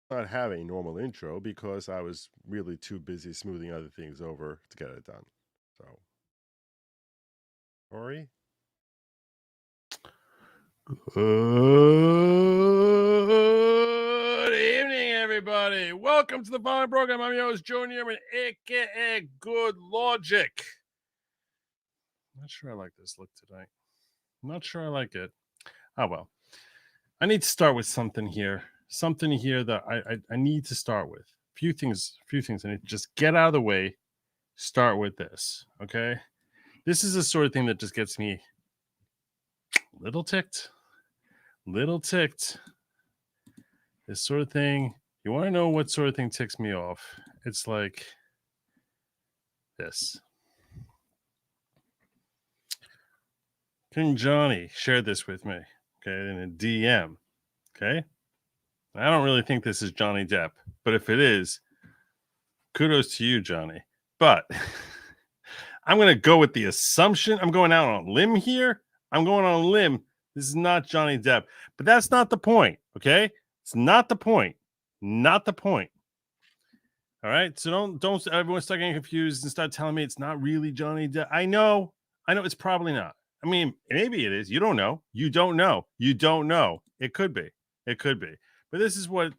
not have a normal intro because I was really too busy smoothing other things over to get it done. So, sorry. Good evening, everybody. Welcome to the following program. I'm your host, Joe Newman, aka Good Lawgic. Not sure I like this look tonight. Not sure I like it. Oh well. I need to start with something here. Something here that I need to start with. Few things I need to just get out of the way. Start with this. Okay. This is the sort of thing that just gets me little ticked. Little ticked. This sort of thing. You want to know what sort of thing ticks me off? It's like this. King Johnny shared this with me, okay, in a DM. Okay. I don't really think this is Johnny Depp, but if it is, kudos to you, Johnny. But I'm going to go with the assumption. I'm going out on a limb here. I'm going on a limb. This is not Johnny Depp, but that's not the point. Okay. It's not the point. Not the point. All right. So don't everyone start getting confused and start telling me it's not really Johnny Depp. I know it's probably not. I mean, maybe it is. You don't know. You don't know. You don't know. It could be. It could be. But this is what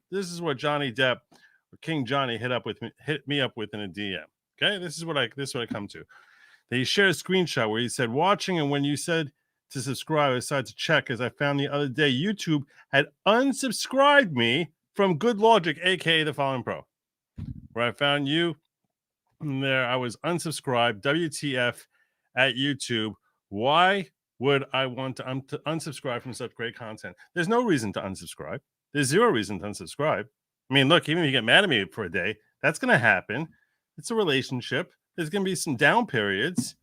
Johnny Depp or King Johnny hit me up with in a DM. Okay. This is what I come to. He shared a screenshot where he said, watching, and when you said to subscribe, I decided to check as I found the other day YouTube had unsubscribed me from Good Lawgic, aka the Fallen Pro. Where I found you there, I was unsubscribed. WTF at YouTube. Why would I want to unsubscribe from such great content? There's no reason to unsubscribe. There's zero reason to unsubscribe. I mean, look, even if you get mad at me for a day, that's going to happen. It's a relationship. There's going to be some down periods,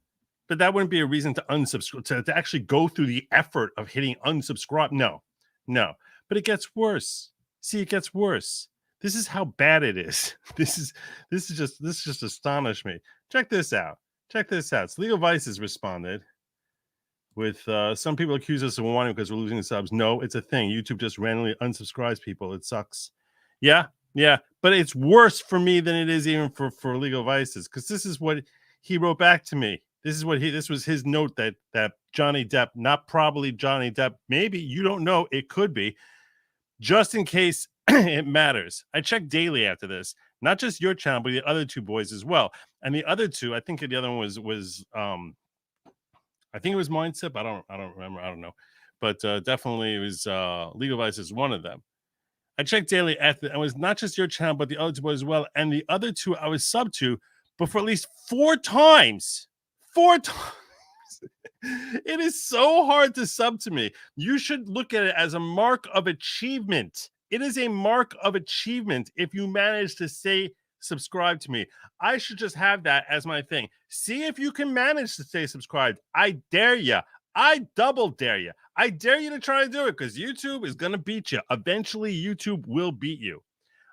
but that wouldn't be a reason to unsubscribe, to actually go through the effort of hitting unsubscribe. No. But it gets worse. See, it gets worse. This is how bad it is. This just astonished me. Check this out. So Legal Vices responded with some people accuse us of wanting because we're losing subs. No, it's a thing. YouTube just randomly unsubscribes people. It sucks. Yeah, but it's worse for me than it is even for Legal Vices, because this is what he wrote back to me. This was his note that Johnny Depp, not probably Johnny Depp, maybe, you don't know, it could be, just in case it matters. I check daily after this, not just your channel, but the other two boys as well. And the other two, I think the other one was I think it was Mindset. I don't remember. I don't know, but definitely it was Legal Vices, one of them. I checked daily after. It was not just your channel, but the other two boys as well. And the other two I was sub to, but for at least 4 times. 4 times. It is so hard to sub to me. You should look at it as a mark of achievement. It is a mark of achievement if you manage to stay subscribed to me. I should just have that as my thing. See if you can manage to stay subscribed. I dare you. I double dare you. I dare you to try to do it, because YouTube is going to beat you. Eventually, YouTube will beat you.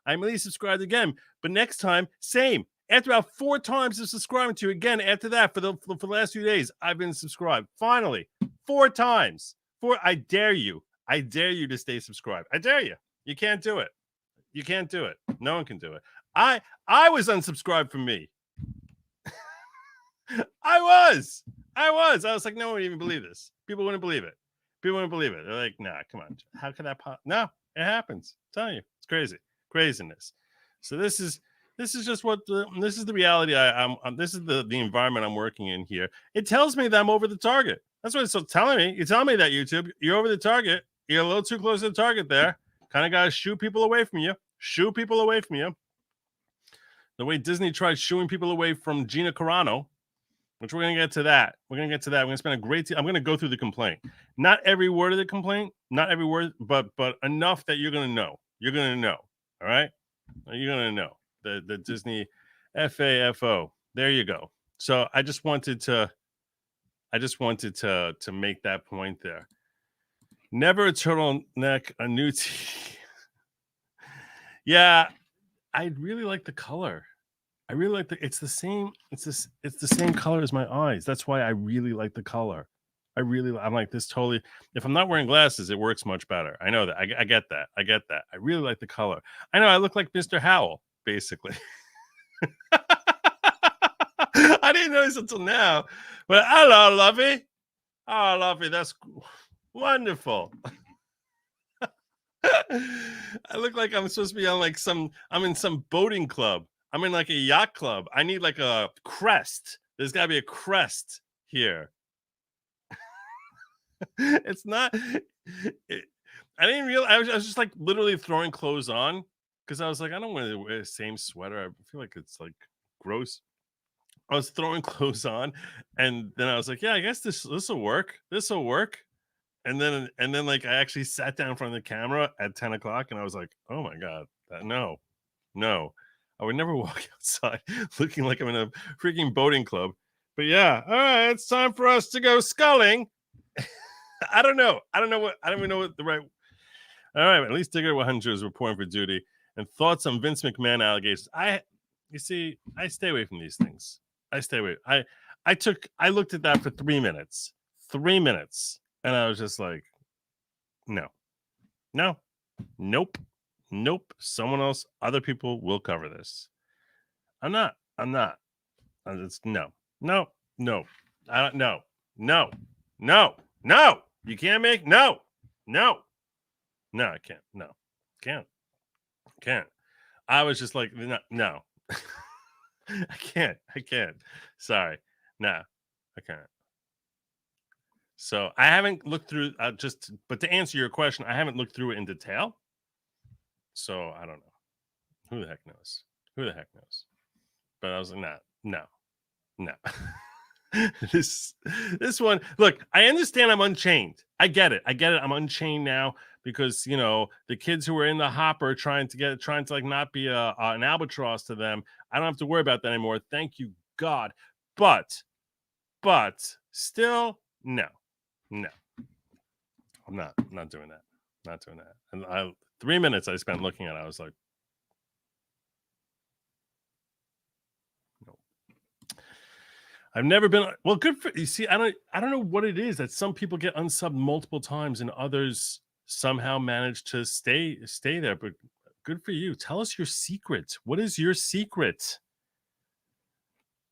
I'm at least subscribed again, but next time, same. After about 4 times of subscribing to you again, after that, for the last few days, I've been subscribed. Finally, 4 times. I dare you. I dare you to stay subscribed. I dare you. You can't do it. You can't do it. No one can do it. I was unsubscribed from me. I was like, no one would even believe this. People wouldn't believe it. They're like, nah, come on. How could that pop? No, it happens. I'm telling you, it's crazy. Craziness. So this is just what this is the reality. This is the environment I'm working in here. It tells me that I'm over the target. That's what it's telling me. You're telling me that, YouTube, you're over the target. You're a little too close to the target there. Kind of got to shoo people away from you. The way Disney tried shooing people away from Gina Carano, which we're going to get to that. We're going to spend a great time. I'm going to go through the complaint. Not every word of the complaint, not every word, but enough that you're going to know. You're going to know. All right? You're going to know. The Disney FAFO. There you go. So I just wanted to make that point there. Never a turtleneck, a new tee. Yeah, I really like the color. I really like it's the same color as my eyes. That's why I really like the color. I'm like, this totally, if I'm not wearing glasses, it works much better. I know that. I get that. I get that. I really like the color. I know I look like Mr. Howell, basically. I didn't notice until now. But hello, Lovey. Oh, Lovey, that's wonderful. I look like I'm supposed to be on like I'm in some boating club. I'm in like a yacht club. I need like a crest. There's got to be a crest here. It's not. I didn't realize. I was just like literally throwing clothes on because I was like, I don't want to wear the same sweater. I feel like it's like gross. I was throwing clothes on, and then I was like, yeah, I guess this will work. This will work. And then like I actually sat down in front of the camera at 10 o'clock, and I was like, oh my god, no, I would never walk outside looking like I'm in a freaking boating club. But yeah, all right, it's time for us to go sculling. I don't know what, I don't even know what the right. All right, at least Digger 100 is reporting for duty. And thoughts on Vince McMahon allegations. You see, I stay away from these things. I stay away. I looked at that for 3 minutes. 3 minutes. And I was just like, no, nope. Someone else, other people will cover this. I'm not. It's no. I don't know. No. You can't make no. I can't. No, can't. I was just like, no. I can't. Sorry. No, I can't. So I haven't looked through but to answer your question, I haven't looked through it in detail. So I don't know. Who the heck knows? But I was like, no. this one, look, I understand I'm unchained. I get it. I'm unchained now because, the kids who are in the hopper trying to like not be an albatross to them. I don't have to worry about that anymore. Thank you, God. But still, no. I'm not doing that. And 3 minutes I spent looking at it. I was like, no. I've never been good for you. See, I don't know what it is that some people get unsubbed multiple times and others somehow manage to stay there. But good for you. Tell us your secret. What is your secret?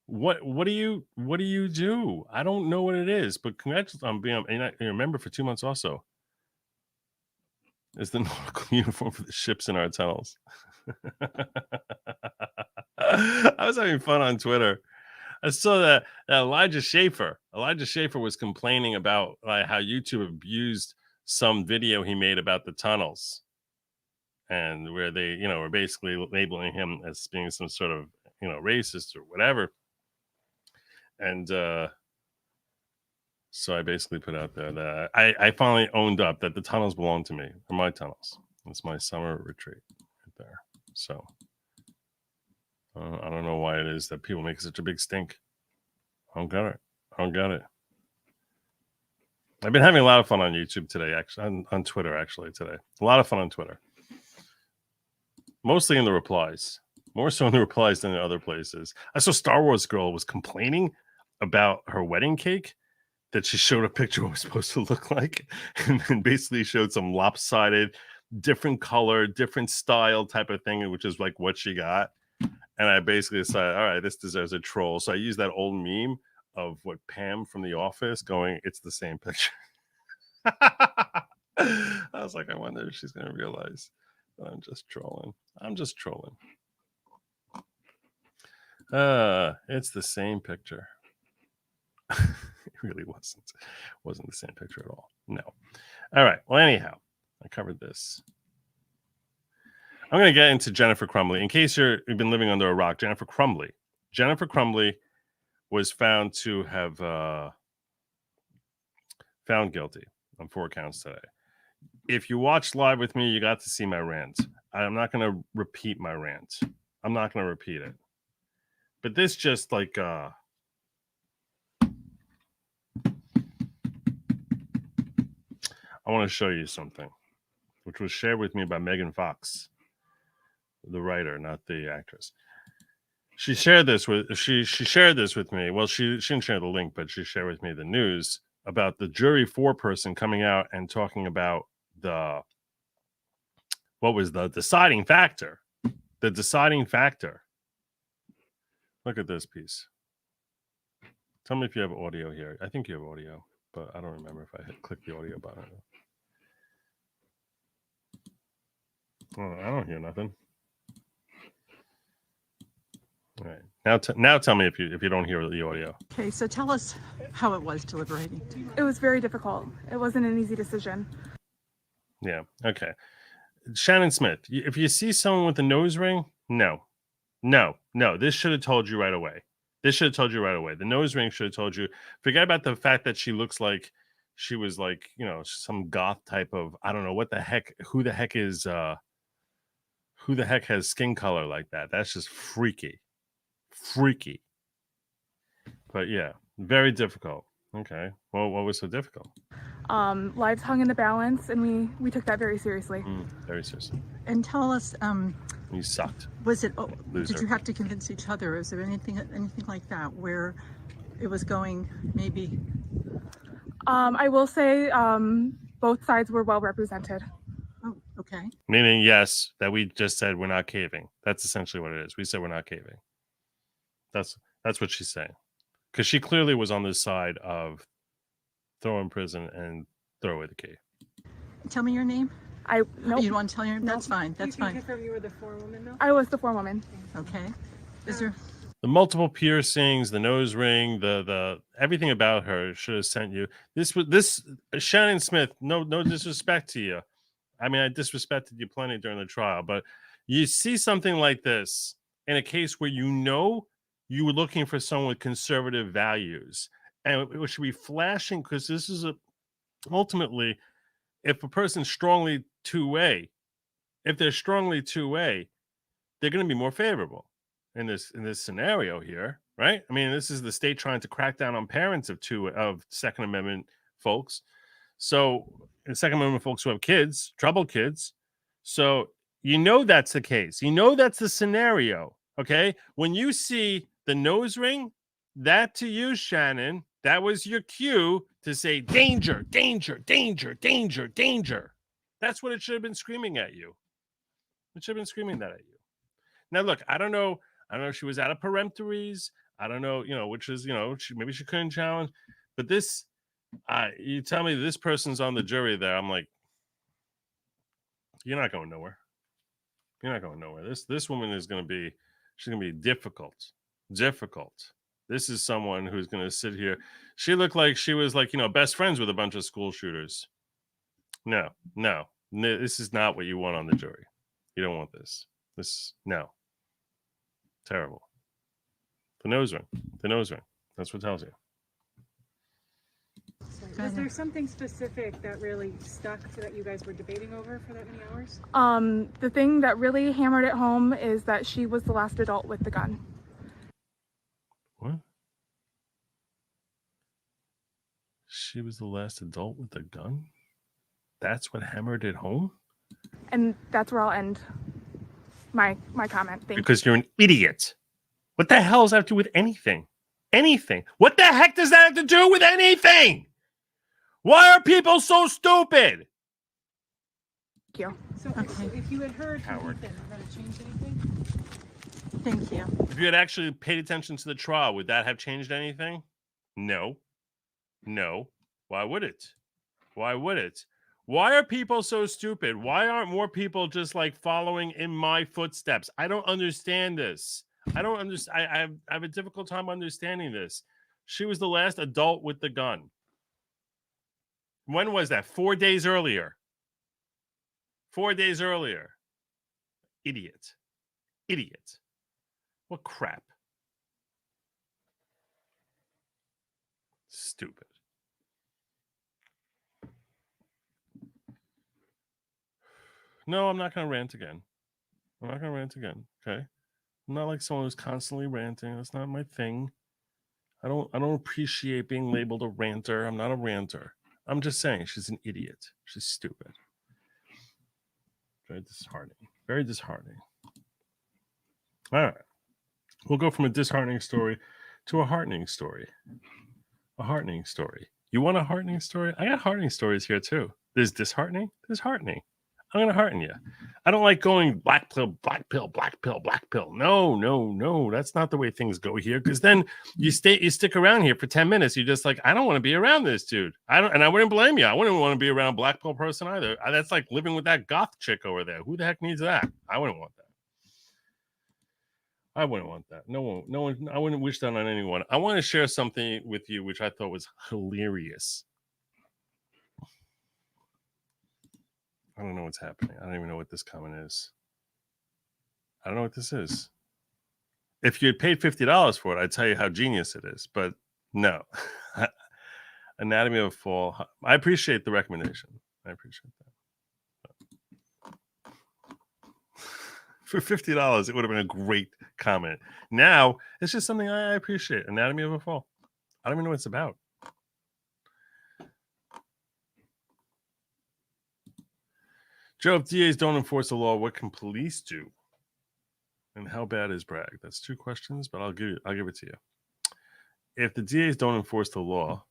What do you do? I don't know what it is, but congratulations on being a member for 2 months also. Is the nautical uniform for the ships in our tunnels. I was having fun on Twitter. I saw that Elijah Schaefer was complaining about how YouTube abused some video he made about the tunnels, and where they, were basically labeling him as being some sort of, racist or whatever. And so I basically put out there that I finally owned up that the tunnels belong to me. They're my tunnels. It's my summer retreat right there. So I don't know why it is that people make such a big stink. I don't get it. I've been having a lot of fun on YouTube today, actually, on Twitter, actually, today. A lot of fun on Twitter. Mostly in the replies. More so in the replies than in other places. I saw Star Wars Girl was complaining about her wedding cake, that she showed a picture of what it was supposed to look like, and then basically showed some lopsided, different color, different style type of thing, which is like what she got. And I basically decided, all right, this deserves a troll. So I used that old meme of what Pam from The Office going, it's the same picture. I was like, I wonder if she's going to realize that I'm just trolling. It's the same picture. It really wasn't the same picture at all. No. All right. Well, anyhow, I covered this. I'm going to get into Jennifer Crumbley. In case you've been living under a rock, Jennifer Crumbley was found to have found guilty on 4 counts today. If you watched live with me, you got to see my rant. I'm not going to repeat my rant. I'm not going to repeat it. But this just like I want to show you something, which was shared with me by Megan Fox, the writer, not the actress. She shared this with me. Well, she didn't share the link, but she shared with me the news about the jury foreperson coming out and talking about what was the deciding factor. The deciding factor. Look at this piece. Tell me if you have audio here. I think you have audio, but I don't remember if I had clicked the audio button. Oh, I don't hear nothing. All right. Now tell me if you don't hear the audio. Okay, so tell us how it was deliberating. It was very difficult. It wasn't an easy decision. Yeah. Okay. Shannon Smith, if you see someone with a nose ring, no. This should have told you right away. The nose ring should have told you. Forget about the fact that she looks like she was like, some goth type of, I don't know what the heck, who the heck has skin color like that? That's just freaky. But yeah, very difficult. Okay. Well, what was so difficult? Lives hung in the balance, and we took that very seriously. Very seriously. And tell us, you sucked. Was it? Loser. Did you have to convince each other? Is there anything like that where it was going? Maybe. I will say both sides were well represented. Oh, okay. Meaning, yes, that we just said we're not caving. That's essentially what it is. We said we're not caving. That's what she's saying, because she clearly was on this side of throw in prison and throw away the key. Tell me your name. Nope. You want to tell your name? That's fine. That's fine. You confirm you were the forewoman, though? I was the forewoman. Okay. Is there? The multiple piercings, the nose ring, the everything about her should have sent you. This Shannon Smith. No disrespect to you. I mean, I disrespected you plenty during the trial, but you see something like this in a case where you were looking for someone with conservative values, and it should be flashing, because this is ultimately, if a person's strongly two-way, they're going to be more favorable in this scenario here, right? I mean, this is the state trying to crack down on parents of Second Amendment folks. So, and Second Amendment folks who have kids, troubled kids. So, that's the case. That's the scenario. Okay, when you see the nose ring, that to you, Shannon, that was your cue to say danger, danger, danger, danger, danger. That's what it should have been screaming at you. It should have been screaming that at you. Now, look, I don't know if she was out of peremptories. I don't know, which is, maybe she couldn't challenge. But this, you tell me this person's on the jury there. I'm like, you're not going nowhere. You're not going nowhere. This woman is going to be, she's going to be difficult. This is someone who's going to sit here. She looked like she was like, best friends with a bunch of school shooters. No, this is not what you want on the jury. You don't want this. No. Terrible. The nose ring. That's what tells you. Was there something specific that really stuck that you guys were debating over for that many hours? The thing that really hammered it home is that she was the last adult with the gun. What? She was the last adult with a gun? That's what hammered it home? And that's where I'll end my comment. Thank you. Because you're an idiot. What the hell does that have to do with anything? Anything. What the heck does that have to do with anything? Why are people so stupid? Thank you. So if you had heard from Ethan, would it change anything? Thank you. If you had actually paid attention to the trial, would that have changed anything? No. Why would it? Why are people so stupid? Why aren't more people just like following in my footsteps? I don't understand this. I have a difficult time understanding this. She was the last adult with the gun. When was that? 4 days earlier. 4 days earlier. Idiot. What crap. Stupid. No, I'm not going to rant again. Okay? I'm not like someone who's constantly ranting. That's not my thing. I don't appreciate being labeled a ranter. I'm not a ranter. I'm just saying she's an idiot. She's stupid. Very disheartening. All right. We'll go from a disheartening story to a heartening story. You want a heartening story? I got heartening stories here too. There's disheartening. There's heartening. I'm gonna hearten you. I don't like going black pill, black pill, black pill, black pill. No, no, no. That's not the way things go here. Because then you stick around here for 10 minutes. You're just like, I don't want to be around this dude. And I wouldn't blame you. I wouldn't want to be around a black pill person either. That's like living with that goth chick over there. Who the heck needs that? I wouldn't want that. I wouldn't want that. No one. I wouldn't wish that on anyone. I want to share something with you, which I thought was hilarious. I don't know what's happening. I don't even know what this comment is. I don't know what this is. If you had paid $50 for it, I'd tell you how genius it is. But no. Anatomy of a Fall. I appreciate the recommendation. I appreciate that. For $50, it would have been a great comment. Now, it's just something I appreciate. Anatomy of a Fall. I don't even know what it's about. Joe, if DAs don't enforce the law, what can police do? And how bad is Bragg? That's two questions, but I'll give it to you. If the DAs don't enforce the law,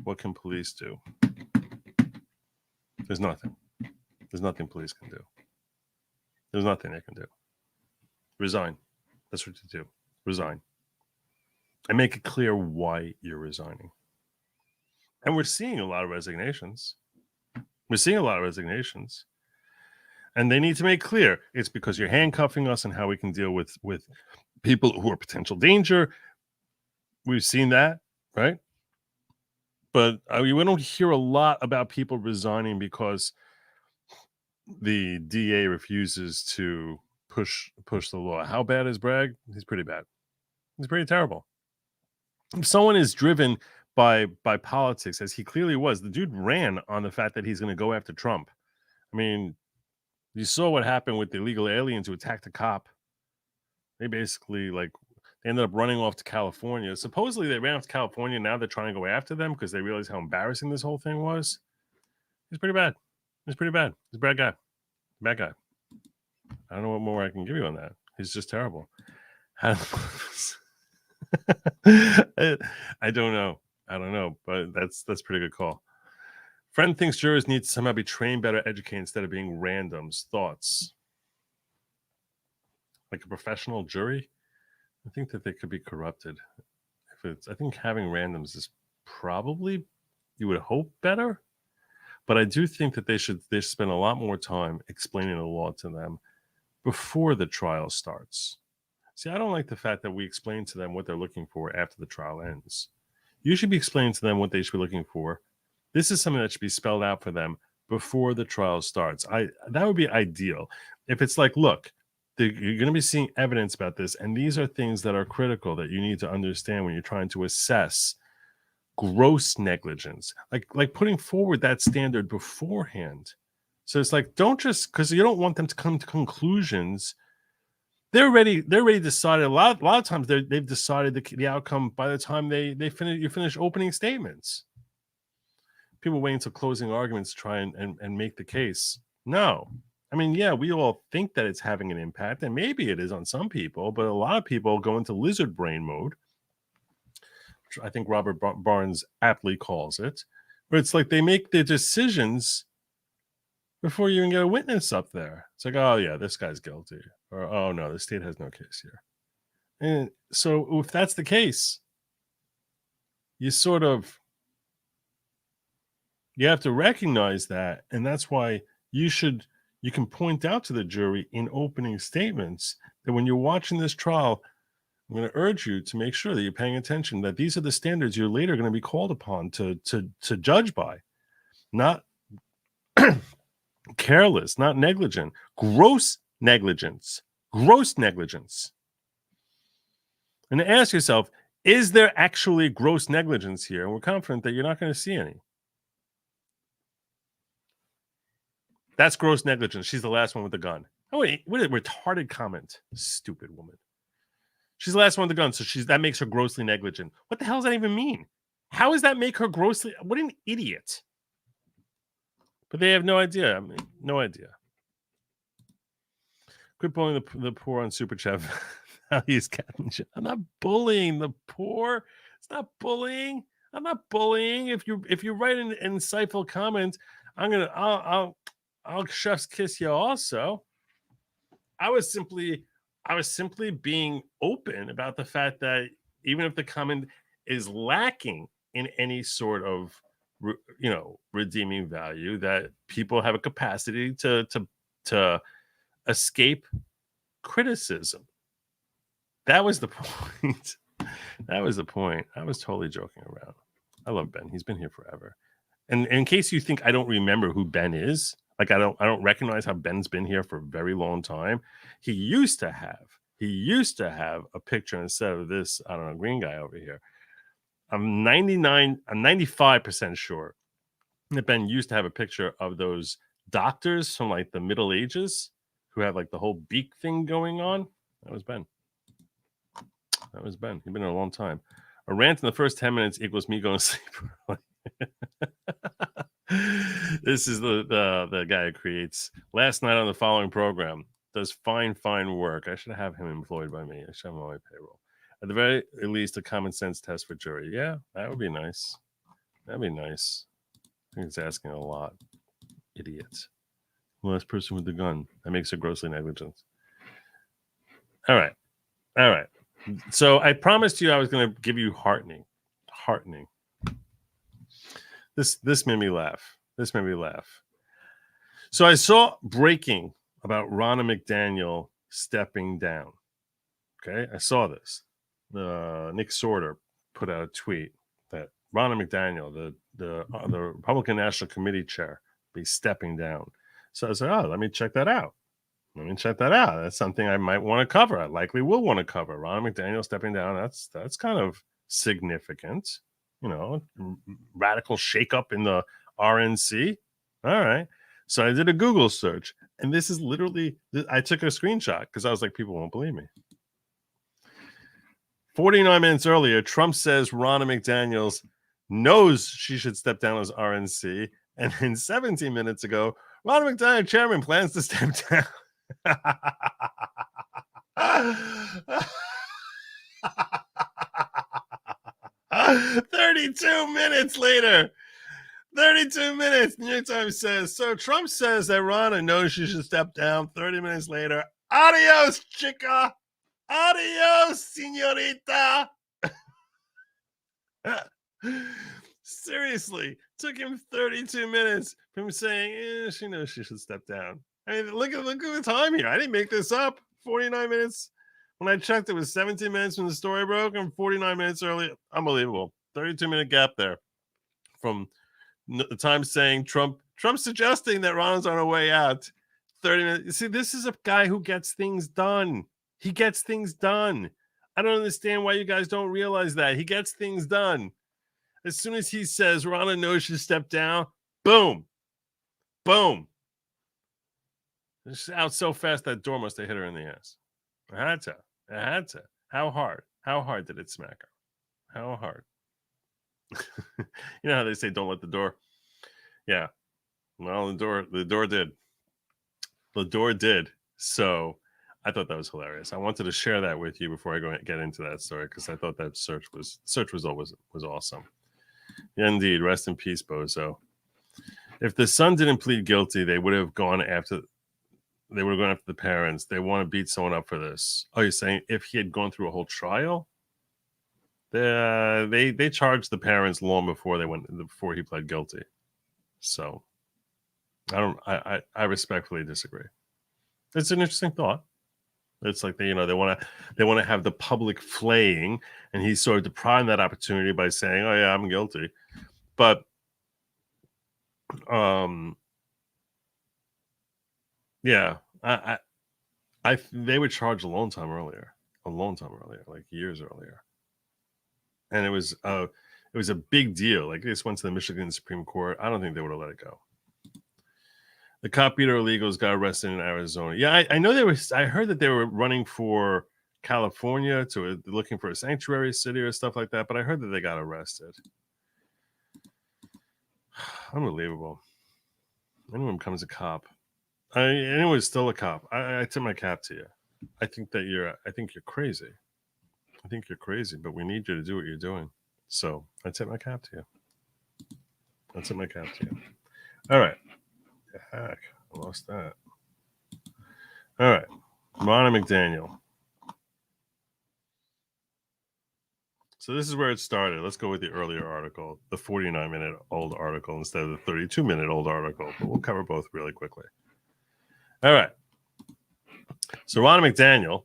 what can police do? There's nothing. There's nothing police can do. There's nothing they can do. Resign. That's what you do. Resign. And make it clear why you're resigning. And we're seeing a lot of resignations. And they need to make clear it's because you're handcuffing us and how we can deal with people who are potential danger. We've seen that, right? But we don't hear a lot about people resigning because the DA refuses to push the law. How bad is Bragg? He's pretty bad. He's pretty terrible. If someone is driven by politics, as he clearly was, the dude ran on the fact that he's going to go after Trump. I mean, you saw what happened with the illegal aliens who attacked a cop. They basically they ended up running off to California. Supposedly they ran off to California. Now they're trying to go after them because they realize how embarrassing this whole thing was. He's pretty bad. He's a bad guy. Bad guy. I don't know what more I can give you on that. He's just terrible. I don't know, but that's pretty good call. Friend thinks jurors need to somehow be trained better, educated instead of being randoms. Thoughts? Like a professional jury? I think that they could be corrupted. I think having randoms is probably, you would hope, better. But I do think that they should spend a lot more time explaining the law to them before the trial starts. See, I don't like the fact that we explain to them what they're looking for after the trial ends. You should be explaining to them what they should be looking for. This is something that should be spelled out for them before the trial starts. That would be ideal. If it's like, look, you're going to be seeing evidence about this, and these are things that are critical that you need to understand when you're trying to assess gross negligence. Like putting forward that standard beforehand. So it's like, don't just, because you don't want them to come to conclusions. They're already decided. A lot of times they've decided the outcome by the time you finish opening statements. People wait until closing arguments to try and make the case. No. I mean, yeah, we all think that it's having an impact, and maybe it is on some people, but a lot of people go into lizard brain mode, which I think Robert Barnes aptly calls it, where it's like they make their decisions before you even get a witness up there. It's like, oh, yeah, this guy's guilty. Or, oh, no, the state has no case here. And so if that's the case, you have to recognize that. And that's why you can point out to the jury in opening statements that when you're watching this trial, I'm going to urge you to make sure that you're paying attention, that these are the standards you're later going to be called upon to judge by. Not careless, not negligent, gross negligence. And ask yourself, is there actually gross negligence here? And we're confident that you're not going to see any. That's gross negligence. She's the last one with the gun. Oh, wait, what a retarded comment. Stupid woman. She's the last one with the gun, so that makes her grossly negligent. What the hell does that even mean? How does that make her grossly? What an idiot. But they have no idea. I mean, no idea. Quit bullying the poor on Super Chat. He's Captain. I'm not bullying the poor. It's not bullying. I'm not bullying. If you write an insightful comment, I'll chef's kiss you also. I was simply being open about the fact that even if the comment is lacking in any sort of redeeming value, that people have a capacity to escape criticism. That was the point. That was the point. I was totally joking around. I love Ben. He's been here forever. And in case you think I don't remember who Ben is, like I don't recognize how Ben's been here for a very long time. He used to have a picture instead of this, I don't know, green guy over here. I'm 95% sure that Ben used to have a picture of those doctors from like the Middle Ages who have like the whole beak thing going on. That was Ben. He'd been here a long time. A rant in the first 10 minutes equals me going to sleep early. This is the guy who creates Last Night on the Following program. Does fine work. I should have him employed by me. I should have him on my payroll. At the very least, a common sense test for jury. Yeah, that would be nice. That'd be nice. I think it's asking a lot. Idiot. Last person with the gun. That makes it grossly negligent. All right. So I promised you I was going to give you heartening. This made me laugh. So I saw breaking about Ronna McDaniel stepping down. Okay, I saw this. Nick Sorter put out a tweet that Ronna McDaniel, the Republican National Committee chair, be stepping down. So I said, oh, let me check that out. That's something I might want to cover. I likely will want to cover. Ronna McDaniel stepping down. That's kind of significant. Radical shakeup in the RNC. All right. So I did a Google search, and this is literally, I took a screenshot because I was like, people won't believe me. 49 minutes earlier, Trump says Ronna McDaniel knows she should step down as RNC. And then 17 minutes ago, Ronna McDaniel chairman plans to step down. 32 minutes later. 32 minutes. New York Times says, so Trump says that Ronna knows she should step down. 30 minutes later, adios, chica. Adios, señorita. Seriously, took him 32 minutes from saying, she knows she should step down. I mean, look at the time here. I didn't make this up. 49 minutes. When I checked, it was 17 minutes when the story broke and 49 minutes early. Unbelievable. 32-minute gap there from the time saying Trump suggesting that Ron's on her way out. 30 minutes. You see, this is a guy who gets things done. He gets things done. I don't understand why you guys don't realize that. He gets things done. As soon as he says Ronna knows she stepped down, boom. It's out so fast that door must have hit her in the ass. It had to. How hard did it smack her? How hard? You know how they say don't let the door. Yeah. Well, the door did. The door did. So I thought that was hilarious. I wanted to share that with you before I get into that story because I thought that search result was awesome. Yeah, indeed. Rest in peace, Poso. If the son didn't plead guilty, they would have gone after the parents. They want to beat someone up for this. Oh, you're saying if he had gone through a whole trial? They charged the parents long before he pled guilty. So I respectfully disagree. It's an interesting thought. It's like they want to have the public flaying, and he's sort of deprived that opportunity by saying, "Oh yeah, I'm guilty." But yeah, they were charged a long time earlier, like years earlier, and it was a big deal. Like this went to the Michigan Supreme Court. I don't think they would have let it go. The cop beater illegals got arrested in Arizona. Yeah, I know I heard that they were running for California looking for a sanctuary city or stuff like that, but I heard that they got arrested. Unbelievable. Anyone becomes a cop. Anyone's still a cop. I tip my cap to you. I think you're crazy. But we need you to do what you're doing. So I tip my cap to you. I tip my cap to you. All right. The heck, I lost that. All right. Ronna McDaniel. So this is where it started. Let's go with the earlier article, the 49-minute-old article instead of the 32-minute-old article. But we'll cover both really quickly. All right. So Ronna McDaniel,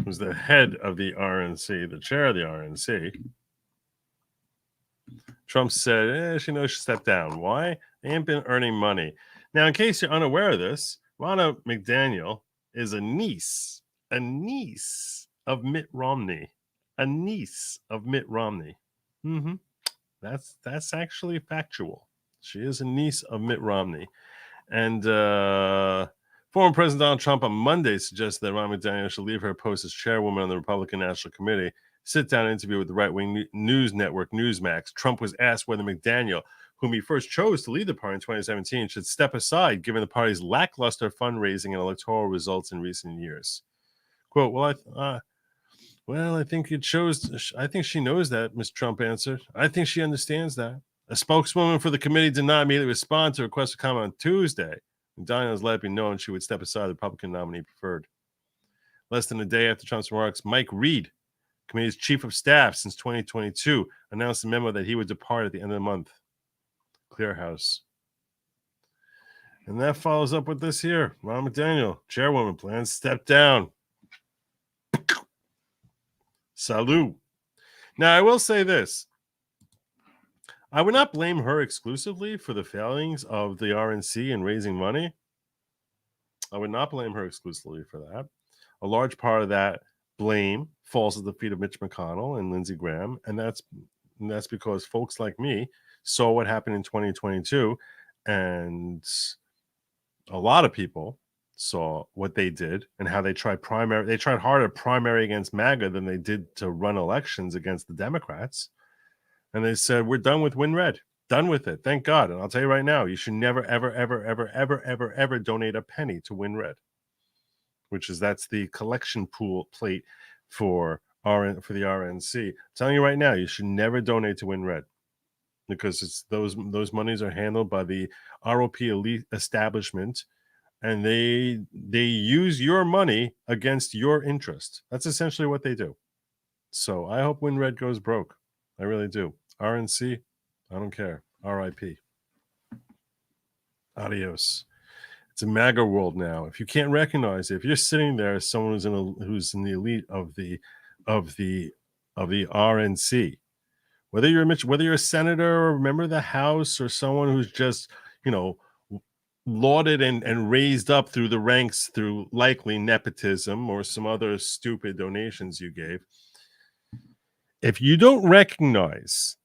who's the head of the RNC, the chair of the RNC, Trump said she knows she stepped down. Why? They ain't been earning money. Now, in case you're unaware of this, Ronna McDaniel is a niece of Mitt Romney. A niece of Mitt Romney. Mm-hmm. That's actually factual. She is a niece of Mitt Romney. And former President Donald Trump on Monday suggested that Ronna McDaniel should leave her post as chairwoman on the Republican National Committee. Sit-down interview with the right-wing news network Newsmax. Trump was asked whether McDaniel, whom he first chose to lead the party in 2017, should step aside given the party's lackluster fundraising and electoral results in recent years. Quote, well, I think she knows that, Ms. Trump answered. I think she understands that. A spokeswoman for the committee did not immediately respond to a request to comment on Tuesday. McDaniel has let it be known she would step aside the Republican nominee preferred. Less than a day after Trump's remarks, Mike Reed, committee's chief of staff since 2022, announced a memo that he would depart at the end of the month. Clear House. And that follows up with this here. Ronna McDaniel, chairwoman, plans to step down. Salud. Now, I will say this. I would not blame her exclusively for the failings of the RNC in raising money. I would not blame her exclusively for that. A large part of that blame falls at the feet of Mitch McConnell and Lindsey Graham, and that's because folks like me saw what happened in 2022, and a lot of people saw what they did and how they tried primary. They tried harder primary against MAGA than they did to run elections against the Democrats. And they said, we're done with WinRed. Done with it. Thank God. And I'll tell you right now, you should never, ever, ever, ever, ever, ever, ever donate a penny to WinRed, that's the collection pool plate for the RNC. I'm telling you right now, you should never donate to WinRed because it's those monies are handled by the ROP elite establishment, and they use your money against your interest. That's essentially what they do. So I hope WinRed goes broke. I really do. RNC, I don't care. RIP. Adios. It's a MAGA world now. If you can't recognize it, if you're sitting there as someone who's in the elite of the RNC, whether you're a senator or a member of the House or someone who's just lauded and raised up through the ranks through likely nepotism or some other stupid donations you gave, if you don't recognize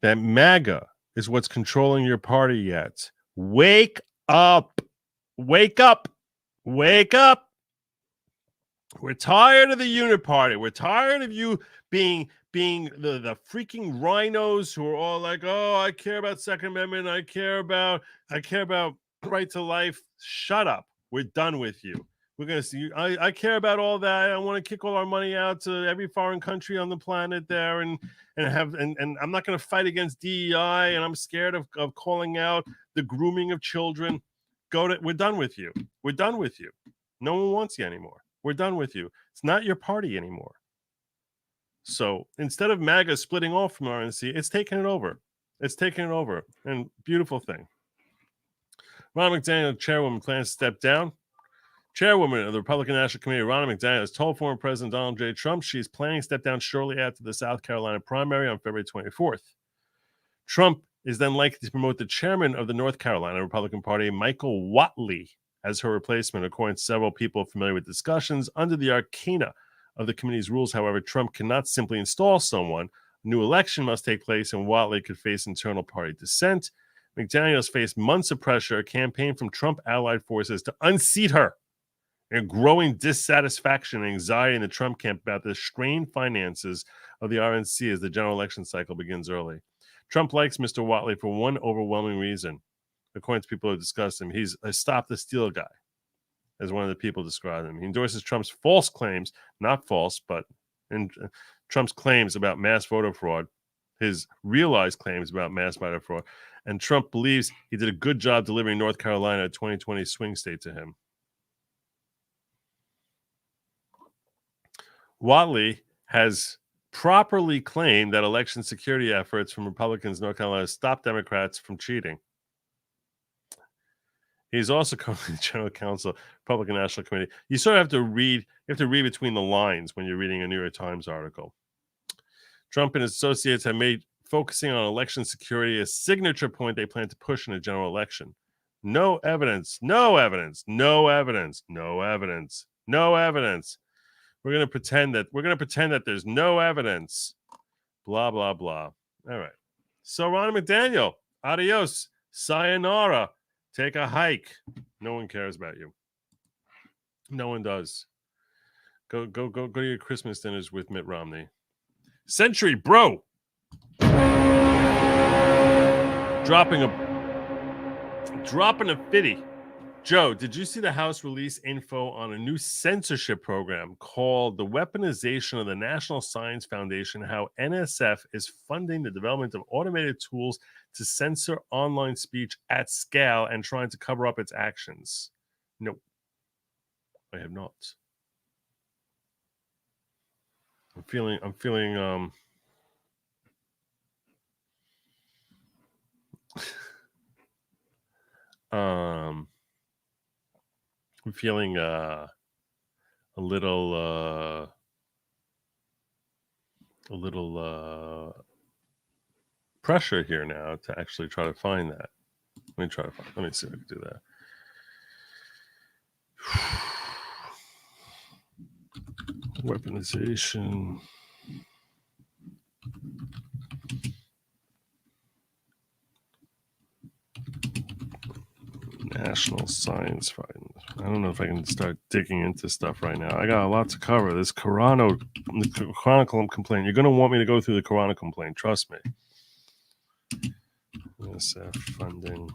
that MAGA is what's controlling your party yet, wake up. Wake up. Wake up. We're tired of the uniparty. We're tired of you being the freaking rhinos who are all like, oh, I care about Second Amendment. I care about right to life. Shut up. We're done with you. We're going to see you. I care about all that. I want to kick all our money out to every foreign country on the planet there and I'm not going to fight against DEI, and I'm scared of calling out the grooming of children. We're done with you. We're done with you. No one wants you anymore. We're done with you. It's not your party anymore. So instead of MAGA splitting off from RNC, it's taking it over. It's taking it over. And beautiful thing. Ronna McDaniel, chairwoman, plans to step down. Chairwoman of the Republican National Committee, Ronna McDaniel, has told former President Donald J. Trump she's planning to step down shortly after the South Carolina primary on February 24th. Trump is then likely to promote the chairman of the North Carolina Republican Party, Michael Whatley, as her replacement, according to several people familiar with discussions. Under the arcana of the committee's rules, however, Trump cannot simply install someone. A new election must take place, and Whatley could face internal party dissent. McDaniel has faced months of pressure, a campaign from Trump allied forces to unseat her, and growing dissatisfaction and anxiety in the Trump camp about the strained finances of the RNC as the general election cycle begins early. Trump likes Mr. Whatley for one overwhelming reason. According to people who discuss him, he's a stop-the-steal guy, as one of the people described him. He endorses Trump's false claims, not false, but in Trump's claims about mass voter fraud, his realized claims about mass voter fraud, and Trump believes he did a good job delivering North Carolina, a 2020 swing state, to him. Whatley has properly claimed that election security efforts from Republicans in North Carolina stopped Democrats from cheating. He's also currently the general counsel, Republican National Committee. You sort of have to read. You have to read between the lines when you're reading a New York Times article. Trump and his associates have made focusing on election security a signature point they plan to push in a general election. No evidence. No evidence. No evidence. No evidence. No evidence. We're going to pretend that there's no evidence. Blah blah blah. All right. So Ronna McDaniel, adios, sayonara. Take a hike. No one cares about you. No one does. Go to your Christmas dinners with Mitt Romney. Century, bro. Dropping a fitty. Joe, did you see the House release info on a new censorship program called the Weaponization of the National Science Foundation? How NSF is funding the development of automated tools to censor online speech at scale and trying to cover up its actions? No, I have not. I'm feeling I'm feeling a little pressure here now to actually try to find that. Let me see if I can do that. Weaponization. National Science Fund. I don't know if I can start digging into stuff right now. I got a lot to cover. This Carano, the Chronicle complaint. You're going to want me to go through the Carano complaint. Trust me. NSF funding.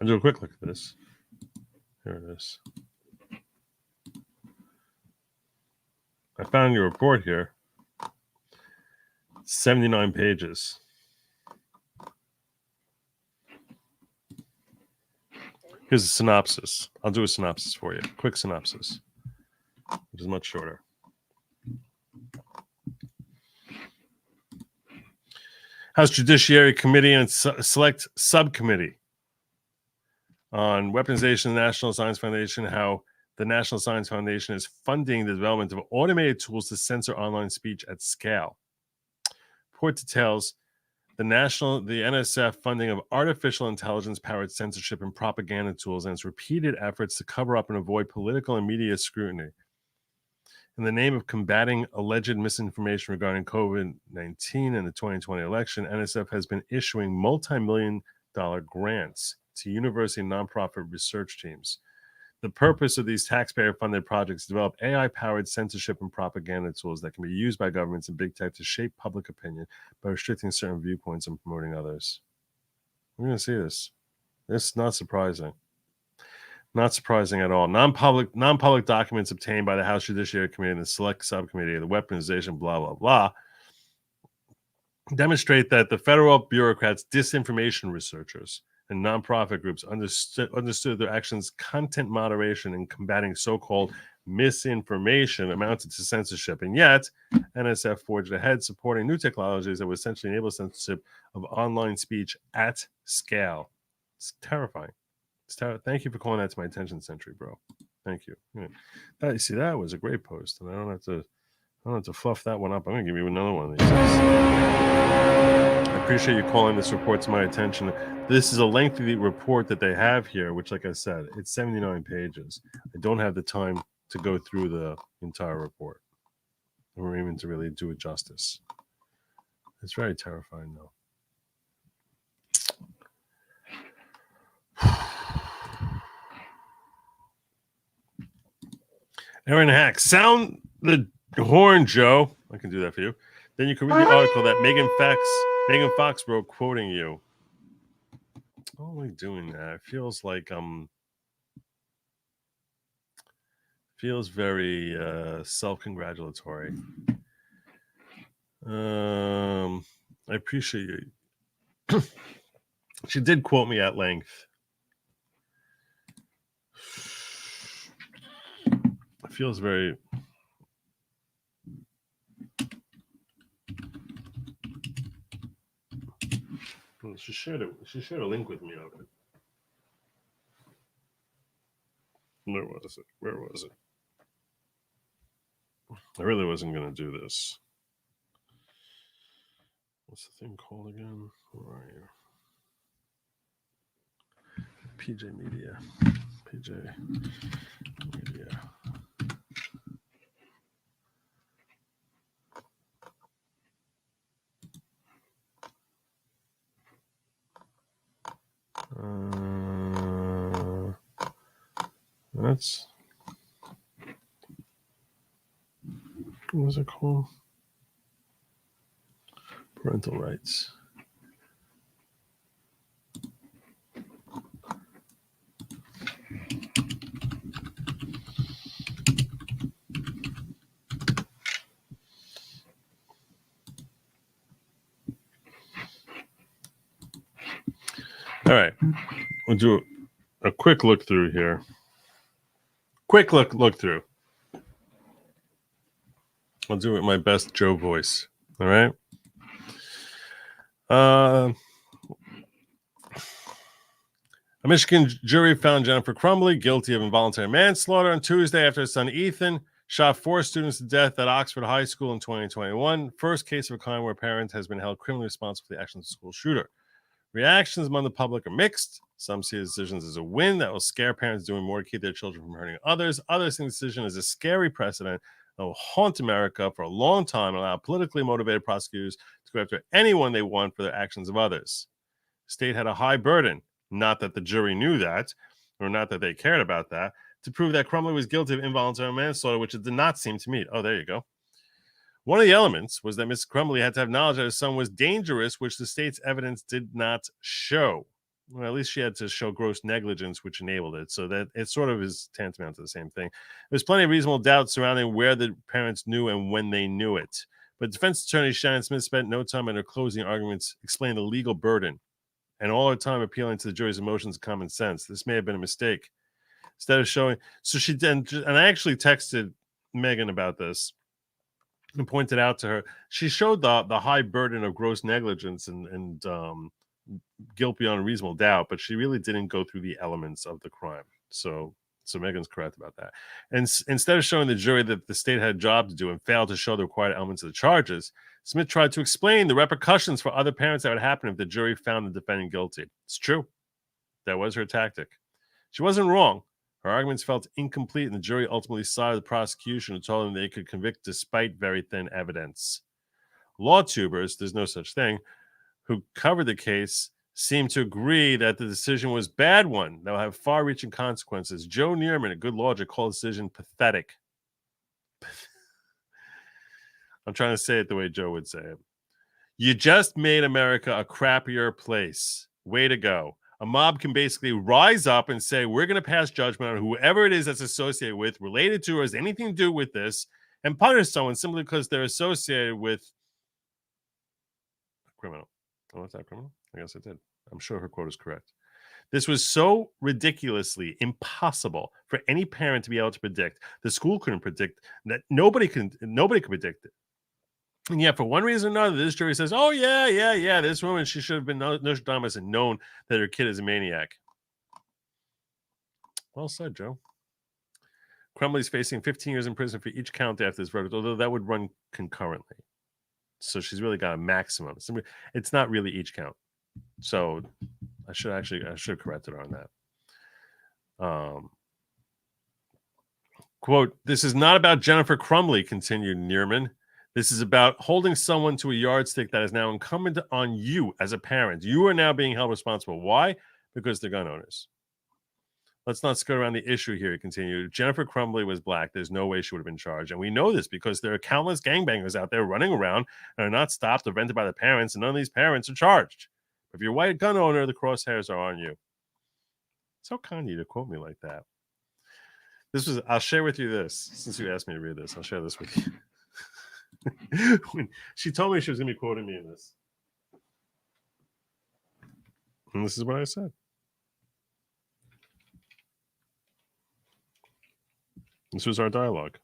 I'll do a quick look at this. Here it is. I found your report here. 79 pages. Here's a synopsis. I'll do a synopsis for you. Quick synopsis, which is much shorter. House Judiciary Committee and Select Subcommittee on Weaponization of the National Science Foundation, how the National Science Foundation is funding the development of automated tools to censor online speech at scale. Report details the NSF funding of artificial intelligence-powered censorship and propaganda tools and its repeated efforts to cover up and avoid political and media scrutiny. In the name of combating alleged misinformation regarding COVID-19 and the 2020 election, NSF has been issuing multi-million-dollar grants to university and nonprofit research teams. The purpose of these taxpayer-funded projects is to develop AI-powered censorship and propaganda tools that can be used by governments and big tech to shape public opinion by restricting certain viewpoints and promoting others. We're going to see this. This is not surprising. Not surprising at all. Non-public documents obtained by the House Judiciary Committee and the Select Subcommittee of the Weaponization, blah, blah, blah, demonstrate that the federal bureaucrats, disinformation researchers, and nonprofit groups understood their actions' content moderation and combating so-called misinformation amounted to censorship. And yet, NSF forged ahead supporting new technologies that would essentially enable censorship of online speech at scale. It's terrifying. Thank you for calling that to my attention, Century, bro. Thank you. You see, that was a great post, and I don't have to fluff that one up. I'm going to give you another one of these. I appreciate you calling this report to my attention. This is a lengthy report that they have here, which, like I said, it's 79 pages. I don't have the time to go through the entire report, or even to really do it justice. It's very terrifying, though. Aaron Hack, sound the horn, Joe. I can do that for you. Then you can read the article that Megan Fax Megan Fox wrote, quoting you. How am I doing that? It feels like feels very self-congratulatory. I appreciate you. She did quote me at length. It feels very. Well, she shared it. She shared a link with me of it. Where was it? Where was it? I really wasn't going to do this. What's the thing called again? Where are you? PJ Media. PJ Media. That's. What was it called? Parental rights. All right. We'll do a quick look through here. Quick look through. I'll do it in my best Joe voice. All right. A Michigan jury found Jennifer Crumbley guilty of involuntary manslaughter on Tuesday after her son Ethan shot 4 students to death at Oxford High School in 2021. First case of a crime where a parent has been held criminally responsible for the actions of the school shooter. Reactions among the public are mixed. Some see the decisions as a win that will scare parents doing more to keep their children from hurting others. Others see the decision as a scary precedent that will haunt America for a long time and allow politically motivated prosecutors to go after anyone they want for their actions of others. The state had a high burden, not that the jury knew that, or not that they cared about that, to prove that Crumbley was guilty of involuntary manslaughter, which it did not seem to meet. Oh, there you go. One of the elements was that Ms. Crumbley had to have knowledge that her son was dangerous, which the state's evidence did not show. Well, at least she had to show gross negligence, which enabled it. So that it sort of is tantamount to the same thing. There's plenty of reasonable doubt surrounding where the parents knew and when they knew it. But defense attorney Shannon Smith spent no time in her closing arguments explaining the legal burden and all her time appealing to the jury's emotions and common sense. This may have been a mistake. Instead of showing, so she did, and I actually texted Megan about this and pointed out to her, she showed the high burden of gross negligence and guilt beyond a reasonable doubt, but she really didn't go through the elements of the crime. So Megan's correct about that. And instead of showing the jury that the state had a job to do and failed to show the required elements of the charges, Smith tried to explain the repercussions for other parents that would happen if the jury found the defendant guilty. It's true. That was her tactic. She wasn't wrong. Her arguments felt incomplete, and the jury ultimately sided with the prosecution and told them they could convict despite very thin evidence. Law tubers, there's no such thing, who covered the case seemed to agree that the decision was a bad one that will have far-reaching consequences. Joe Neerman, a good Lawgic, called the decision pathetic. I'm trying to say it the way Joe would say it. You just made America a crappier place. Way to go. A mob can basically rise up and say, we're going to pass judgment on whoever it is that's associated with, related to, or has anything to do with this, and punish someone simply because they're associated with a criminal. Oh, what's that criminal? I guess I did. I'm sure her quote is correct. This was so ridiculously impossible for any parent to be able to predict. The school couldn't predict that. Nobody could predict it. And yet, for one reason or another, this jury says, oh, yeah, this woman, she should have been Nostradamus and known that her kid is a maniac. Well said, Joe. Crumbley's facing 15 years in prison for each count after this verdict, although that would run concurrently. So she's really got a maximum. It's not really each count. So I should have corrected her on that. Quote, this is not about Jennifer Crumbley, continued Neerman. This is about holding someone to a yardstick that is now incumbent on you as a parent. You are now being held responsible. Why? Because they're gun owners. Let's not skirt around the issue here, he continued. Jennifer Crumbley was black. There's no way she would have been charged. And we know this because there are countless gangbangers out there running around and are not stopped or vented by the parents, and none of these parents are charged. If you're a white gun owner, the crosshairs are on you. So kind of you to quote me like that. I'll share with you this, since you asked me to read this. I'll share this with you. When she told me she was going to be quoting me in this. And this is what I said. This was our dialogue.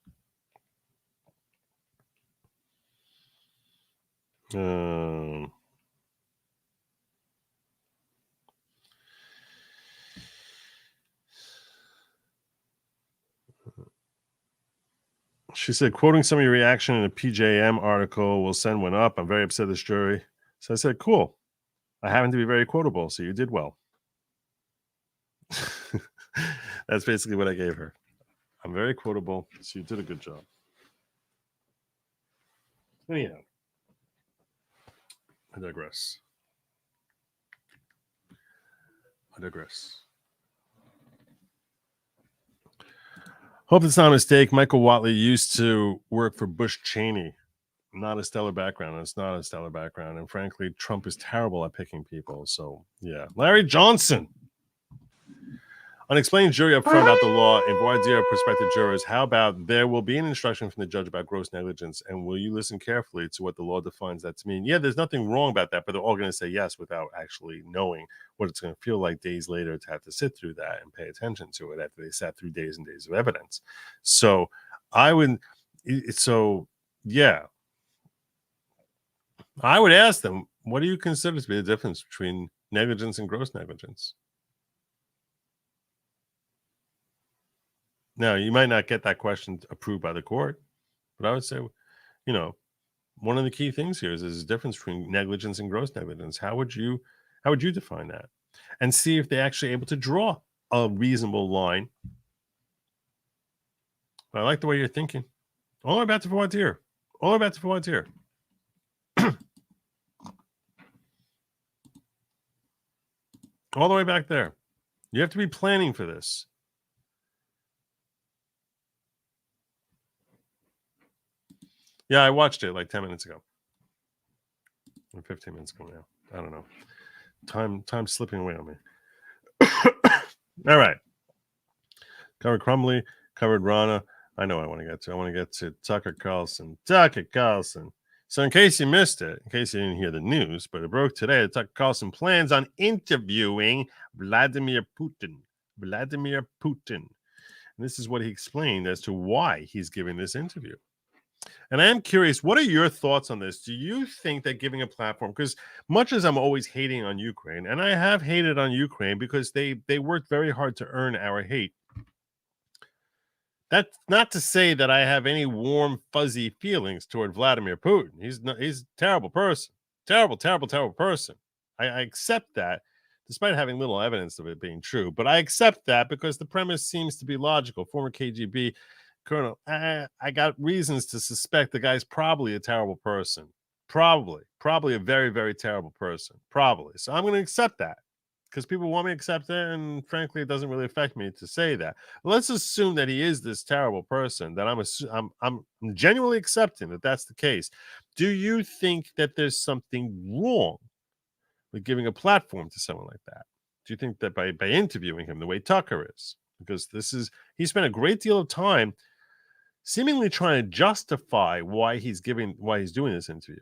She said, quoting some of your reaction in a PJM article, we'll send one up. I'm very upset this jury. So I said, cool. I happen to be very quotable, so you did well. That's basically what I gave her. I'm very quotable, so you did a good job. Anyhow, I digress. Hope it's not a mistake. Michael Watley used to work for Bush Cheney. Not a stellar background. It's not a stellar background. And frankly, Trump is terrible at picking people. So, yeah. Larry Johnson. Unexplained jury up front about the law and voir dire prospective jurors. How about there will be an instruction from the judge about gross negligence, and will you listen carefully to what the law defines that to mean? Yeah, there's nothing wrong about that, but they're all going to say yes without actually knowing what it's going to feel like days later to have to sit through that and pay attention to it after they sat through days and days of evidence. So I would ask them, what do you consider to be the difference between negligence and gross negligence? Now, you might not get that question approved by the court, but I would say, one of the key things here is the difference between negligence and gross negligence. How would you define that? And see if they're actually able to draw a reasonable line. I like the way you're thinking. All the way back to voir dire. All the way back to voir dire. All the way back there. You have to be planning for this. Yeah, I watched it like 10 minutes ago. Or 15 minutes ago now. I don't know. Time's slipping away on me. All right. Covered Crumbley, covered Ronna. I know I want to get to Tucker Carlson. So in case you missed it, in case you didn't hear the news, but it broke today that Tucker Carlson plans on interviewing Vladimir Putin. And this is what he explained as to why he's giving this interview. And I am curious, what are your thoughts on this? Do you think that giving a platform, because much as I'm always hating on Ukraine, and I have hated on Ukraine because they worked very hard to earn our hate. That's not to say that I have any warm, fuzzy feelings toward Vladimir Putin. He's a terrible person. Terrible person. I accept that, despite having little evidence of it being true. But I accept that because the premise seems to be logical. Former KGB Colonel, I got reasons to suspect the guy's probably a terrible person. Probably a very, very terrible person. Probably. So I'm going to accept that because people want me to accept it, and frankly, it doesn't really affect me to say that. Let's assume that he is this terrible person. That I'm genuinely accepting that that's the case. Do you think that there's something wrong with giving a platform to someone like that? Do you think that by interviewing him the way Tucker is, because he spent a great deal of time seemingly trying to justify why he's doing this interview.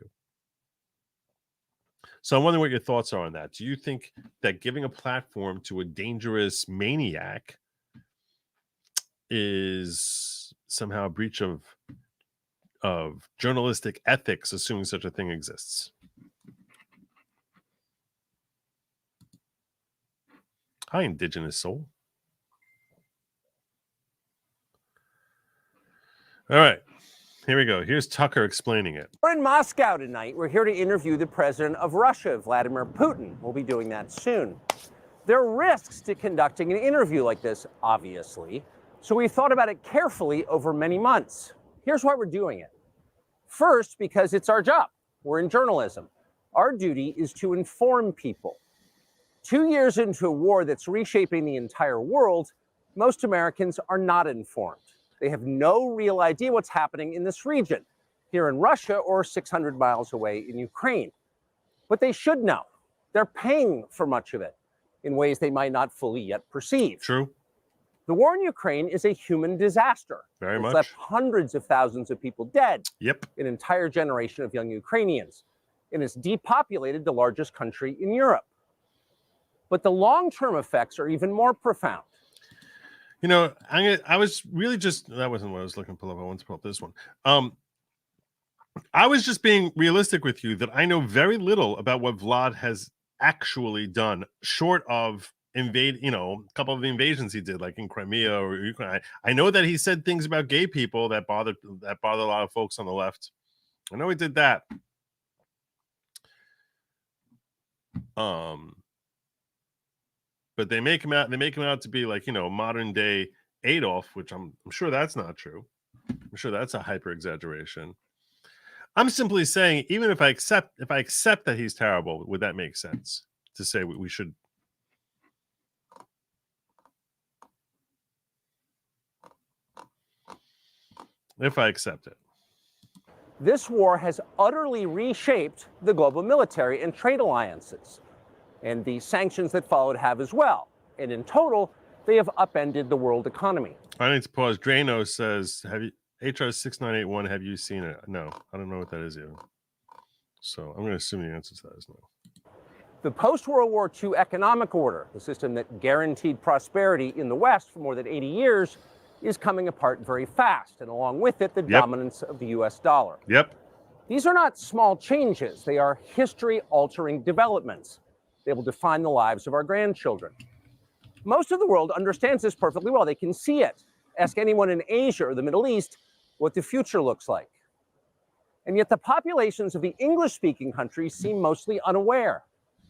So I'm wondering what your thoughts are on that. Do you think that giving a platform to a dangerous maniac is somehow a breach of journalistic ethics, assuming such a thing exists? Hi, Indigenous Soul. All right, here we go. Here's Tucker explaining it. We're in Moscow tonight. We're here to interview the president of Russia, Vladimir Putin. We'll be doing that soon. There are risks to conducting an interview like this, obviously, so we thought about it carefully over many months. Here's why we're doing it. First, because it's our job. We're in journalism. Our duty is to inform people. 2 years into a war that's reshaping the entire world, Most Americans are not informed. They have no real idea what's happening in this region, here in Russia or 600 miles away in Ukraine. But they should know. They're paying for much of it in ways they might not fully yet perceive. True. The war in Ukraine is a human disaster. Very It's much. left hundreds of thousands of people dead, Yep. an entire generation of young Ukrainians, and it's depopulated the largest country in Europe. But the long-term effects are even more profound. You know, I was really just, that wasn't what I was looking to pull up. I wanted to pull up this one. I was just being realistic with you that I know very little about what Vlad has actually done, short of invade, you know, a couple of the invasions he did, like in Crimea or Ukraine. I know that he said things about gay people that bothered a lot of folks on the left. I know he did that. But they make him out to be like, you know, modern day Adolf, which I'm sure that's not true. I'm sure that's a hyper exaggeration. I'm simply saying, even if I accept that he's terrible, would that make sense to say we should? If I accept it. This war has utterly reshaped the global military and trade alliances, and the sanctions that followed have as well. And in total, they have upended the world economy. I need to pause. Drano says, "Have you HR 6981? Have you seen it?" No, I don't know what that is even. So I'm going to assume the answer to that is no. The post-World War II economic order, the system that guaranteed prosperity in the West for more than 80 years, is coming apart very fast, and along with it, the dominance of the US dollar. Yep. These are not small changes. They are history-altering developments. They will define the lives of our grandchildren. Most of the world understands this perfectly well. They can see it. Ask anyone in Asia or the Middle East what the future looks like. And yet the populations of the English-speaking countries seem mostly unaware.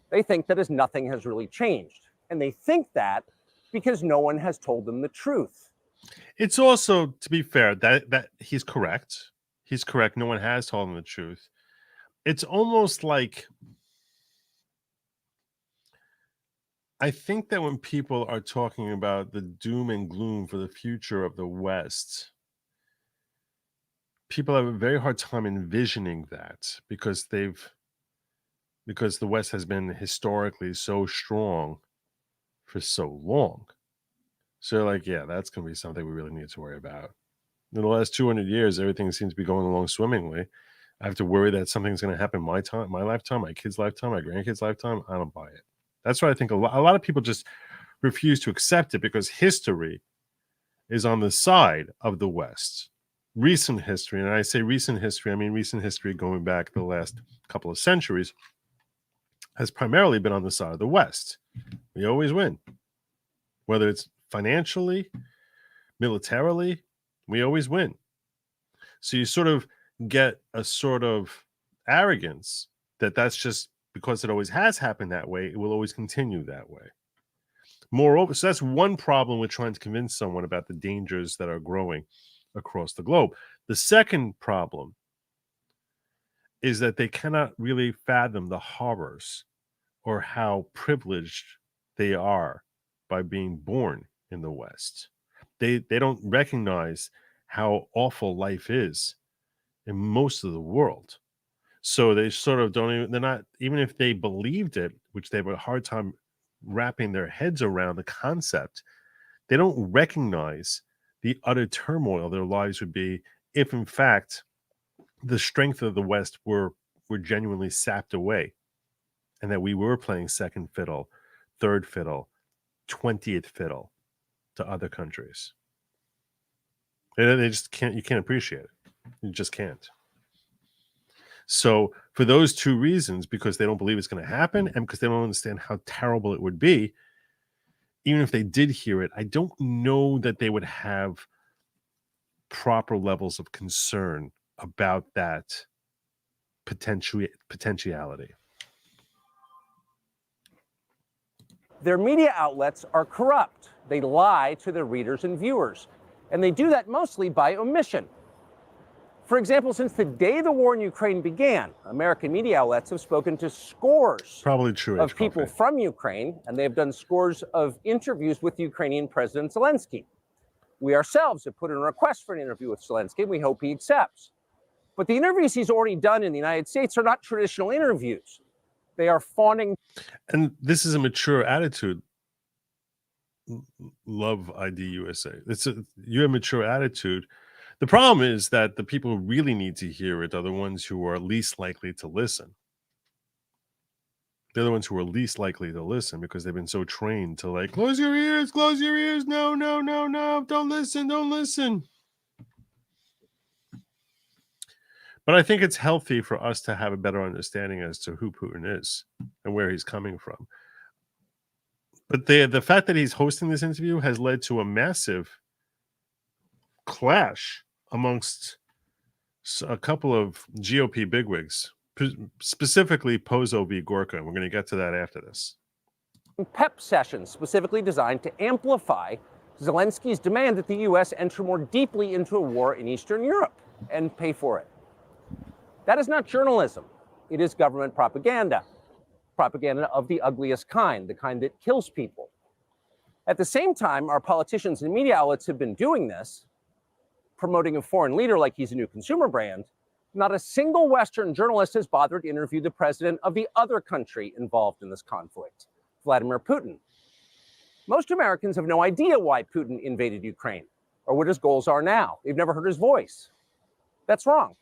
They think that as nothing has really changed. And they think that because no one has told them the truth. It's also, to be fair, that he's correct. He's correct. No one has told him the truth. It's almost like, I think that when people are talking about the doom and gloom for the future of the West, people have a very hard time envisioning that because the West has been historically so strong for so long. So like, yeah, that's going to be something we really need to worry about. In the last 200 years, everything seems to be going along swimmingly. I have to worry that something's going to happen in my lifetime, my kids' lifetime, my grandkids' lifetime. I don't buy it. That's why I think a lot of people just refuse to accept it because history is on the side of the West. Recent history, and I say recent history, I mean recent history going back the last couple of centuries, has primarily been on the side of the West. We always win. Whether it's financially, militarily, we always win. So you sort of get a sort of arrogance that that's just because it always has happened that way, it will always continue that way. Moreover, so that's one problem with trying to convince someone about the dangers that are growing across the globe. The second problem is that they cannot really fathom the horrors or how privileged they are by being born in the West. They don't recognize how awful life is in most of the world. So they sort of they're not, even if they believed it, which they have a hard time wrapping their heads around the concept, they don't recognize the utter turmoil their lives would be if, in fact, the strength of the West were genuinely sapped away and that we were playing second fiddle, third fiddle, 20th fiddle to other countries. And they just can't, you can't appreciate it. You just can't. So for those two reasons, because they don't believe it's going to happen and because they don't understand how terrible it would be, even if they did hear it, I don't know that they would have proper levels of concern about that potentiality. Their media outlets are corrupt. They lie to their readers and viewers, and they do that mostly by omission. For example, since the day the war in Ukraine began, American media outlets have spoken to scores Probably true of people Coffee. from Ukraine, and they have done scores of interviews with Ukrainian President Zelensky. We ourselves have put in a request for an interview with Zelensky, and we hope he accepts. But the interviews he's already done in the United States are not traditional interviews. They are fawning. And this is a mature attitude. Love ID USA. You have a mature attitude. The problem is that the people who really need to hear it are the ones who are least likely to listen. They're the ones who are least likely to listen because they've been so trained to like, close your ears, no, no, no, no, don't listen, don't listen. But I think it's healthy for us to have a better understanding as to who Putin is and where he's coming from. But the fact that he's hosting this interview has led to a massive clash amongst a couple of GOP bigwigs, specifically Poso v. Gorka. We're going to get to that after this. PEP sessions specifically designed to amplify Zelensky's demand that the U.S. enter more deeply into a war in Eastern Europe and pay for it. That is not journalism. It is government propaganda. Propaganda of the ugliest kind, the kind that kills people. At the same time, our politicians and media outlets have been doing this, promoting a foreign leader like he's a new consumer brand. Not a single Western journalist has bothered to interview the president of the other country involved in this conflict, Vladimir Putin. Most Americans have no idea why Putin invaded Ukraine or what his goals are now. They've never heard his voice. That's wrong.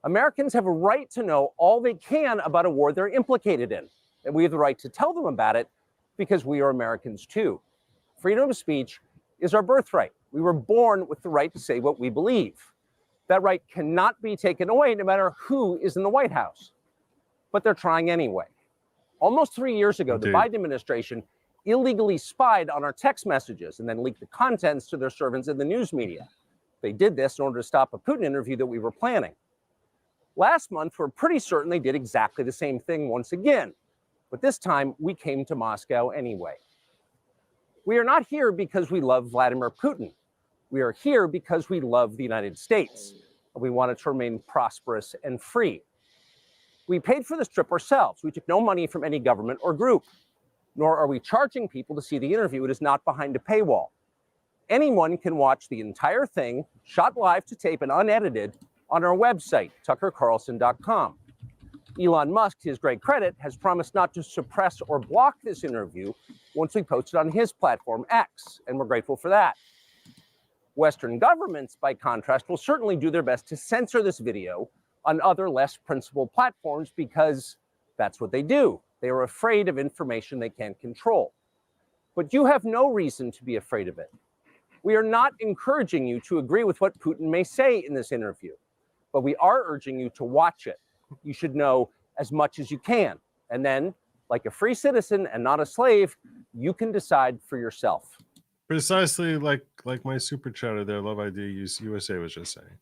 Americans have a right to know all they can about a war they're implicated in, and we have the right to tell them about it because we are Americans too. Freedom of speech is our birthright. We were born with the right to say what we believe. That right cannot be taken away no matter who is in the White House. But they're trying anyway. Almost 3 years ago, the Biden administration illegally spied on our text messages and then leaked the contents to their servants in the news media. They did this in order to stop a Putin interview that we were planning. Last month, we're pretty certain they did exactly the same thing once again. But this time, we came to Moscow anyway. We are not here because we love Vladimir Putin. We are here because we love the United States, and we want it to remain prosperous and free. We paid for this trip ourselves. We took no money from any government or group, nor are we charging people to see the interview. It is not behind a paywall. Anyone can watch the entire thing, shot live to tape and unedited, on our website, tuckercarlson.com. Elon Musk, to his great credit, has promised not to suppress or block this interview once we post it on his platform, X, and we're grateful for that. Western governments, by contrast, will certainly do their best to censor this video on other less principled platforms because that's what they do. They are afraid of information they can't control. But you have no reason to be afraid of it. We are not encouraging you to agree with what Putin may say in this interview, but we are urging you to watch it. You should know as much as you can. And then, like a free citizen and not a slave, you can decide for yourself. Precisely like my super chatter there, Love ID USA was just saying.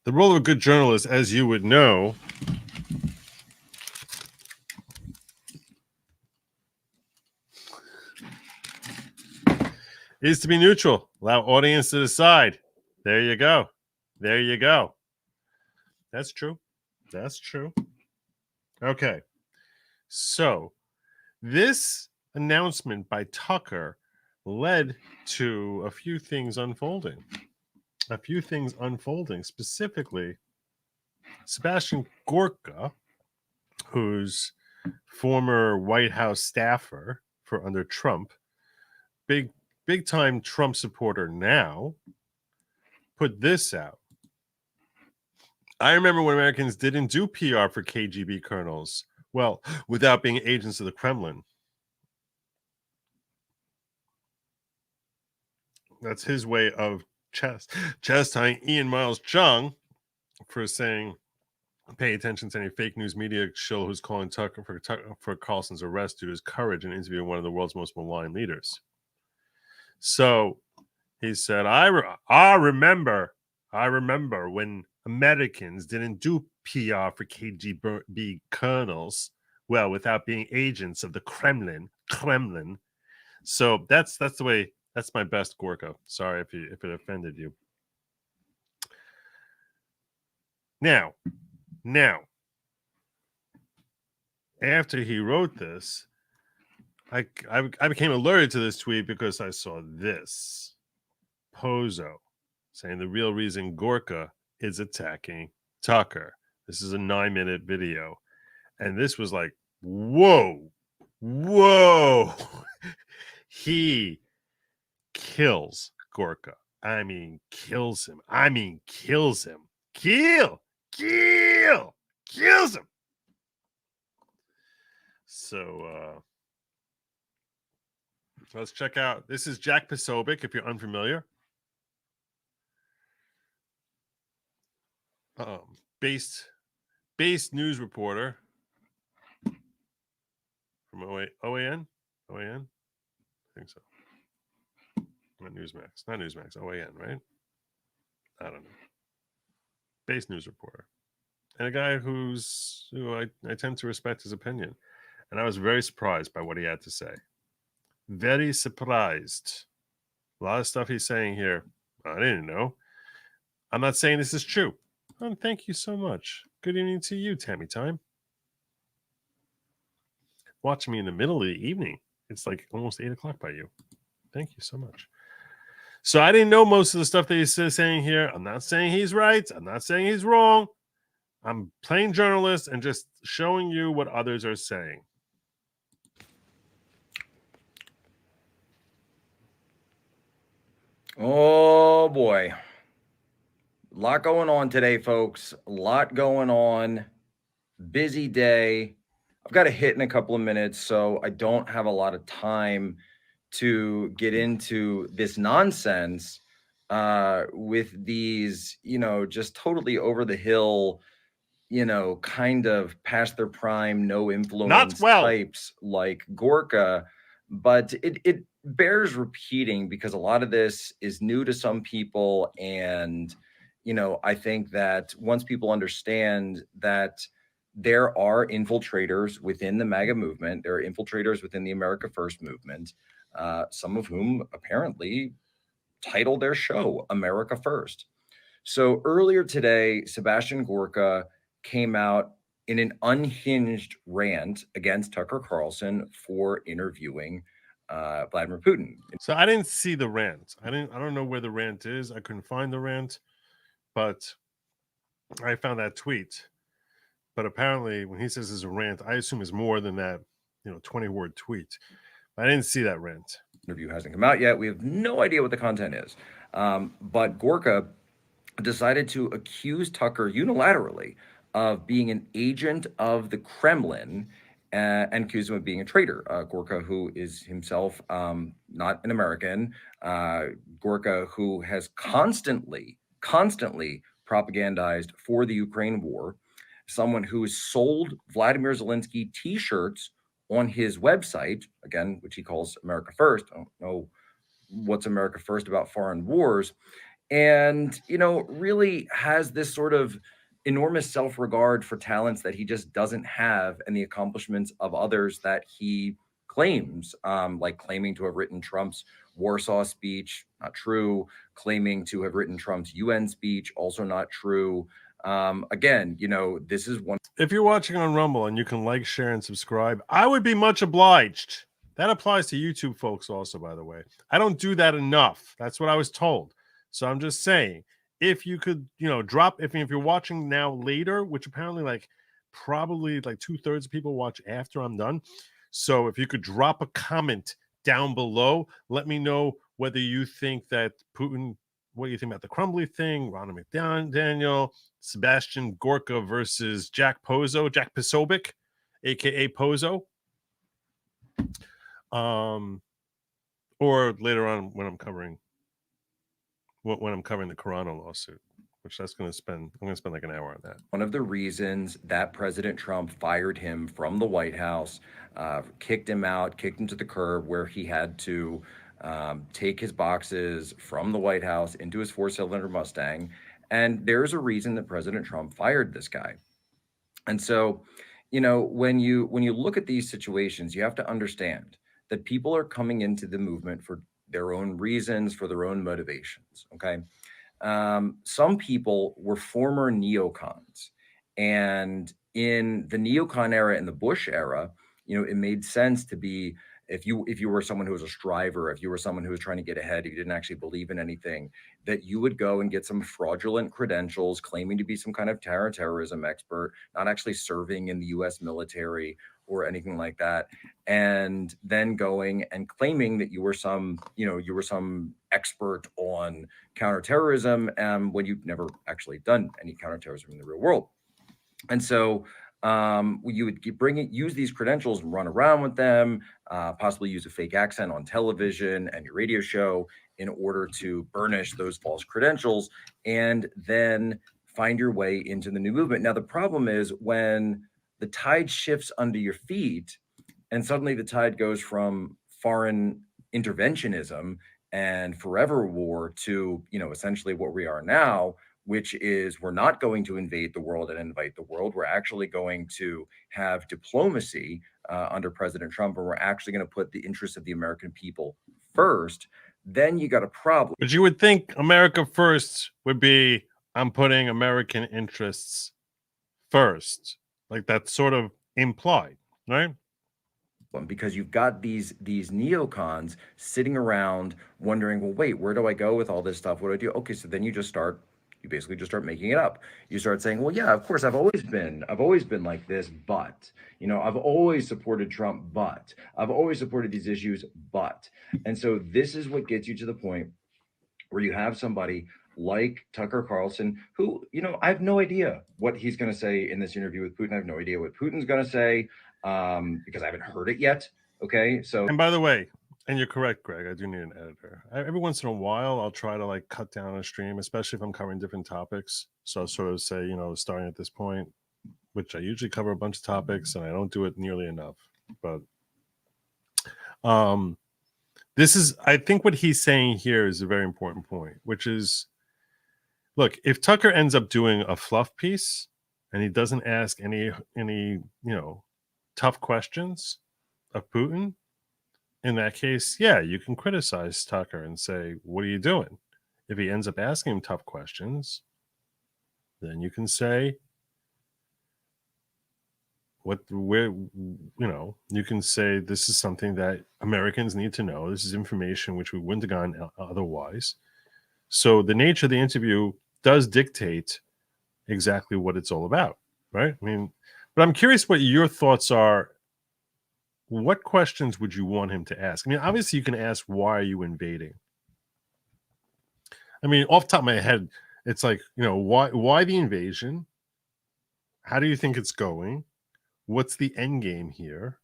The role of a good journalist, as you would know, is to be neutral. Allow audience to decide. There you go. There you go. That's true. That's true. Okay. So this announcement by Tucker led to a few things unfolding. Specifically, Sebastian Gorka, who's former White House staffer for under Trump, big time Trump supporter now, put this out. I remember when Americans didn't do PR for KGB colonels, well, without being agents of the Kremlin. That's his way of chastising Ian Miles Chung for saying, pay attention to any fake news media shill who's calling Tucker for Carlson's arrest due to his courage in interviewing one of the world's most malign leaders. So he said, I remember when Americans didn't do PR for KGB colonels, well, without being agents of the Kremlin. So that's the way. That's my best, Gorka. Sorry if it offended you. Now, after he wrote this, I became alerted to this tweet because I saw this. Poso saying the real reason Gorka is attacking Tucker. This is a 9-minute video. And this was like, whoa. He kills Gorka. I mean, kills him. Kills him. Kills him. So let's check out. This is Jack Posobiec, if you're unfamiliar. Based news reporter from OAN? I think so. Not Newsmax. OAN, right? I don't know. Based news reporter. And a guy who I tend to respect his opinion. And I was very surprised by what he had to say. Very surprised. A lot of stuff he's saying here, I didn't know. I'm not saying this is true. Thank you so much. Good evening to you, Tammy Time. Watching me in the middle of the evening. It's like almost 8 o'clock by you. Thank you so much. So I didn't know most of the stuff that he's saying here. I'm not saying he's right. I'm not saying he's wrong. I'm playing journalist and just showing you what others are saying. Oh boy. A lot going on today, folks. A lot going on. Busy day. I've got to hit in a couple of minutes, so I don't have a lot of time to get into this nonsense with these, just totally over the hill, kind of past their prime, no influence types like Gorka. But it bears repeating because a lot of this is new to some people. And, I think that once people understand that there are infiltrators within the MAGA movement, there are infiltrators within the America First movement, some of whom apparently title their show America First. So earlier today, Sebastian Gorka came out in an unhinged rant against Tucker Carlson for interviewing Vladimir Putin. So I didn't see the rant. I don't know where the rant is. I couldn't find the rant, but I found that tweet. But apparently when he says it's a rant, I assume it's more than that, 20-word tweet. I didn't see that rant. Interview hasn't come out yet. We have no idea what the content is. But Gorka decided to accuse Tucker unilaterally of being an agent of the Kremlin and accuse him of being a traitor. Gorka, who is himself not an American, Gorka, who has constantly propagandized for the Ukraine war, someone who has sold Vladimir Zelensky T-shirts on his website, again, which he calls America First. I don't know what's America First about foreign wars. And, really has this sort of enormous self-regard for talents that he just doesn't have and the accomplishments of others that he claims, like claiming to have written Trump's Warsaw speech, not true. Claiming to have written Trump's UN speech, also not true. Again, this is one. If you're watching on Rumble and you can like, share, and subscribe, I would be much obliged. That applies to YouTube folks also, by the way. I don't do that enough. That's what I was told. So I'm just saying, if you could, drop, if you're watching now later, which apparently probably 2/3 of people watch after I'm done. So if you could drop a comment down below, let me know whether you think that Putin, what do you think about the Crumbley thing, Ronna McDaniel, Sebastian Gorka versus Jack Posobiec, aka Poso. Or later on when I'm covering the Carano lawsuit, which I'm going to spend like an hour on that. One of the reasons that President Trump fired him from the White House, kicked him to the curb, where he had to take his boxes from the White House into his 4-cylinder Mustang. And there's a reason that President Trump fired this guy. And so, when you look at these situations, you have to understand that people are coming into the movement for their own reasons, for their own motivations. Okay. some people were former neocons. And in the neocon era and the Bush era, it made sense to be, if you were someone who was a striver, if you were someone who was trying to get ahead, if you didn't actually believe in anything, that you would go and get some fraudulent credentials claiming to be some kind of terrorism expert, not actually serving in the US military or anything like that, and then going and claiming that you were some expert on counterterrorism, when you've never actually done any counterterrorism in the real world. And so you would use these credentials and run around with them, possibly use a fake accent on television and your radio show in order to burnish those false credentials, and then find your way into the new movement. Now, the problem is when the tide shifts under your feet, and suddenly the tide goes from foreign interventionism and forever war to, essentially what we are now, which is we're not going to invade the world and invite the world. We're actually going to have diplomacy under President Trump, and we're actually going to put the interests of the American people first. Then you got a problem. But you would think America first would be, I'm putting American interests first. Like that's sort of implied, right? Because you've got these neocons sitting around wondering, well, wait, where do I go with all this stuff? What do I do? Okay, so then you basically just start making it up. You start saying, well, yeah, of course, I've always been like this, but, I've always supported Trump, but I've always supported these issues, but. And so this is what gets you to the point where you have somebody like Tucker Carlson, who, I have no idea what he's going to say in this interview with Putin. I have no idea what Putin's going to say, because I haven't heard it yet. Okay. So, and by the way, and you're correct, Greg, I do need an editor. Every once in a while, I'll try to cut down a stream, especially if I'm covering different topics. So I'll sort of say, starting at this point, which I usually cover a bunch of topics and I don't do it nearly enough. But I think what he's saying here is a very important point, which is, look, if Tucker ends up doing a fluff piece and he doesn't ask any tough questions of Putin, in that case, yeah, you can criticize Tucker and say, what are you doing? If he ends up asking him tough questions, then you can say, you can say this is something that Americans need to know. This is information which we wouldn't have gotten otherwise. So the nature of the interview does dictate exactly what it's all about, right? But I'm curious what your thoughts are. What questions would you want him to ask? Obviously you can ask, why are you invading? Off the top of my head, it's like, why the invasion? How do you think it's going? What's the end game here?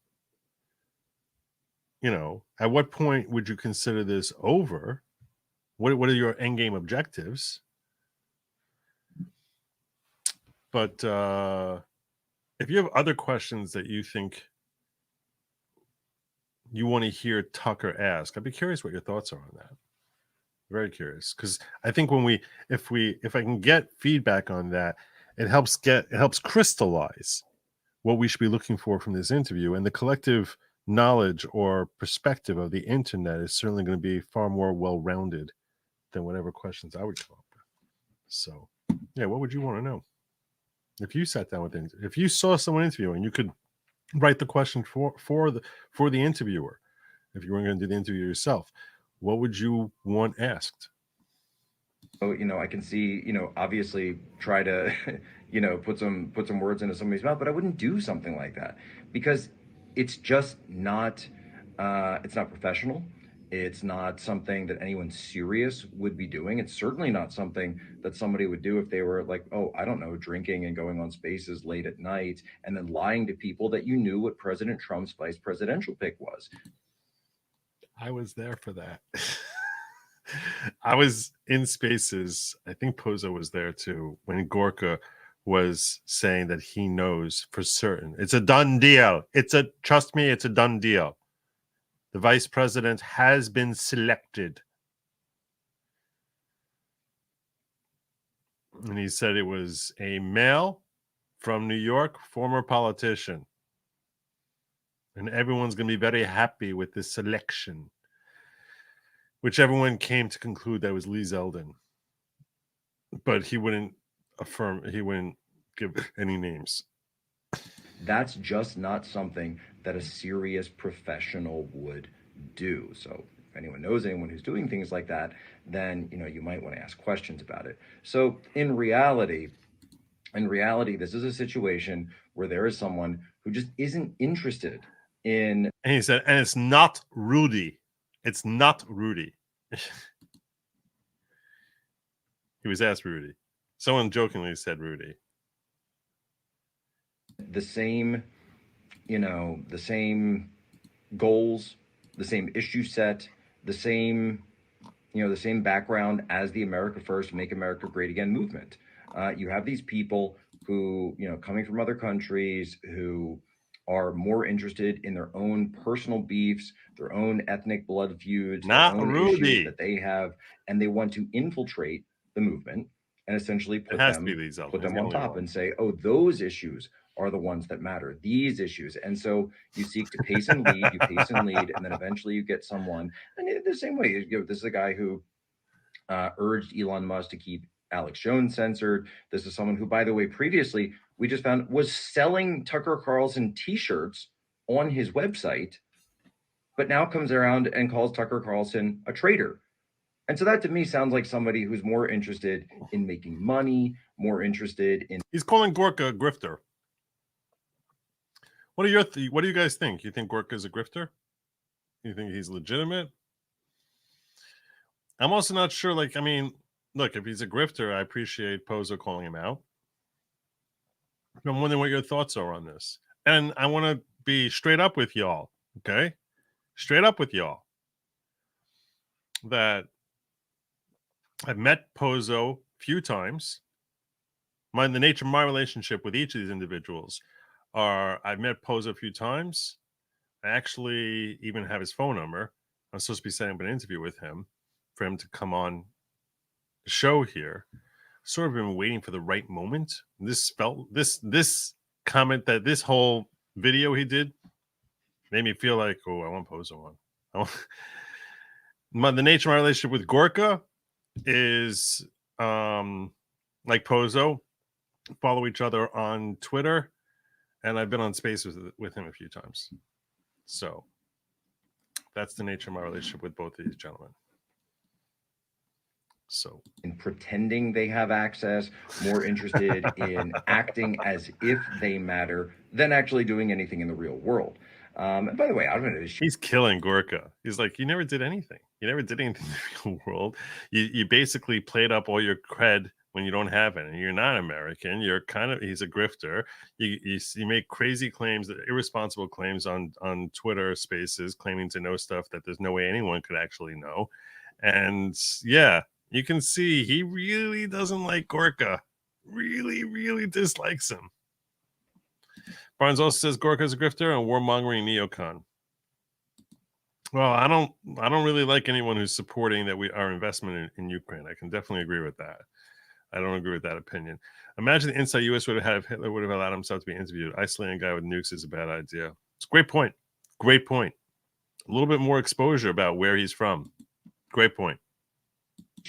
At what point would you consider this over? What are your end game objectives? But if you have other questions that you think you want to hear Tucker ask, I'd be curious what your thoughts are on that. Very curious, because I think if I can get feedback on that, it helps crystallize what we should be looking for from this interview, and the collective knowledge or perspective of the internet is certainly going to be far more well-rounded than whatever questions I would come up with. So, yeah, what would you want to know if you sat down with him? If you saw someone interviewing, you could write the question for the interviewer. If you weren't going to do the interview yourself, what would you want asked? So, I can see, obviously try to, put some words into somebody's mouth, but I wouldn't do something like that because it's just not, it's not professional. It's not something that anyone serious would be doing. It's certainly not something that somebody would do if they were drinking and going on Spaces late at night and then lying to people that you knew what President Trump's vice presidential pick was. I was there for that. I was in Spaces. I think Poso was there too, when Gorka was saying that he knows for certain. It's a done deal. Trust me, it's a done deal. The vice president has been selected. And he said it was a male from New York, former politician. And everyone's going to be very happy with this selection, which everyone came to conclude that was Lee Zeldin. but he wouldn't give any names. That's just not something that a serious professional would do. So if anyone knows anyone who's doing things like that, then you might want to ask questions about it. So in reality, this is a situation where there is someone who just isn't interested in. And he said, and it's not Rudy. It's not Rudy. He was asked Rudy. Someone jokingly said Rudy. The same, the same goals, the same issue set, the same background as the America First, Make America Great Again movement. You have these people who, coming from other countries, who are more interested in their own personal beefs, their own ethnic blood feuds, Not their own Rudy. issues that they have, and they want to infiltrate the movement and essentially put It has them to be these put them the on only top one. and say, oh, those issues are the ones that matter, these issues. And so you seek to pace and lead, and then eventually you get someone. And the same way, this is a guy who urged Elon Musk to keep Alex Jones censored. This is someone who, by the way, previously we just found was selling Tucker Carlson t-shirts on his website, but now comes around and calls Tucker Carlson a traitor. And so that to me sounds like somebody who's more interested in making money, more interested in. He's calling Gorka a grifter. What do you guys think? You think Gorka is a grifter? You think he's legitimate? I'm also not sure. Look, if he's a grifter, I appreciate Poso calling him out. I'm wondering what your thoughts are on this. And I want to be straight up with y'all, okay? Straight up with y'all. That I've met Poso a few times. The nature of my relationship with each of these individuals are I've met Poso a few times. I actually even have his phone number. I'm supposed to be setting up an interview with him for him to come on the show here. Sort of been waiting for the right moment. This comment, that this whole video he did made me feel like, oh, I want Poso on. The nature of my relationship with Gorka is like Poso, follow each other on Twitter, and I've been on space with him a few times. So that's the nature of my relationship with both of these gentlemen. So, in pretending they have access, more interested in acting as if they matter than actually doing anything in the real world. And by the way, I don't know. He's killing Gorka. He's like, you never did anything. You never did anything in the real world. You basically played up all your cred when you don't have any. You're not American. He's a grifter. You make crazy claims, irresponsible claims on Twitter Spaces, claiming to know stuff that there's no way anyone could actually know. And yeah, you can see he really doesn't like Gorka. Really, really dislikes him. Barnes also says Gorka is a grifter and warmongering neocon. Well, I don't really like anyone who's supporting our investment in Ukraine. I can definitely agree with that. I don't agree with that opinion. Imagine the inside U.S. Hitler would have allowed himself to be interviewed. Isolating a guy with nukes is a bad idea. It's a great point. Great point. A little bit more exposure about where he's from. Great point.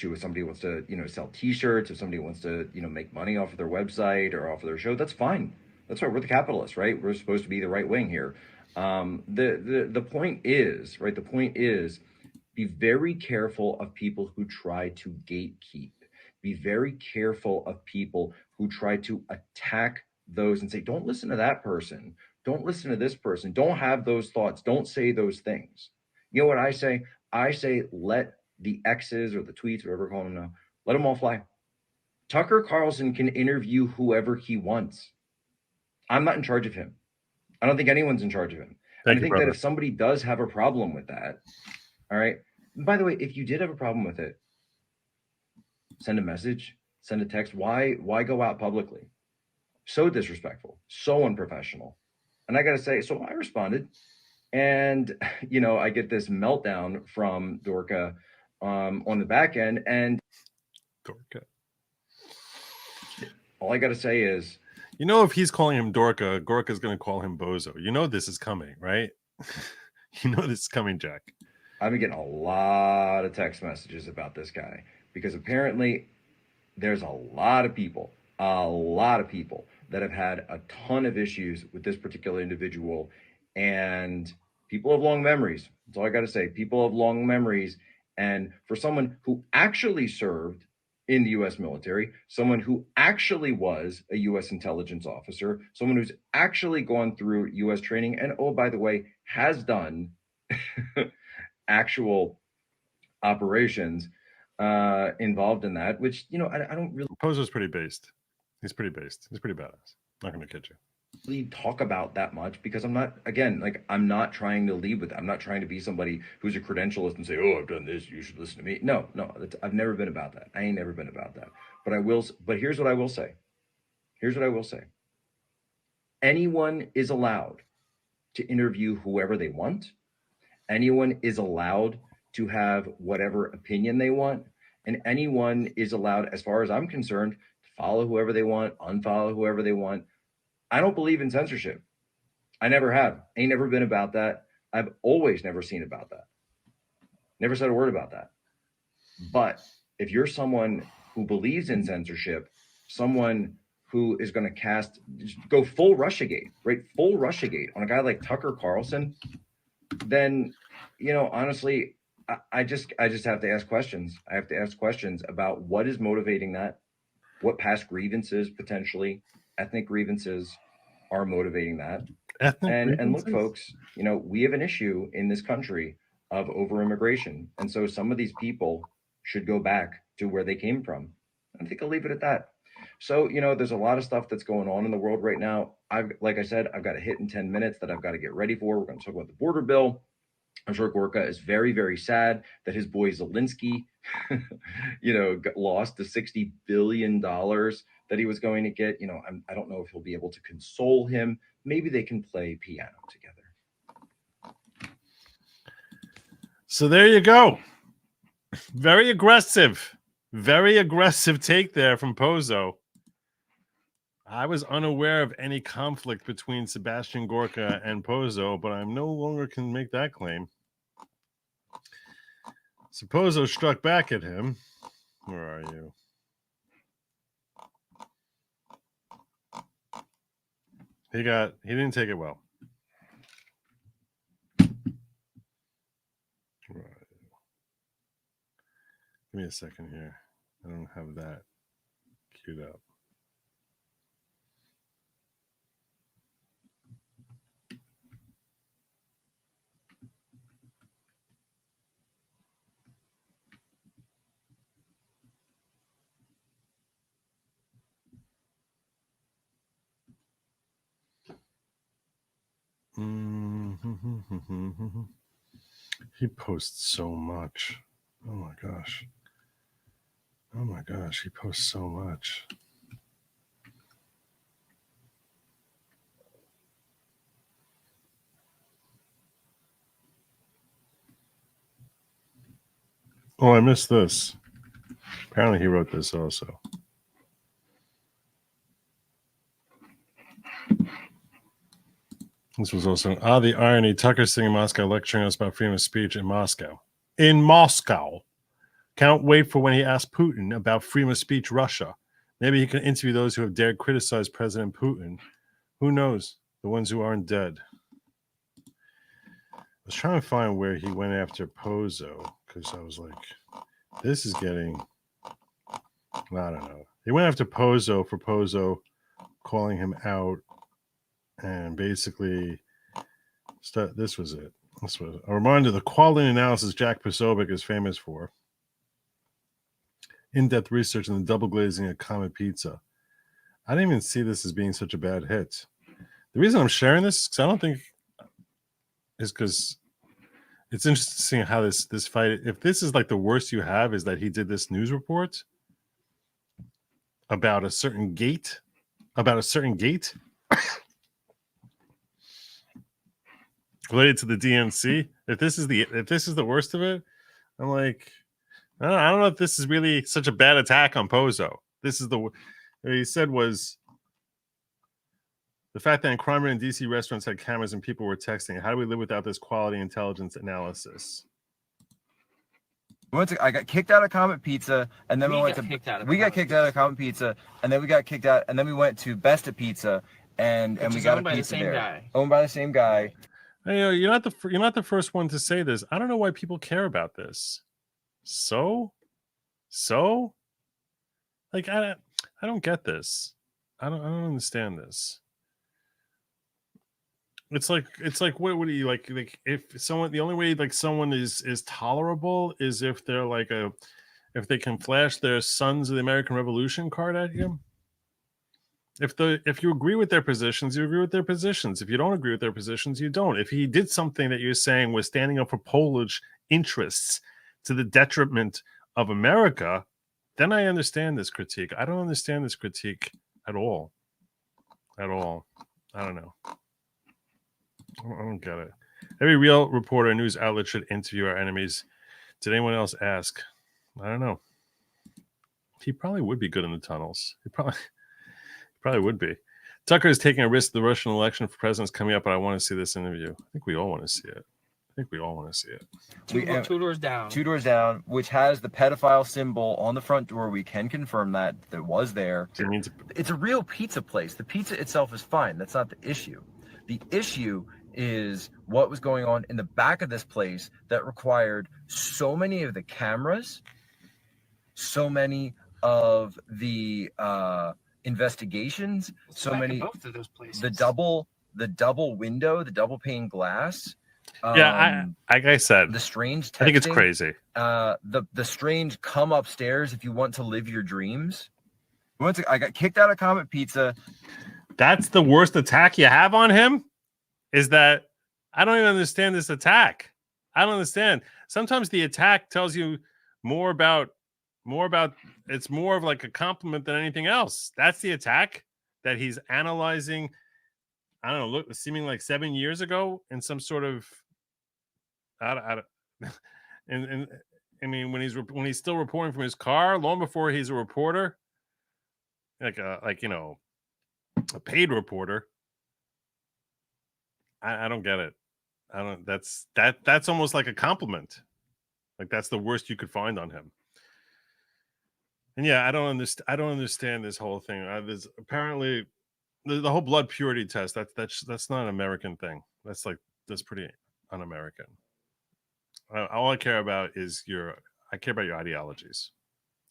If somebody wants to, sell T-shirts, if somebody wants to, make money off of their website or off of their show, that's fine. That's right. We're the capitalists, right? We're supposed to be the right wing here. The point is, right? The point is, be very careful of people who try to gatekeep. Be very careful of people who try to attack those and say, don't listen to that person. Don't listen to this person. Don't have those thoughts. Don't say those things. You know what I say? I say, let the X's or the tweets, whatever we're calling them now, let them all fly. Tucker Carlson can interview whoever he wants. I'm not in charge of him. I don't think anyone's in charge of him. I think that if somebody does have a problem with that, all right. And by the way, if you did have a problem with it, send a message, send a text. Why go out publicly? So disrespectful, so unprofessional. And I got to say, so I responded, and I get this meltdown from Gorka on the back end, and Gorka. All I got to say is, if he's calling him Gorka, Gorka's going to call him Bozo. This is coming, right? This is coming, Jack. I've been getting a lot of text messages about this guy because apparently there's a lot of people that have had a ton of issues with this particular individual, and people have long memories. That's all I got to say. People have long memories. And for someone who actually served in the US military, someone who actually was a US intelligence officer, someone who's actually gone through US training, and oh, by the way, has done actual operations involved in that, which, you know, I don't Poso's pretty based. He's pretty based. He's pretty badass. Not going to kid you. really talk about that much, because I'm not, again, like, I'm not trying to lead with it. I'm not trying to be somebody who's a credentialist and say, oh, I've done this, you should listen to me. No, I've never been about that. I ain't never been about that. But here's what I will say. Anyone is allowed to interview whoever they want. Anyone is allowed to have whatever opinion they want. And anyone is allowed, as far as I'm concerned, to follow whoever they want, unfollow whoever they want. I don't believe in censorship. I never have. Ain't never been about that. I've always never seen about that. Never said a word about that. But if you're someone who believes in censorship, someone who is going to go full Russiagate, right? Full Russiagate on a guy like Tucker Carlson, then, you know, honestly, I just have to ask questions. I have to ask questions about what is motivating that, what past grievances, potentially ethnic grievances, are motivating that. And look, folks, you know, we have an issue in this country of over immigration. And so some of these people should go back to where they came from. I think I'll leave it at that. So, you know, there's a lot of stuff that's going on in the world right now. Like I said, I've got a hit in 10 minutes that I've got to get ready for. We're going to talk about the border bill. I'm sure Gorka is very, very sad that his boy Zelensky, you know, lost the $60 billion that he was going to get. You know, I don't know if he'll be able to console him. Maybe they can play piano together. So there you go. Very aggressive take there from Poso. I was unaware of any conflict between Sebastian Gorka and Poso, but I no longer can make that claim. So Poso struck back at him. Where are you? He didn't take it well. Right. Give me a second here. I don't have that queued up. He posts so much. Oh my gosh. He posts so much. Oh, I missed this. Apparently he wrote this also. This was also the irony. Tucker sitting in Moscow lecturing us about freedom of speech in Moscow. In Moscow. Can't wait for when he asks Putin about freedom of speech Russia. Maybe he can interview those who have dared criticize President Putin. Who knows? The ones who aren't dead. I was trying to find where he went after Poso, because I was like, this is getting, I don't know. He went after Poso for Poso calling him out, and basically, this was it. This was a reminder of the quality analysis Jack Posobiec is famous for. In-depth research in the double glazing of Comet Pizza. I didn't even see this as being such a bad hit. The reason I'm sharing this because I don't think is because it's interesting how this fight. If this is like the worst you have, is that he did this news report about a certain gate, related to the DNC. If this is the worst of it, I'm like, I don't know if this is really such a bad attack on Poso. This is what he said was the fact that in crime in DC restaurants had cameras and people were texting. How do we live without this quality intelligence analysis? I got kicked out of Comet Pizza, and then we got kicked out of Comet Pizza, and then we got kicked out, and then we went to Besta Pizza, and we got a pizza there. Owned by the same guy. Hey, you're not the first one to say this. I don't know why people care about this. So, like I don't get this. I don't understand this. It's like what do you like if someone, the only way like someone is tolerable is if they're like if they can flash their Sons of the American Revolution card at you. If you agree with their positions, you agree with their positions. If you don't agree with their positions, you don't. If he did something that you're saying was standing up for Polish interests to the detriment of America, then I understand this critique. I don't understand this critique at all. At all. I don't know. I don't get it. Every real reporter, news outlet should interview our enemies. Did anyone else ask? I don't know. He probably would be good in the tunnels. He probably would be. Tucker is taking a risk. The Russian election for president is coming up, but I want to see this interview. I think we all want to see it. Two doors down. 2 doors down, which has the pedophile symbol on the front door. We can confirm that was there. It's a real pizza place. The pizza itself is fine. That's not the issue. The issue is what was going on in the back of this place that required so many of the cameras, so many of the investigations, so many both of those places. the double window, the double pane glass. Yeah, like I said, the strange texting, I think it's crazy. The strange come upstairs if you want to live your dreams. I got kicked out of Comet Pizza. That's the worst attack you have on him? Is that I don't even understand this attack. I don't understand. Sometimes the attack tells you more about it's more of like a compliment than anything else. That's the attack that he's analyzing. I don't know, look, seeming like 7 years ago in some sort of and I mean when he's still reporting from his car, long before he's a reporter, like a paid reporter. I don't get it. That's almost like a compliment. Like that's the worst you could find on him. And yeah, I don't understand this whole thing. There's apparently the whole blood purity test. That's not an American thing. That's pretty un-American. All I care about is your ideologies.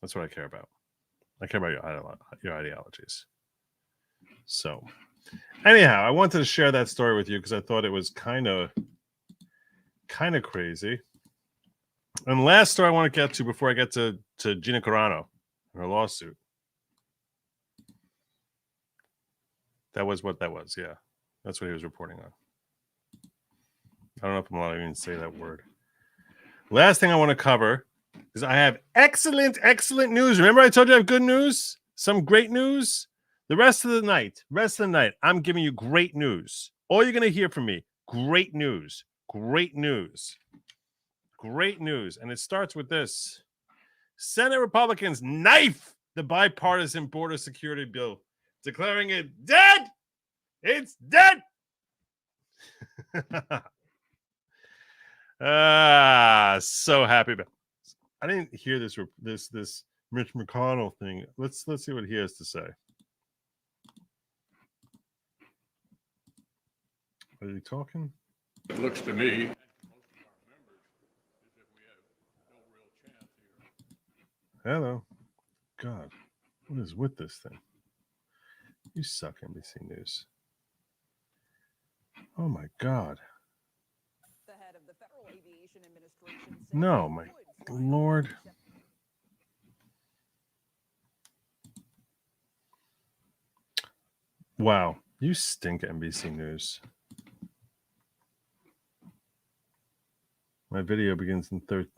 That's what I care about. I care about your ideologies. So, anyhow, I wanted to share that story with you because I thought it was kind of crazy. And last story I want to get to before I get to Gina Carano and her lawsuit. That was what that was. Yeah, that's what he was reporting on. I don't know if I'm allowed to even say that word. Last thing I want to cover is I have excellent news. Remember I told you I have good news? Some great news? The rest of the night, I'm giving you great news. All you're going to hear from me, great news. And it starts with this. Senate Republicans knife the bipartisan border security bill, declaring it dead. It's dead. So happy about it. I didn't hear this Mitch McConnell thing. Let's see what he has to say. Are you talking? It looks to me, most of our members, as if we have no real chance here. Hello. God, what is with this thing? You suck, NBC News. Oh my God. The head of the Federal Aviation Administration said No, my Lord. Wow, you stink, NBC News. My video begins in 30.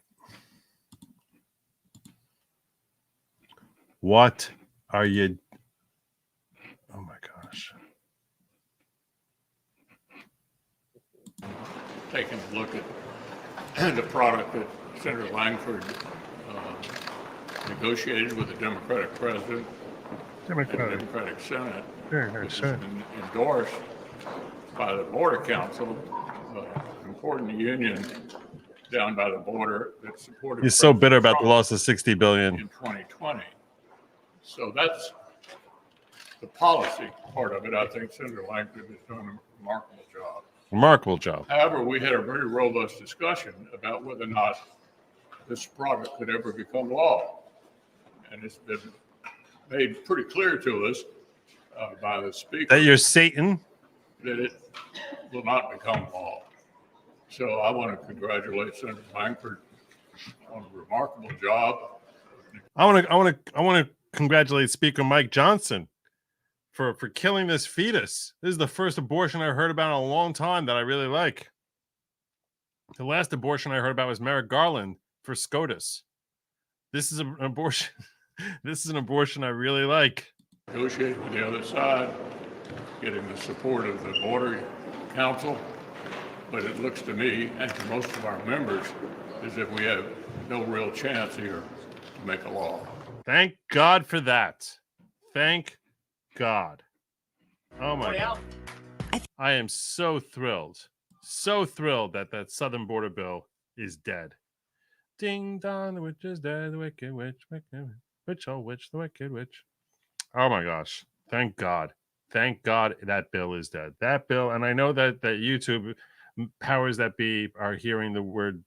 What are you? Oh my gosh. Taking a look at the product that Senator Langford negotiated with the Democratic president and the Democratic Senate, which has been endorsed by the Border Council, important union down by the border that supported. He's so bitter about the Trump loss of $60 billion. in 2020. So that's the policy part of it. I think Senator Langford has done a remarkable job. Remarkable job. However, we had a very robust discussion about whether or not this product could ever become law. And it's been made pretty clear to us by the speaker That you're Satan? that it will not become law. So I want to congratulate Senator Langford on a remarkable job. I want to congratulate Speaker Mike Johnson for killing this fetus. This is the first abortion I've heard about in a long time that I really like. The last abortion I heard about was Merrick Garland for SCOTUS. This is an abortion. This is an abortion I really like. Negotiate with the other side, getting the support of the Border Council. But it looks to me and to most of our members as if we have no real chance here to make a law. Thank God for that. Thank God. Oh my God. I am so thrilled that that southern border bill is dead. Ding dong, the witch is dead, the wicked witch, witch, oh witch, the wicked witch. Oh my gosh. Thank God. Thank God that bill is dead. That bill, and I know that YouTube powers that be are hearing the word,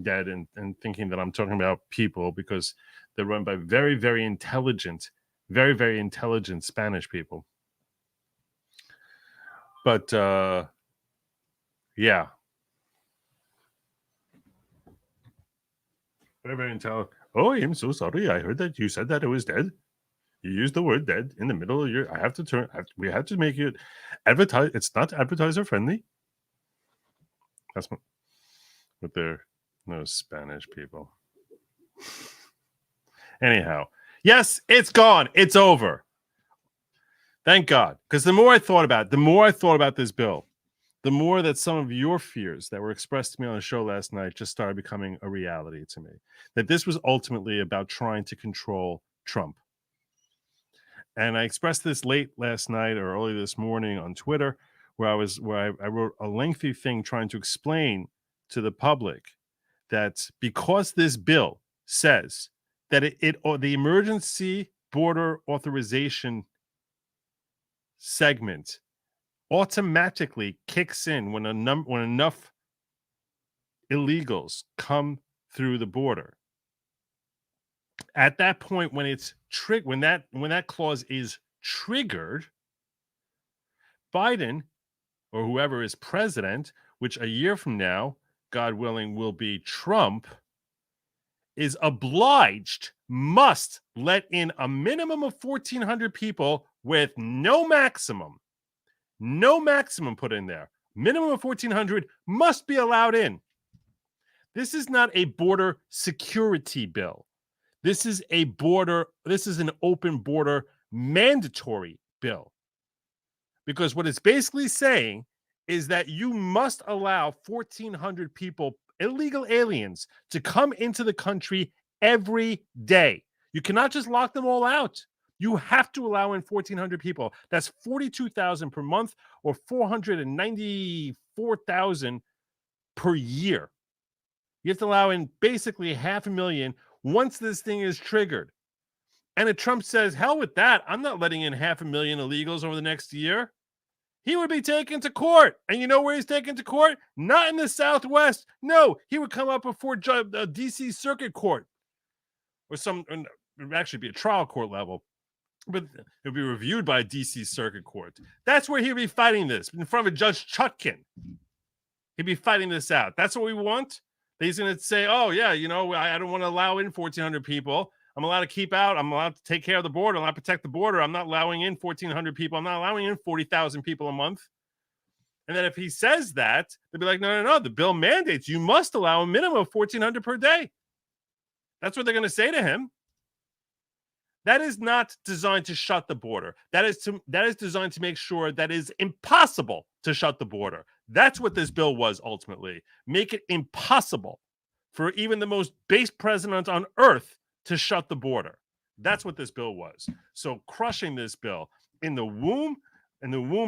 dead and thinking that I'm talking about people because they're run by very, very intelligent Spanish people. But yeah. Very, very intelligent. Oh, I'm so sorry. I heard that you said that it was dead. You used the word dead in the middle of your. We have to make it advertise. It's not advertiser friendly. That's what they're those Spanish people. Anyhow, yes, it's gone. It's over. Thank God. Because the more I thought about this bill, the more that some of your fears that were expressed to me on the show last night just started becoming a reality to me. That this was ultimately about trying to control Trump. And I expressed this late last night or early this morning on Twitter, where I wrote a lengthy thing trying to explain to the public that because this bill says that the emergency border authorization segment automatically kicks in when enough illegals come through the border. At that point, when it's when that clause is triggered, Biden or whoever is president, which a year from now, God willing, will be Trump, is must let in a minimum of 1,400 people with no maximum put in there. Minimum of 1,400 must be allowed in. This is not a border security bill. This is an open border mandatory bill. Because what it's basically saying is that you must allow 1,400 people, illegal aliens, to come into the country every day. You cannot just lock them all out. You have to allow in 1,400 people. That's 42,000 per month or 494,000 per year. You have to allow in basically 500,000 once this thing is triggered. And if Trump says, hell with that, I'm not letting in 500,000 illegals over the next year, he would be taken to court. And you know where he's taken to court? Not in the Southwest. No, he would come up before a D.C. Circuit Court. Or it would actually be a trial court level. But it would be reviewed by a D.C. Circuit Court. That's where he'd be fighting this, in front of Judge Chutkin. He'd be fighting this out. That's what we want? He's going to say, oh, yeah, I don't want to allow in 1,400 people. I'm allowed to keep out. I'm allowed to take care of the border. I'm allowed to protect the border. I'm not allowing in 1,400 people. I'm not allowing in 40,000 people a month. And then if he says that, they'll be like, no. The bill mandates you must allow a minimum of 1,400 per day. That's what they're going to say to him. That is not designed to shut the border. That is designed to make sure that it is impossible to shut the border. That's what this bill was ultimately. Make it impossible for even the most base president on earth to shut the border. That's what this bill was. So crushing this bill in the womb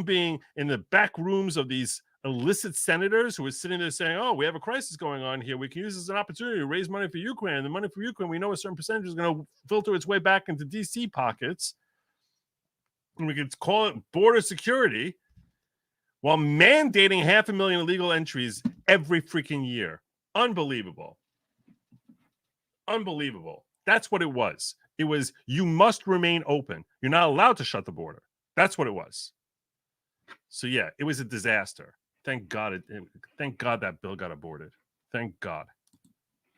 being in the back rooms of these illicit senators who were sitting there saying, oh, we have a crisis going on here. We can use this as an opportunity to raise money for Ukraine. The money for Ukraine, we know a certain percentage is going to filter its way back into DC pockets. And we could call it border security while mandating 500,000 illegal entries every freaking year. Unbelievable. Unbelievable. That's what it was. It was, you must remain open. You're not allowed to shut the border. That's what it was. So yeah, it was a disaster. Thank God thank God that bill got aborted. Thank God.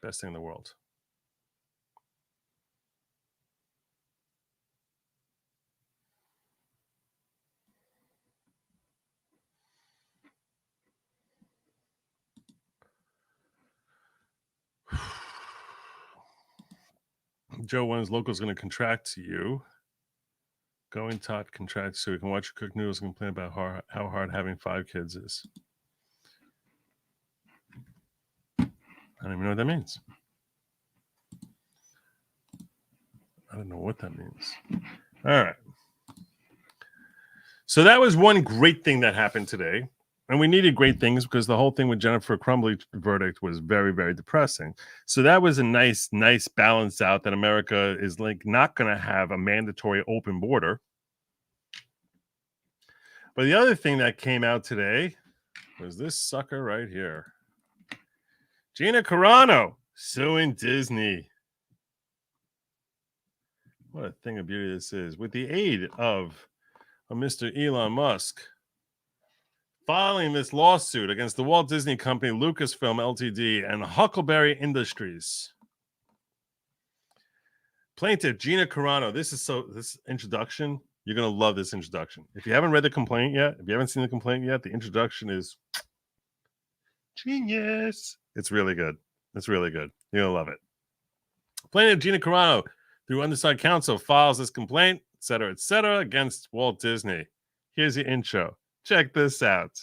Best thing in the world. Joe, when is locals going to contract to you? Going tot contract so we can watch you cook noodles and complain about how hard having 5 kids is. I don't even know what that means. I don't know what that means. All right. So that was one great thing that happened today. And we needed great things because the whole thing with Jennifer Crumbley verdict was very, very depressing. So that was a nice balance out that America is like not going to have a mandatory open border. But the other thing that came out today was this sucker right here. Gina Carano suing Disney. What a thing of beauty this is. With the aid of Mr. Elon Musk, filing this lawsuit against the Walt Disney Company, Lucasfilm Ltd., and Huckleberry Industries. Plaintiff Gina Carano. This introduction, you're going to love this introduction. If you haven't read the complaint yet, if you haven't seen the complaint yet, the introduction is genius. It's really good. It's really good. You're going to love it. Plaintiff Gina Carano, through undersigned counsel, files this complaint, et cetera, against Walt Disney. Here's the intro. Check this out.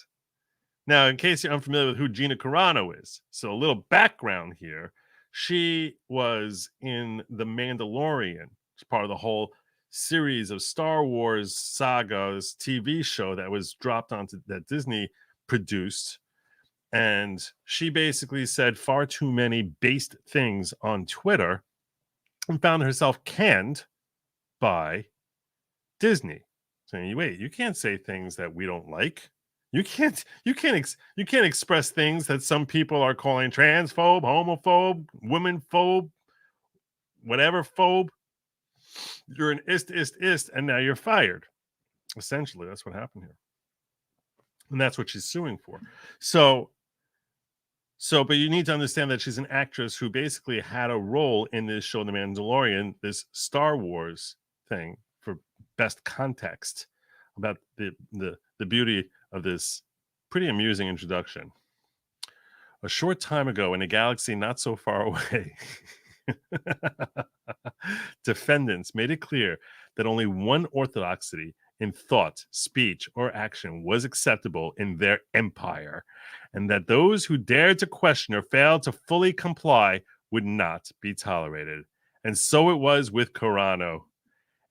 Now, in case you're unfamiliar with who Gina Carano is, so a little background here. She was in The Mandalorian. It's part of the whole series of Star Wars sagas TV show that was dropped onto that Disney produced. And she basically said far too many based things on Twitter and found herself canned by Disney. Saying, wait, you can't say things that we don't like. You can't express things that some people are calling transphobe, homophobe, womanphobe, whatever phobe. You're an ist, and now you're fired. Essentially, that's what happened here. And that's what she's suing for. So, but you need to understand that she's an actress who basically had a role in this show, The Mandalorian, this Star Wars thing, for best context about the beauty of this pretty amusing introduction. A short time ago, in a galaxy not so far away, defendants made it clear that only one orthodoxy in thought, speech, or action was acceptable in their empire, and that those who dared to question or failed to fully comply would not be tolerated. And so it was with Carano.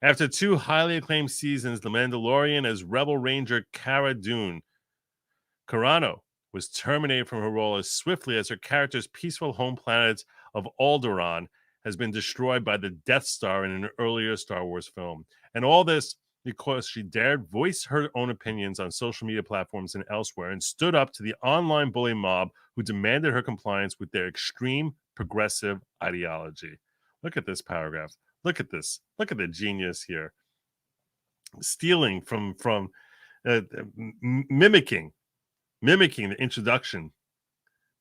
After 2 highly acclaimed seasons, The Mandalorian as Rebel Ranger Cara Dune, Carano was terminated from her role as swiftly as her character's peaceful home planet of Alderaan has been destroyed by the Death Star in an earlier Star Wars film. And all this because she dared voice her own opinions on social media platforms and elsewhere and stood up to the online bully mob who demanded her compliance with their extreme progressive ideology. Look at this paragraph. Look at this. Look at the genius here. Stealing from mimicking the introduction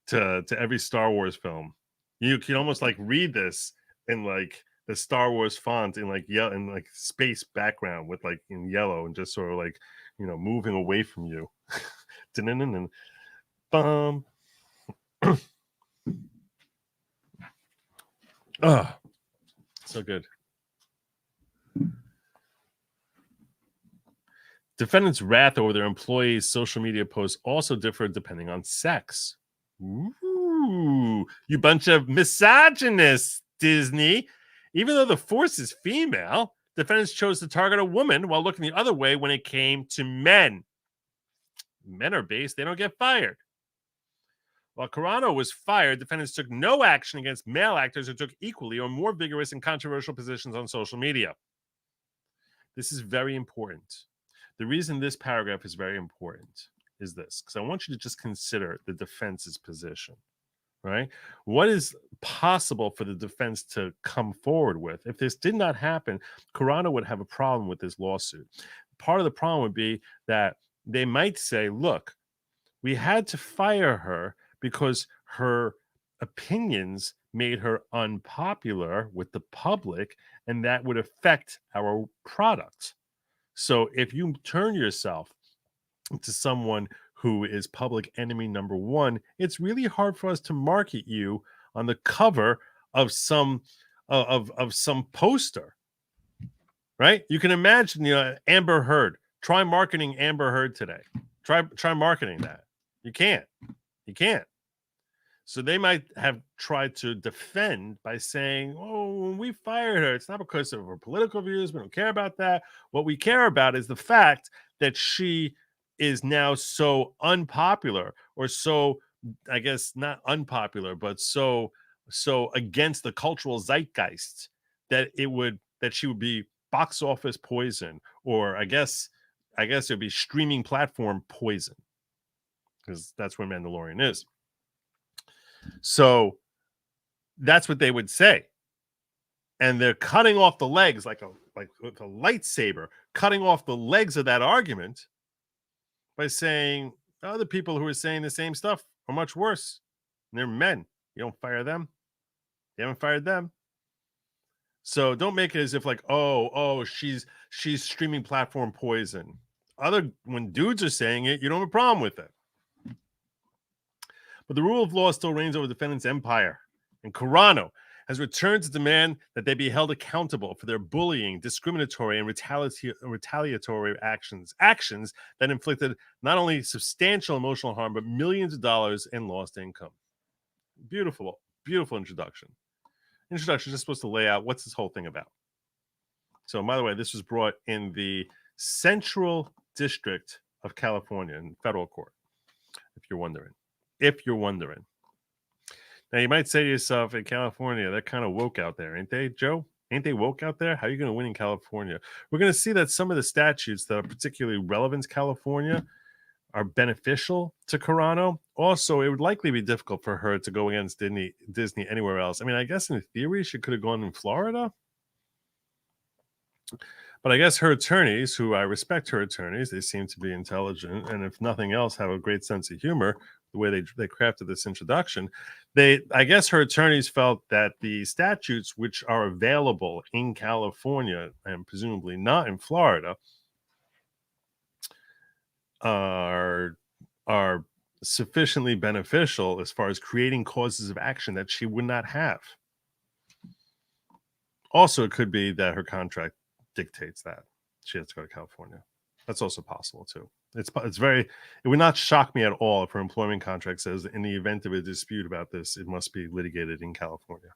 to every Star Wars film. You can almost like read this in like the Star Wars font in like yellow and like space background with like in yellow and just sort of like, you know, moving away from you. Bum. Oh, so good. Defendants' wrath over their employees' social media posts also differed depending on sex. Ooh, you bunch of misogynists, Disney. Even though the force is female, defendants chose to target a woman while looking the other way when it came to men. men are base, they don't get fired. While Carano was fired, defendants took no action against male actors who took equally or more vigorous and controversial positions on social media. This is very important. The reason this paragraph is very important is this, because I want you to just consider the defense's position, right? What is possible for the defense to come forward with? If this did not happen, Carano would have a problem with this lawsuit. Part of the problem would be that they might say, look, we had to fire her because her opinions made her unpopular with the public, and that would affect our product. So if you turn yourself into someone who is public enemy number one, it's really hard for us to market you on the cover of some some poster, right? You can imagine, Amber Heard. Try marketing Amber Heard today. Try marketing that. You can't. So they might have tried to defend by saying, oh, when we fired her, it's not because of her political views. We don't care about that. What we care about is the fact that she is now so unpopular, or so, I guess, not unpopular, but so against the cultural zeitgeist that she would be box office poison, or I guess it would be streaming platform poison, because that's what Mandalorian is. So that's what they would say. And they're cutting off the legs like with a lightsaber, cutting off the legs of that argument by saying other people who are saying the same stuff are much worse. And they're men. You don't fire them. You haven't fired them. So don't make it as if like, oh, she's streaming platform poison. When dudes are saying it, you don't have a problem with it. But the rule of law still reigns over the defendant's empire. And Carano has returned to demand that they be held accountable for their bullying, discriminatory, and retaliatory actions that inflicted not only substantial emotional harm, but millions of dollars in lost income. Beautiful, beautiful introduction. Introduction is just supposed to lay out what's this whole thing about. So, by the way, this was brought in the Central District of California in federal court, if you're wondering. Now, you might say to yourself, in California, they're kind of woke out there, ain't they, Joe? Ain't they woke out there? How are you going to win in California? We're going to see that some of the statutes that are particularly relevant to California are beneficial to Carano. Also, it would likely be difficult for her to go against Disney anywhere else. I mean, I guess in theory, she could have gone in Florida. But I guess her attorneys, who I respect her attorneys, they seem to be intelligent, and if nothing else, have a great sense of humor, the way they crafted this introduction. I guess her attorneys felt that the statutes which are available in California, and presumably not in Florida, are sufficiently beneficial as far as creating causes of action that she would not have. Also, it could be that her contract dictates that she has to go to California. That's also possible too. It would not shock me at all if her employment contract says in the event of a dispute about this, it must be litigated in California.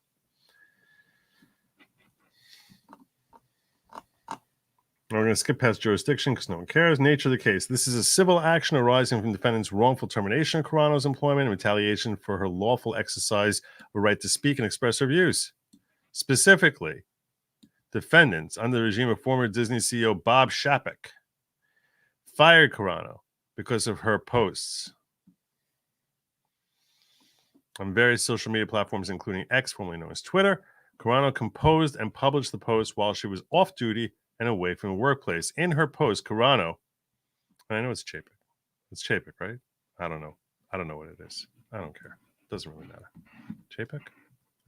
We're going to skip past jurisdiction because no one cares. Nature of the case. This is a civil action arising from defendant's wrongful termination of Carano's employment and retaliation for her lawful exercise of a right to speak and express her views. Specifically, defendants under the regime of former Disney CEO Bob Chapek fired Carano because of her posts on various social media platforms, including X, formerly known as Twitter. Carano composed and published the post while she was off duty and away from the workplace. In her post, Carano, I know it's Chapek. It's Chapek, right? I don't know. I don't know what it is. I don't care. Doesn't really matter. Chapek?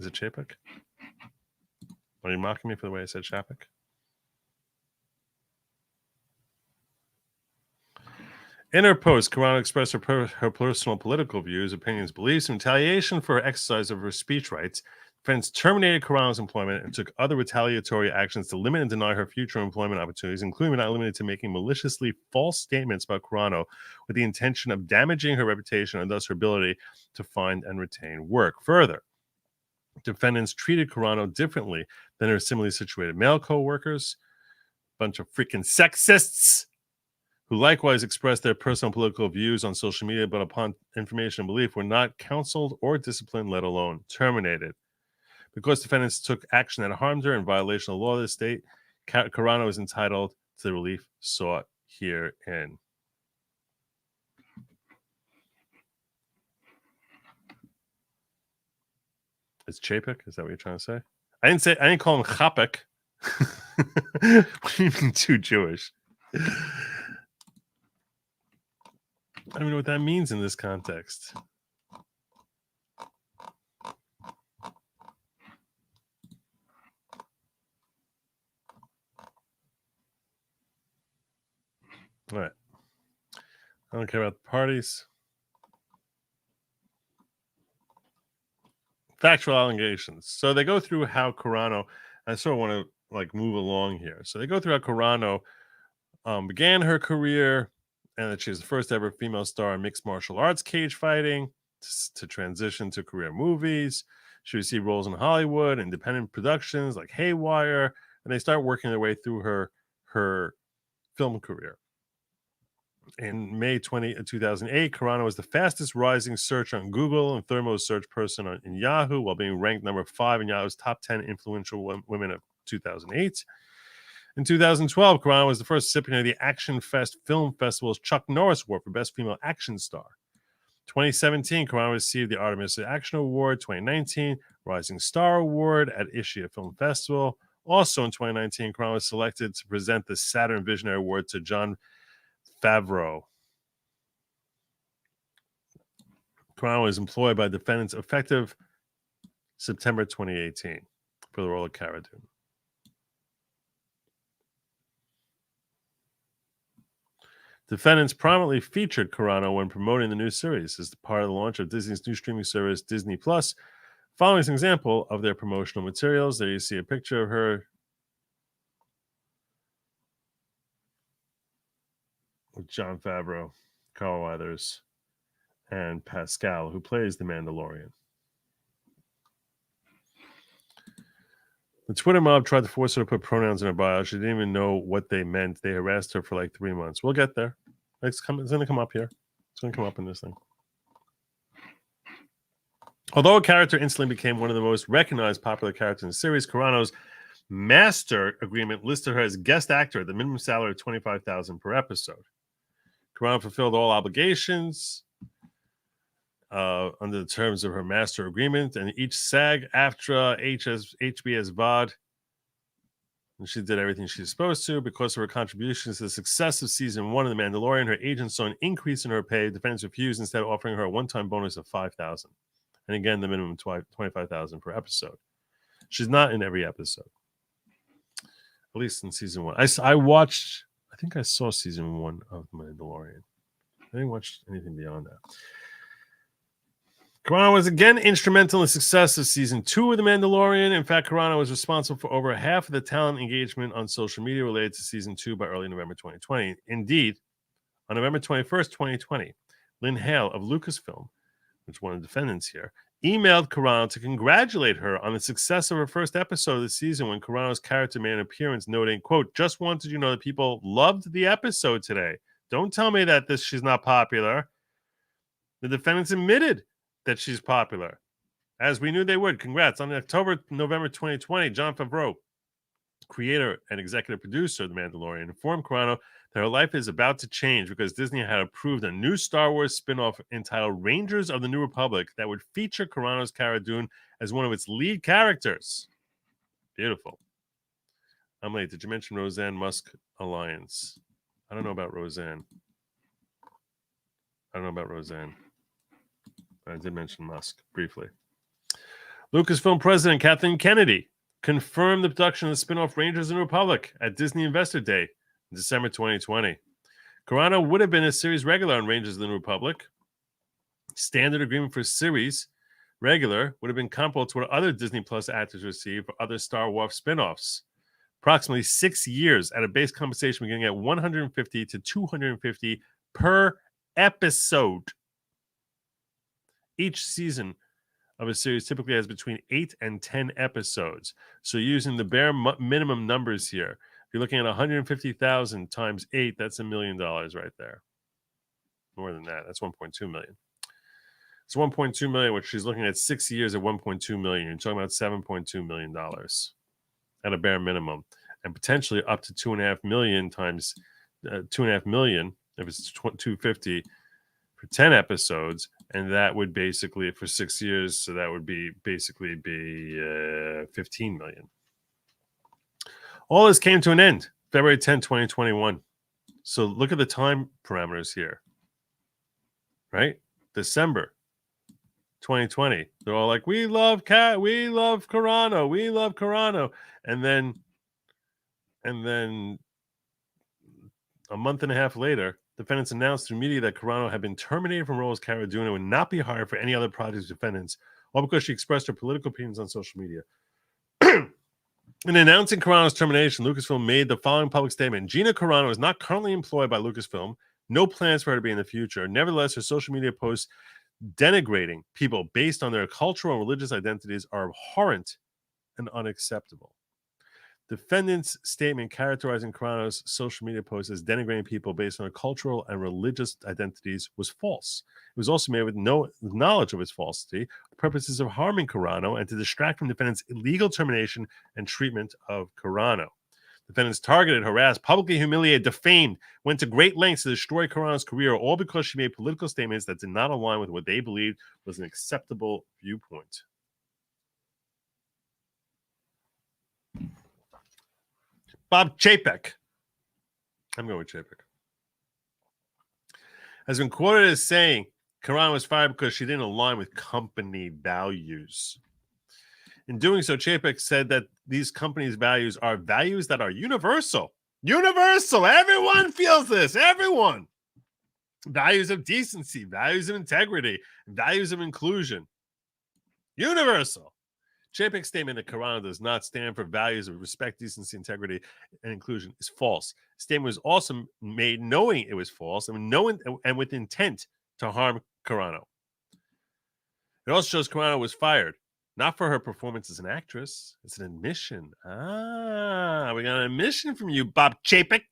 Is it Chapek? Are you mocking me for the way I said Chapek? In her post, Carano expressed her personal political views, opinions, beliefs, and retaliation for her exercise of her speech rights. Defendants terminated Carano's employment and took other retaliatory actions to limit and deny her future employment opportunities, including but not limited to making maliciously false statements about Carano with the intention of damaging her reputation and thus her ability to find and retain work. Further, defendants treated Carano differently than her similarly situated male co-workers, bunch of freaking sexists who likewise expressed their personal political views on social media, but upon information and belief were not counseled or disciplined, let alone terminated. Because defendants took action that harmed her in violation of the law of the state, Carano is entitled to the relief sought herein. It's Chapek? Is that what you're trying to say? I didn't call him Chapek. What do you mean too Jewish? I don't even know what that means in this context. All right. I don't care about the parties. Factual allegations. So they go through how Carano, I sort of want to move along here. So they go through how Carano began her career and that she was the first ever female star in mixed martial arts cage fighting to transition to career movies. She received roles in Hollywood, independent productions like Haywire, and they start working their way through her film career. In May 2008, Carano was the fastest rising search on Google and third most searched person in Yahoo, while being ranked number 5 in Yahoo's top 10 influential women of 2008. In 2012, Carano was the first recipient of the Action Fest Film Festival's Chuck Norris Award for Best Female Action Star. 2017, Carano received the Artemis Action Award. 2019, Rising Star Award at Ischia Film Festival. Also in 2019, Carano was selected to present the Saturn Visionary Award to Jon Favreau. Carano is employed by defendants effective September 2018 for the role of Cara Dune. Defendants prominently featured Carano when promoting the new series as part of the launch of Disney's new streaming service, Disney Plus. Following is an example of their promotional materials. There you see a picture of her with Jon Favreau, Carl Weathers, and Pascal, who plays the Mandalorian. The Twitter mob tried to force her to put pronouns in her bio. She didn't even know what they meant. They harassed her for like 3 months. We'll get there. It's going to come up here. It's going to come up in this thing. Although a character instantly became one of the most recognized popular characters in the series, Carano's master agreement listed her as guest actor at the minimum salary of $25,000 per episode. Carano fulfilled all obligations under the terms of her master agreement, and each SAG, AFTRA, HBS VOD, and she did everything she's supposed to. Because of her contributions to the success of season 1 of The Mandalorian, her agent saw an increase in her pay. Defendants refused, instead offering her a one-time bonus of $5,000, and again the minimum $25,000 per episode. She's not in every episode, at least in season 1. I think I saw season 1 of The Mandalorian. I didn't watch anything beyond that. Carano was again instrumental in the success of season 2 of The Mandalorian. In fact, Carano was responsible for over half of the talent engagement on social media related to season 2 by early November 2020. Indeed, on November 21st, 2020, Lynn Hale of Lucasfilm, which is one of the defendants here, emailed Carano to congratulate her on the success of her first episode of the season when Carano's character made an appearance, noting, quote, "Just wanted you to know that people loved the episode today. Don't tell me that she's not popular." The defendants admitted that she's popular, as we knew they would. Congrats. On November 2020, Jon Favreau, creator and executive producer of The Mandalorian, informed Carano that her life is about to change because Disney had approved a new Star Wars spin-off entitled Rangers of the New Republic that would feature Carano's Cara Dune as one of its lead characters. Beautiful. I'm late. Did you mention Roseanne Musk Alliance? I don't know about Roseanne. I did mention Musk briefly. Lucasfilm president Kathleen Kennedy confirmed the production of the spin-off Rangers of the New Republic at Disney Investor Day in December 2020. Carano would have been a series regular on Rangers of the New Republic. Standard agreement for series regular would have been comparable to what other Disney Plus actors receive for other Star Wars spin-offs. Approximately 6 years at a base compensation beginning at $150 to $250 per episode. Each season of a series typically has between 8 and 10 episodes. So using the bare minimum numbers here, You're looking at 150,000 times 8. That's $1 million right there. More than that. That's 1.2 million. It's 1.2 million, which she's looking at 6 years at 1.2 million. You're talking about $7.2 million at a bare minimum, and potentially up to 2.5 million times 2.5 million if it's 250 for 10 episodes, and that would basically for 6 years. So that would be 15 million. All this came to an end February 10, 2021. So look at the time parameters here, right? December 2020. They're all like, we love Carano, we love Carano. And then a month and a half later, defendants announced through media that Carano had been terminated from role as Cara Dune and would not be hired for any other projects defendants, all because she expressed her political opinions on social media. In announcing Carano's termination, Lucasfilm made the following public statement. Gina Carano is not currently employed by Lucasfilm. No plans for her to be in the future. Nevertheless, her social media posts denigrating people based on their cultural and religious identities are abhorrent and unacceptable. Defendant's statement characterizing Carano's social media posts as denigrating people based on their cultural and religious identities was false. It was also made with no knowledge of its falsity, for purposes of harming Carano and to distract from defendant's illegal termination and treatment of Carano. Defendants targeted, harassed, publicly humiliated, defamed, went to great lengths to destroy Carano's career, all because she made political statements that did not align with what they believed was an acceptable viewpoint. Bob Chapek, I'm going with Chapek, has been quoted as saying Carano was fired because she didn't align with company values. In doing so, Chapek said that these companies' values are values that are universal. Universal. Everyone feels this. Everyone. Values of decency, values of integrity, values of inclusion. Universal. Chapek's statement that Carano does not stand for values of respect, decency, integrity, and inclusion is false. The statement was also made knowing it was false and with intent to harm Carano. It also shows Carano was fired, not for her performance as an actress. It's an admission. We got an admission from you, Bob Chapek.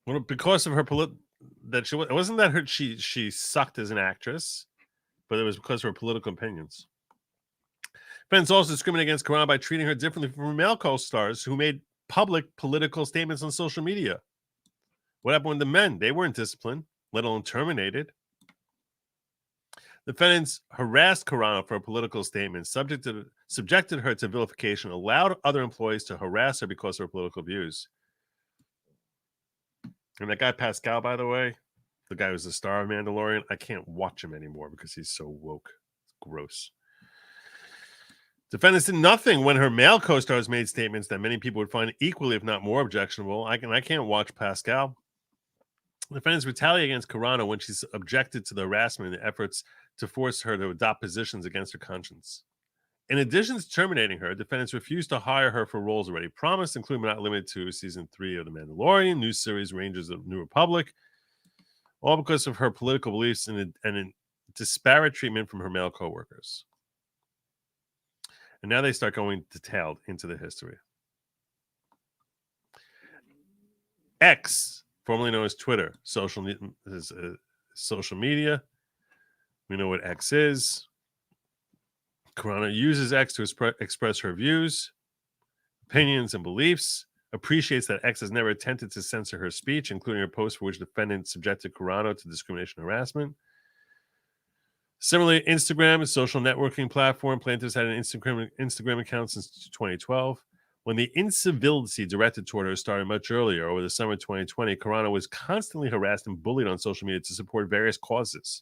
Well, because of her it wasn't that she sucked as an actress, but it was because of her political opinions. Defendants also discriminated against Carano by treating her differently from her male co-stars who made public political statements on social media. What happened with the men? They weren't disciplined, let alone terminated. Defendants harassed Carano for a political statement, subjected her to vilification, allowed other employees to harass her because of her political views. And that guy Pascal, by the way, the guy who's the star of Mandalorian, I can't watch him anymore because he's so woke. It's gross. Defendants did nothing when her male co-stars made statements that many people would find equally, if not more, objectionable. I can't watch Pascal. Defendants retaliate against Carano when she's objected to the harassment and the efforts to force her to adopt positions against her conscience. In addition to terminating her, defendants refused to hire her for roles already promised, including but not limited to Season 3 of The Mandalorian, new series Rangers of New Republic, all because of her political beliefs and disparate treatment from her male co-workers. And now they start going detailed into the history. X, formerly known as Twitter, social media. We know what X is. Carano uses X to express her views, opinions, and beliefs. Appreciates that X has never attempted to censor her speech, including her post for which defendants subjected Carano to discrimination and harassment. Similarly, Instagram, a social networking platform, plaintiffs had an Instagram account since 2012. When the incivility directed toward her started much earlier, over the summer of 2020, Carano was constantly harassed and bullied on social media to support various causes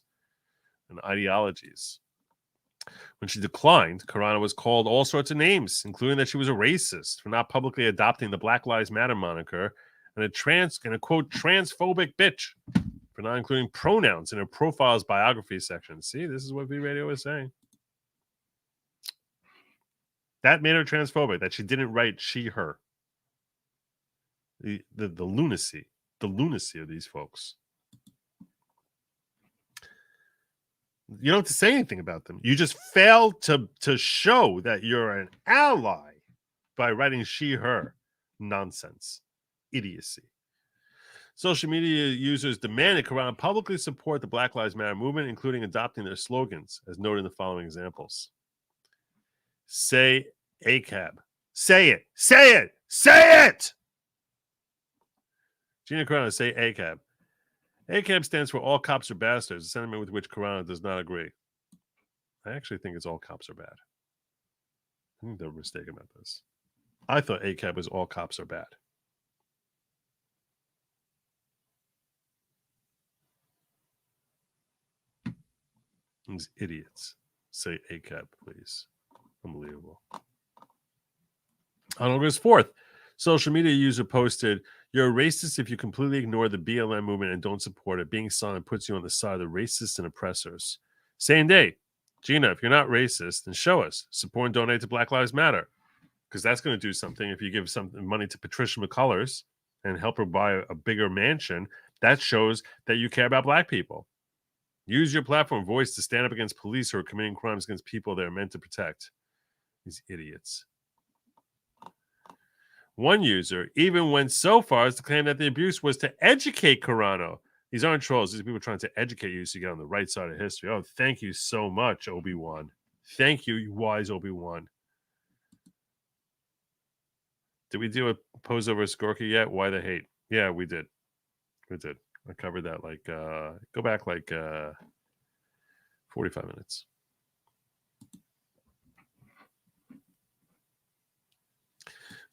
and ideologies. When she declined, Carano was called all sorts of names, including that she was a racist for not publicly adopting the Black Lives Matter moniker and a quote, transphobic bitch for not including pronouns in her profile's biography section. See, this is what V-Radio was saying. That made her transphobic, that she didn't write she, her. The lunacy of these folks. You don't have to say anything about them. You just fail to show that you're an ally, by writing she, her. Nonsense. Idiocy. Social media users demanded Carano publicly support the Black Lives Matter movement, including adopting their slogans, as noted in the following examples. Say ACAB. Say it. Say it. Say it. Gina Carano, say ACAB. ACAB stands for All Cops Are Bastards, a sentiment with which Carano does not agree. I actually think it's all cops are bad. I think they're mistaken about this. I thought ACAB was all cops are bad. These idiots say ACAB, please. Unbelievable. On August 4th, social media user posted, "You're a racist if you completely ignore the BLM movement and don't support it. Being silent puts you on the side of the racists and oppressors." Same day, Gina, if you're not racist, then show us. Support and donate to Black Lives Matter. Because that's going to do something. If you give some money to Patricia McCullers and help her buy a bigger mansion, that shows that you care about black people. Use your platform voice to stand up against police who are committing crimes against people they are meant to protect. These idiots. One user even went so far as to claim that the abuse was to educate Carano. These aren't trolls. These are people trying to educate you so you get on the right side of history. Oh, thank you so much, Obi-Wan. Thank you, you wise Obi-Wan. Did we do a Poso versus Gorka yet? Why the hate? Yeah, we did. We did. I covered that like, go back like 45 minutes.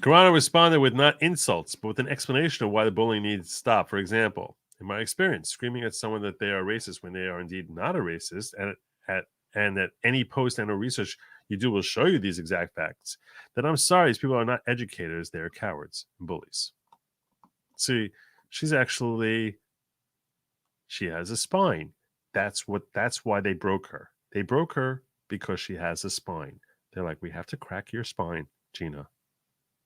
Carano responded with not insults, but with an explanation of why the bullying needs to stop. For example, in my experience, screaming at someone that they are racist when they are indeed not a racist, and that any post and or research you do will show you these exact facts, then I'm sorry, these people are not educators, they're cowards and bullies. See, she has a spine. That's why they broke her. They broke her because she has a spine. They're like, we have to crack your spine, Gina.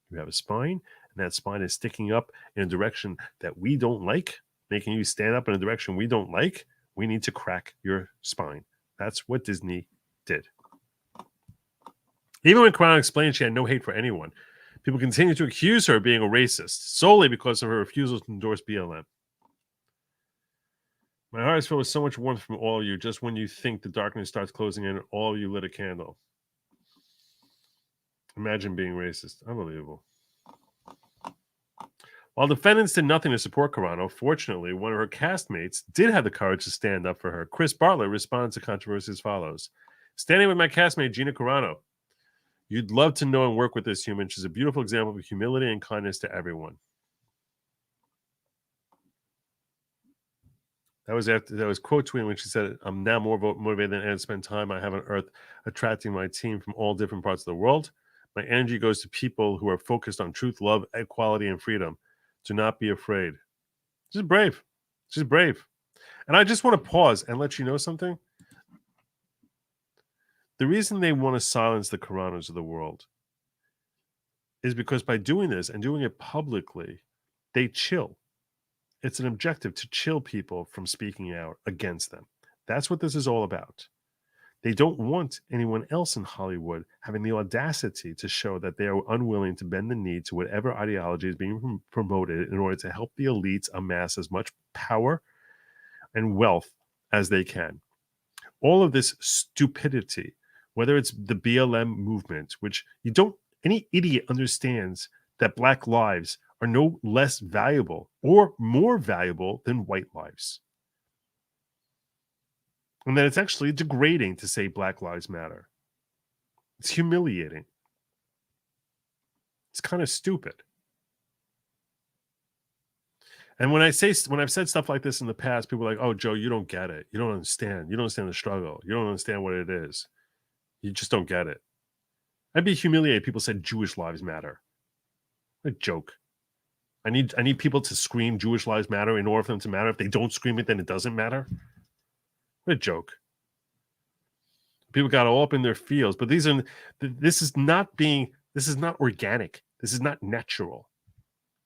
You have a spine, and that spine is sticking up in a direction that we don't like, making you stand up in a direction we don't like. We need to crack your spine. That's what Disney did. Even when Carano explained she had no hate for anyone, people continue to accuse her of being a racist solely because of her refusal to endorse BLM. My heart is filled with so much warmth from all of you. Just when you think the darkness starts closing in, all of you lit a candle. Imagine being racist. Unbelievable. While defendants did nothing to support Carano, fortunately, one of her castmates did have the courage to stand up for her. Chris Bartlett responded to controversy as follows. Standing with my castmate, Gina Carano. You'd love to know and work with this human. She's a beautiful example of humility and kindness to everyone. That was quote tweeting when she said, I'm now more motivated than ever to spend time I have on earth attracting my team from all different parts of the world. My energy goes to people who are focused on truth, love, equality, and freedom. Do not be afraid. She's brave. She's brave. And I just want to pause and let you know something. The reason they want to silence the Caranos of the world is because by doing this and doing it publicly, they chill. It's an objective to chill people from speaking out against them. That's what this is all about. They don't want anyone else in Hollywood having the audacity to show that they are unwilling to bend the knee to whatever ideology is being promoted in order to help the elites amass as much power and wealth as they can. All of this stupidity, whether it's the BLM movement, which any idiot understands that black lives are no less valuable or more valuable than white lives. And that it's actually degrading to say Black Lives Matter. It's humiliating. It's kind of stupid. And when I've said stuff like this in the past, people are like, oh, Joe, you don't get it. You don't understand. You don't understand the struggle. You don't understand what it is. You just don't get it. I'd be humiliated if people said Jewish lives matter. What a joke. I need people to scream Jewish lives matter in order for them to matter. If they don't scream it, then it doesn't matter. What a joke. People got all up in their feels, but this is not organic. This is not natural.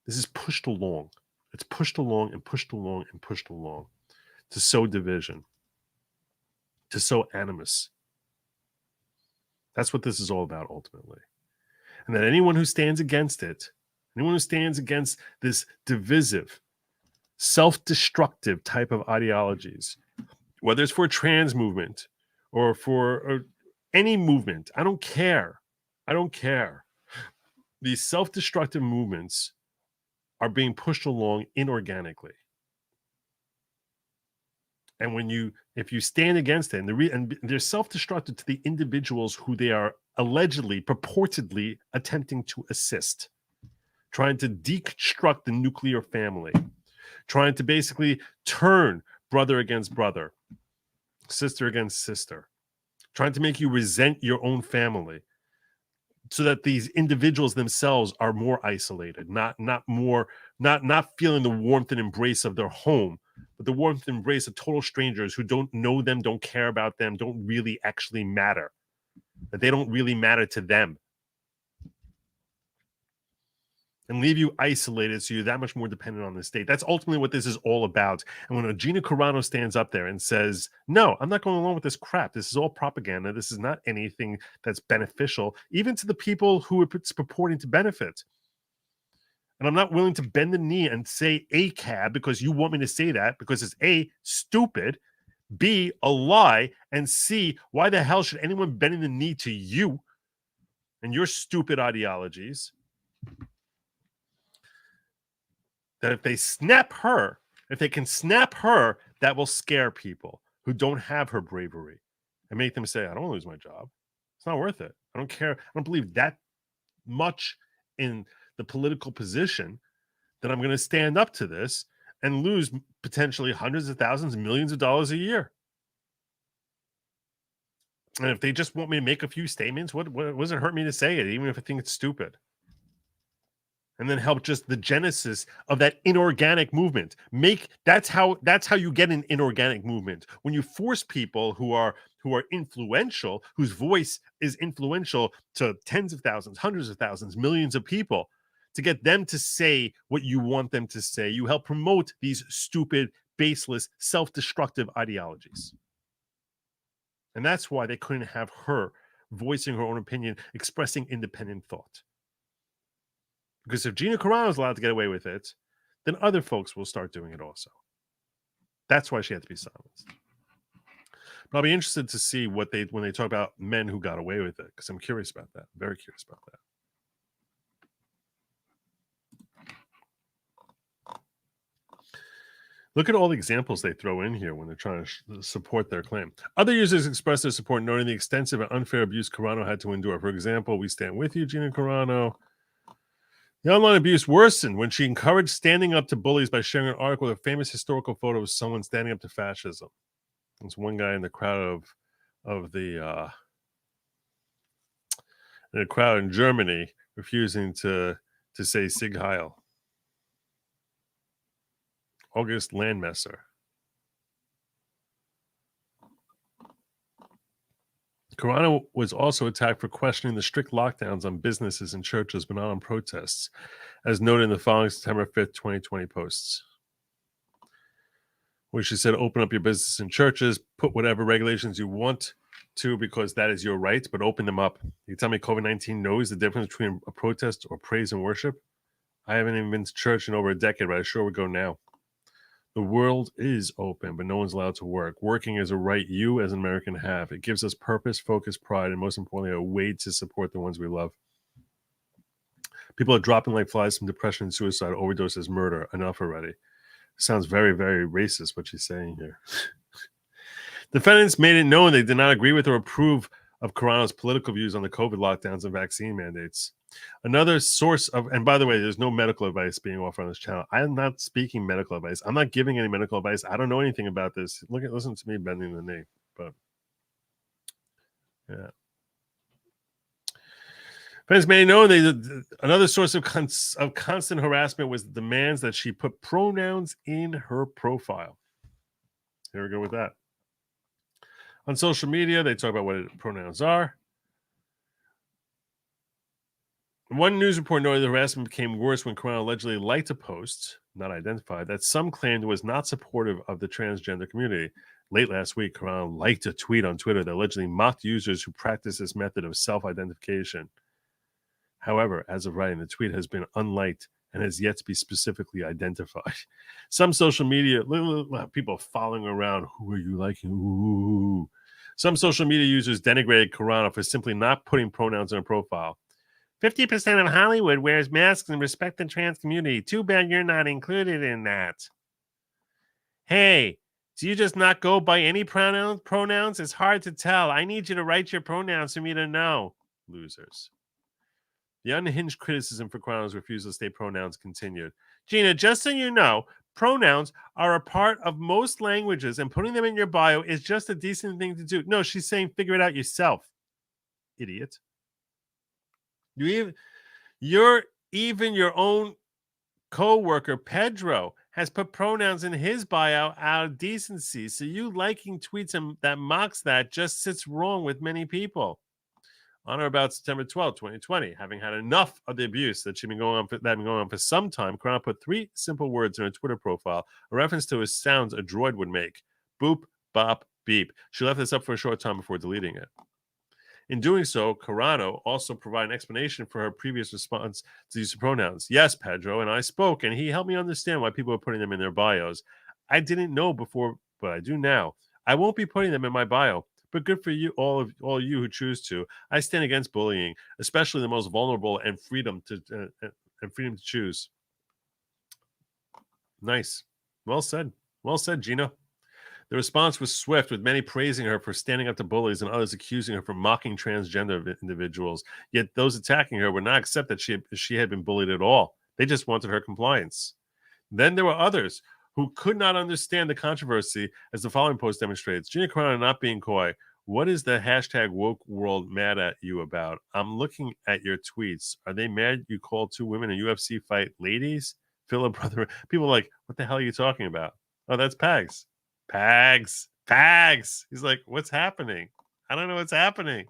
This is pushed along. It's pushed along and pushed along and pushed along to sow division, to sow animus. That's what this is all about ultimately. And that anyone who stands against it, anyone who stands against this divisive, self-destructive type of ideologies, whether it's for a trans movement or for any movement, I don't care. I don't care. These self-destructive movements are being pushed along inorganically. And if you stand against it, and they're self-destructive to the individuals who they are allegedly, purportedly attempting to assist, trying to deconstruct the nuclear family, trying to basically turn brother against brother, sister against sister, trying to make you resent your own family, so that these individuals themselves are more isolated, not feeling the warmth and embrace of their home, but the warmth and embrace of total strangers who don't know them, don't care about them, don't really actually matter, that they don't really matter to them, and leave you isolated so you're that much more dependent on the state. That's ultimately what this is all about. And when Gina Carano stands up there and says, no, I'm not going along with this crap. This is all propaganda. This is not anything that's beneficial, even to the people who it's purporting to benefit. And I'm not willing to bend the knee and say ACAB because you want me to say that, because it's A, stupid, B, a lie, and C, why the hell should anyone bend the knee to you and your stupid ideologies? That if they can snap her, that will scare people who don't have her bravery and make them say, I don't want to lose my job. It's not worth it. I don't care. I don't believe that much in the political position that I'm going to stand up to this and lose potentially hundreds of thousands, millions of dollars a year. And if they just want me to make a few statements, what does it hurt me to say it, even if I think it's stupid? And then help just the genesis of that inorganic movement. That's how you get an inorganic movement. When you force people who are influential, whose voice is influential to tens of thousands, hundreds of thousands, millions of people, to get them to say what you want them to say, you help promote these stupid, baseless, self-destructive ideologies. And that's why they couldn't have her voicing her own opinion, expressing independent thought. Because if Gina Carano is allowed to get away with it, then other folks will start doing it also. That's why she had to be silenced. But I'll be interested to see when they talk about men who got away with it, because I'm curious about that. Very curious about that. Look at all the examples they throw in here when they're trying to support their claim. Other users expressed their support, noting the extensive and unfair abuse Carano had to endure. For example, we stand with you, Gina Carano. The online abuse worsened when she encouraged standing up to bullies by sharing an article with a famous historical photo of someone standing up to fascism. There's one guy in the crowd of the in a crowd in Germany refusing to say Sieg Heil. August Landmesser. Carano was also attacked for questioning the strict lockdowns on businesses and churches, but not on protests, as noted in the following September 5th, 2020 posts, where she said, open up your business and churches, put whatever regulations you want to, because that is your right, but open them up. You tell me COVID-19 knows the difference between a protest or praise and worship? I haven't even been to church in over a decade, but I sure would go now. The world is open, but no one's allowed to work. Working is a right you as an American have. It gives us purpose, focus, pride, and most importantly, a way to support the ones we love. People are dropping like flies from depression and suicide, overdoses, murder. Enough already. Sounds very, very racist, what she's saying here. Defendants made it known they did not agree with or approve of Carano's political views on the COVID lockdowns and vaccine mandates. Another source of, and by the way, there's no medical advice being offered on this channel. I'm not speaking medical advice. I'm not giving any medical advice. I don't know anything about this. Listen to me bending the knee. But yeah. Fans may know another source of constant harassment was the demands that she put pronouns in her profile. Here we go with that. On social media, they talk about what pronouns are. One news report noted the harassment became worse when Carano allegedly liked a post, not identified, that some claimed was not supportive of the transgender community. Late last week, Carano liked a tweet on Twitter that allegedly mocked users who practice this method of self-identification. However, as of writing, the tweet has been unliked and has yet to be specifically identified. Some social media, people following around, who are you liking? Ooh. Some social media users denigrated Carano for simply not putting pronouns in a profile. 50% of Hollywood wears masks and respect the trans community. Too bad you're not included in that. Hey, do you just not go by any pronouns? It's hard to tell. I need you to write your pronouns for me to know. Losers. The unhinged criticism for Carano's refusal to state pronouns continued. Gina, just so you know, pronouns are a part of most languages, and putting them in your bio is just a decent thing to do. No, she's saying figure it out yourself, idiot. Even your own co-worker, Pedro, has put pronouns in his bio out of decency. So you liking tweets that mocks that just sits wrong with many people. On or about September 12, 2020, having had enough of the abuse that had been going on for some time, Carano put 3 simple words in her Twitter profile, a reference to his sounds a droid would make. Boop, bop, beep. She left this up for a short time before deleting it. In doing so, Carano also provided an explanation for her previous response to use of pronouns. Yes, Pedro and I spoke, and he helped me understand why people were putting them in their bios. I didn't know before, but I do now. I won't be putting them in my bio. But good for you, all you who choose to. I stand against bullying, especially the most vulnerable, and freedom to choose. Nice, well said, Gina. The response was swift, with many praising her for standing up to bullies and others accusing her for mocking transgender individuals. Yet those attacking her would not accept that she had been bullied at all. They just wanted her compliance. Then there were others who could not understand the controversy, as the following post demonstrates. Gina Carano not being coy. What is the hashtag woke world mad at you about? I'm looking at your tweets. Are they mad you called 2 women in UFC fight ladies? Philip brother. People are like, what the hell are you talking about? Oh, that's Pags. Pags. He's like, what's happening? I don't know what's happening.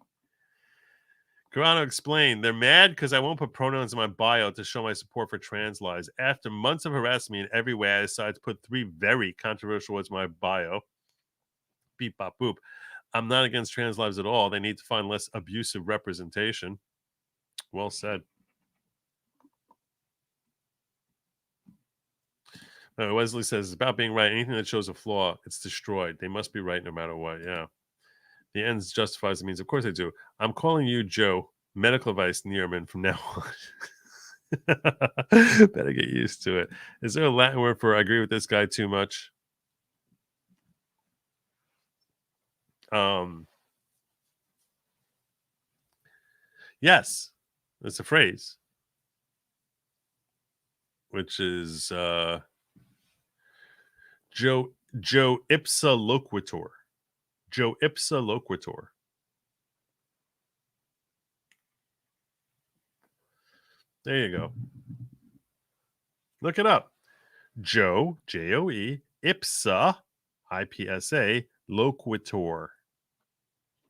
Carano explained, they're mad because I won't put pronouns in my bio to show my support for trans lives. After months of harassing me in every way, I decided to put 3 very controversial words in my bio. Beep, bop, boop. I'm not against trans lives at all. They need to find less abusive representation. Well said. Wesley says, it's about being right. Anything that shows a flaw, it's destroyed. They must be right no matter what. Yeah. The ends justifies the means. Of course they do. I'm calling you Joe, medical advice Neerman from now on. Better get used to it. Is there a Latin word for I agree with this guy too much? Yes, it's a phrase, which is Joe ipsa loquitur. Joe ipsa loquitur. There you go. Look it up. Joe, Joe, ipsa, IPSA, loquitur.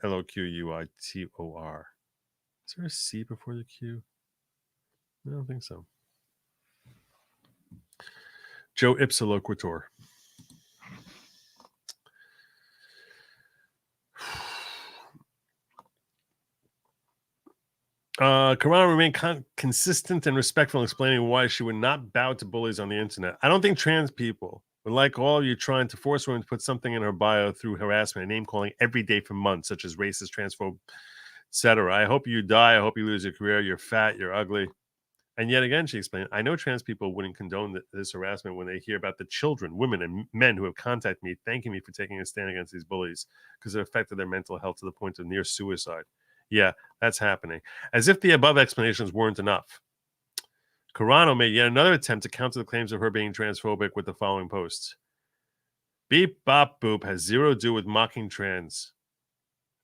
Loquitor. Is there a C before the Q? I don't think so. Joe ipsa loquitur. Carano remained consistent and respectful in explaining why she would not bow to bullies on the internet. I don't think trans people would like all of you trying to force women to put something in her bio through harassment and name calling every day for months, such as racist, transphobe, etc. I hope you die. I hope you lose your career. You're fat. You're ugly. And yet again, she explained, I know trans people wouldn't condone this harassment when they hear about the children, women, and men who have contacted me, thanking me for taking a stand against these bullies because it affected their mental health to the point of near suicide. Yeah, that's happening. As if the above explanations weren't enough, Carano made yet another attempt to counter the claims of her being transphobic with the following posts. Beep, bop, boop has 0 to do with mocking trans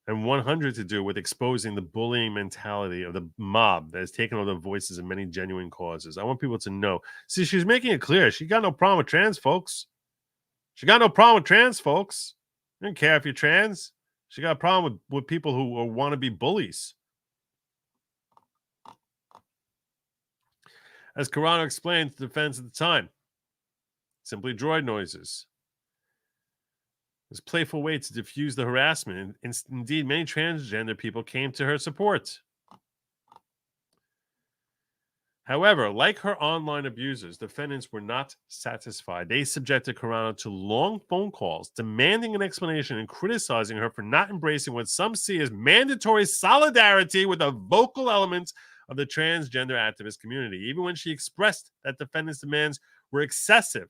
and 100 to do with exposing the bullying mentality of the mob that has taken over the voices of many genuine causes. I want people to know. See, she's making it clear. She got no problem with trans folks. She got no problem with trans folks. I don't care if you're trans. She got a problem with people who want to be bullies. As Carano explained to the defense at the time, simply droid noises. It was a playful way to diffuse the harassment, and indeed many transgender people came to her support. However, like her online abusers, defendants were not satisfied. They subjected Carano to long phone calls, demanding an explanation and criticizing her for not embracing what some see as mandatory solidarity with the vocal elements of the transgender activist community. Even when she expressed that defendants' demands were excessive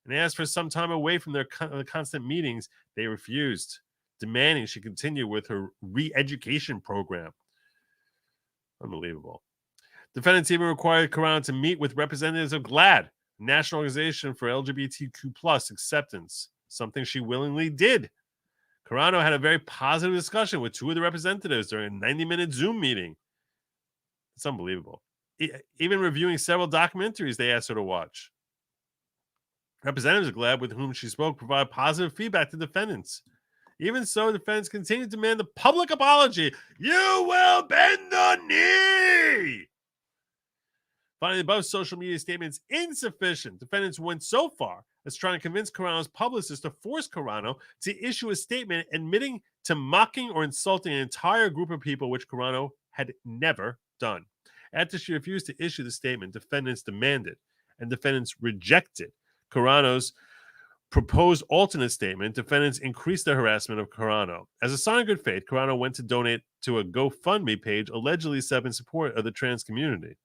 and asked for some time away from their constant meetings, they refused, demanding she continue with her re-education program. Unbelievable. Defendants even required Carano to meet with representatives of GLAAD, National Organization for LGBTQ+ Acceptance, something she willingly did. Carano had a very positive discussion with two of the representatives during a 90-minute Zoom meeting. It's unbelievable. Even reviewing several documentaries they asked her to watch. Representatives of GLAAD with whom she spoke provide positive feedback to defendants. Even so, defendants continue to demand a public apology. You will bend the knee! Finding the above social media statements insufficient, defendants went so far as trying to convince Carano's publicist to force Carano to issue a statement admitting to mocking or insulting an entire group of people, which Carano had never done. After she refused to issue the statement, defendants demanded, and defendants rejected Carano's proposed alternate statement. Defendants increased the harassment of Carano. As a sign of good faith, Carano went to donate to a GoFundMe page allegedly set up in support of the trans community.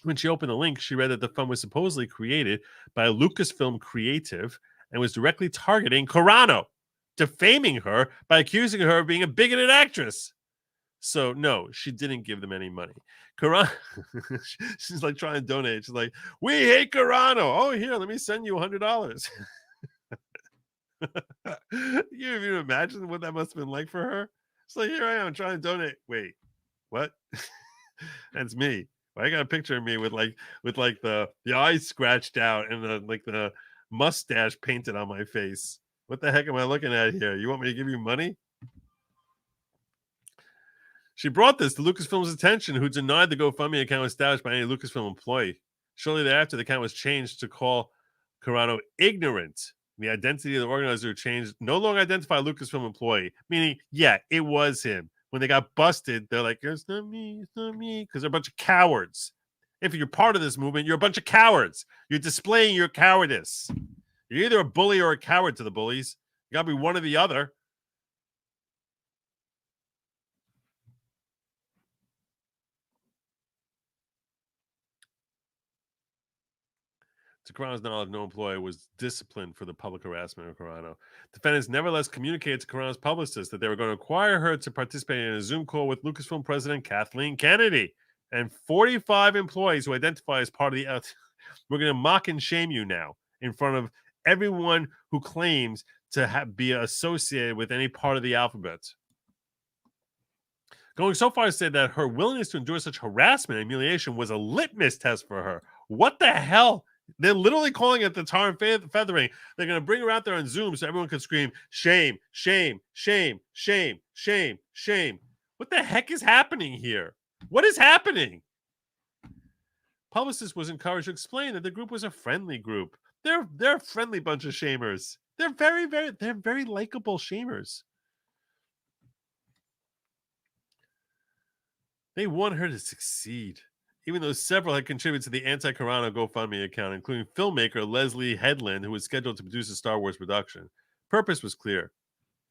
When she opened the link, she read that the fund was supposedly created by a Lucasfilm creative and was directly targeting Carano, defaming her by accusing her of being a bigoted actress. So, no, she didn't give them any money. Carano, she's like trying to donate. She's like, we hate Carano. Oh, here, let me send you $100. You even imagine what that must have been like for her? It's like, here I am trying to donate. Wait, what? That's me. I got a picture of me with the eyes scratched out and the mustache painted on my face. What the heck am I looking at here? You want me to give you money? She brought this to Lucasfilm's attention, who denied the GoFundMe account established by any Lucasfilm employee. Shortly thereafter, the account was changed to call Carano ignorant. The identity of the organizer changed, no longer identified Lucasfilm employee, meaning, yeah, it was him. When they got busted, they're like, it's not me, because they're a bunch of cowards. If you're part of this movement, you're a bunch of cowards. You're displaying your cowardice. You're either a bully or a coward to the bullies. You got to be one or the other. To Carano's knowledge, no employee was disciplined for the public harassment of Carano. Defendants nevertheless communicated to Carano's publicist that they were going to require her to participate in a Zoom call with Lucasfilm president Kathleen Kennedy and 45 employees who identify as part of the... We're going to mock and shame you now in front of everyone who claims to be associated with any part of the alphabet. Going so far as to say that her willingness to endure such harassment and humiliation was a litmus test for her. What the hell? They're literally calling it the tar and feathering. They're going to bring her out there on Zoom so everyone can scream, shame, shame, shame, shame, shame, shame. What the heck is happening here? What is happening? Publicist was encouraged to explain that the group was a friendly group. They're a friendly bunch of shamers. They're very likable shamers. They want her to succeed, even though several had contributed to the anti-Carano GoFundMe account, including filmmaker Leslie Headland, who was scheduled to produce a Star Wars production. Purpose was clear.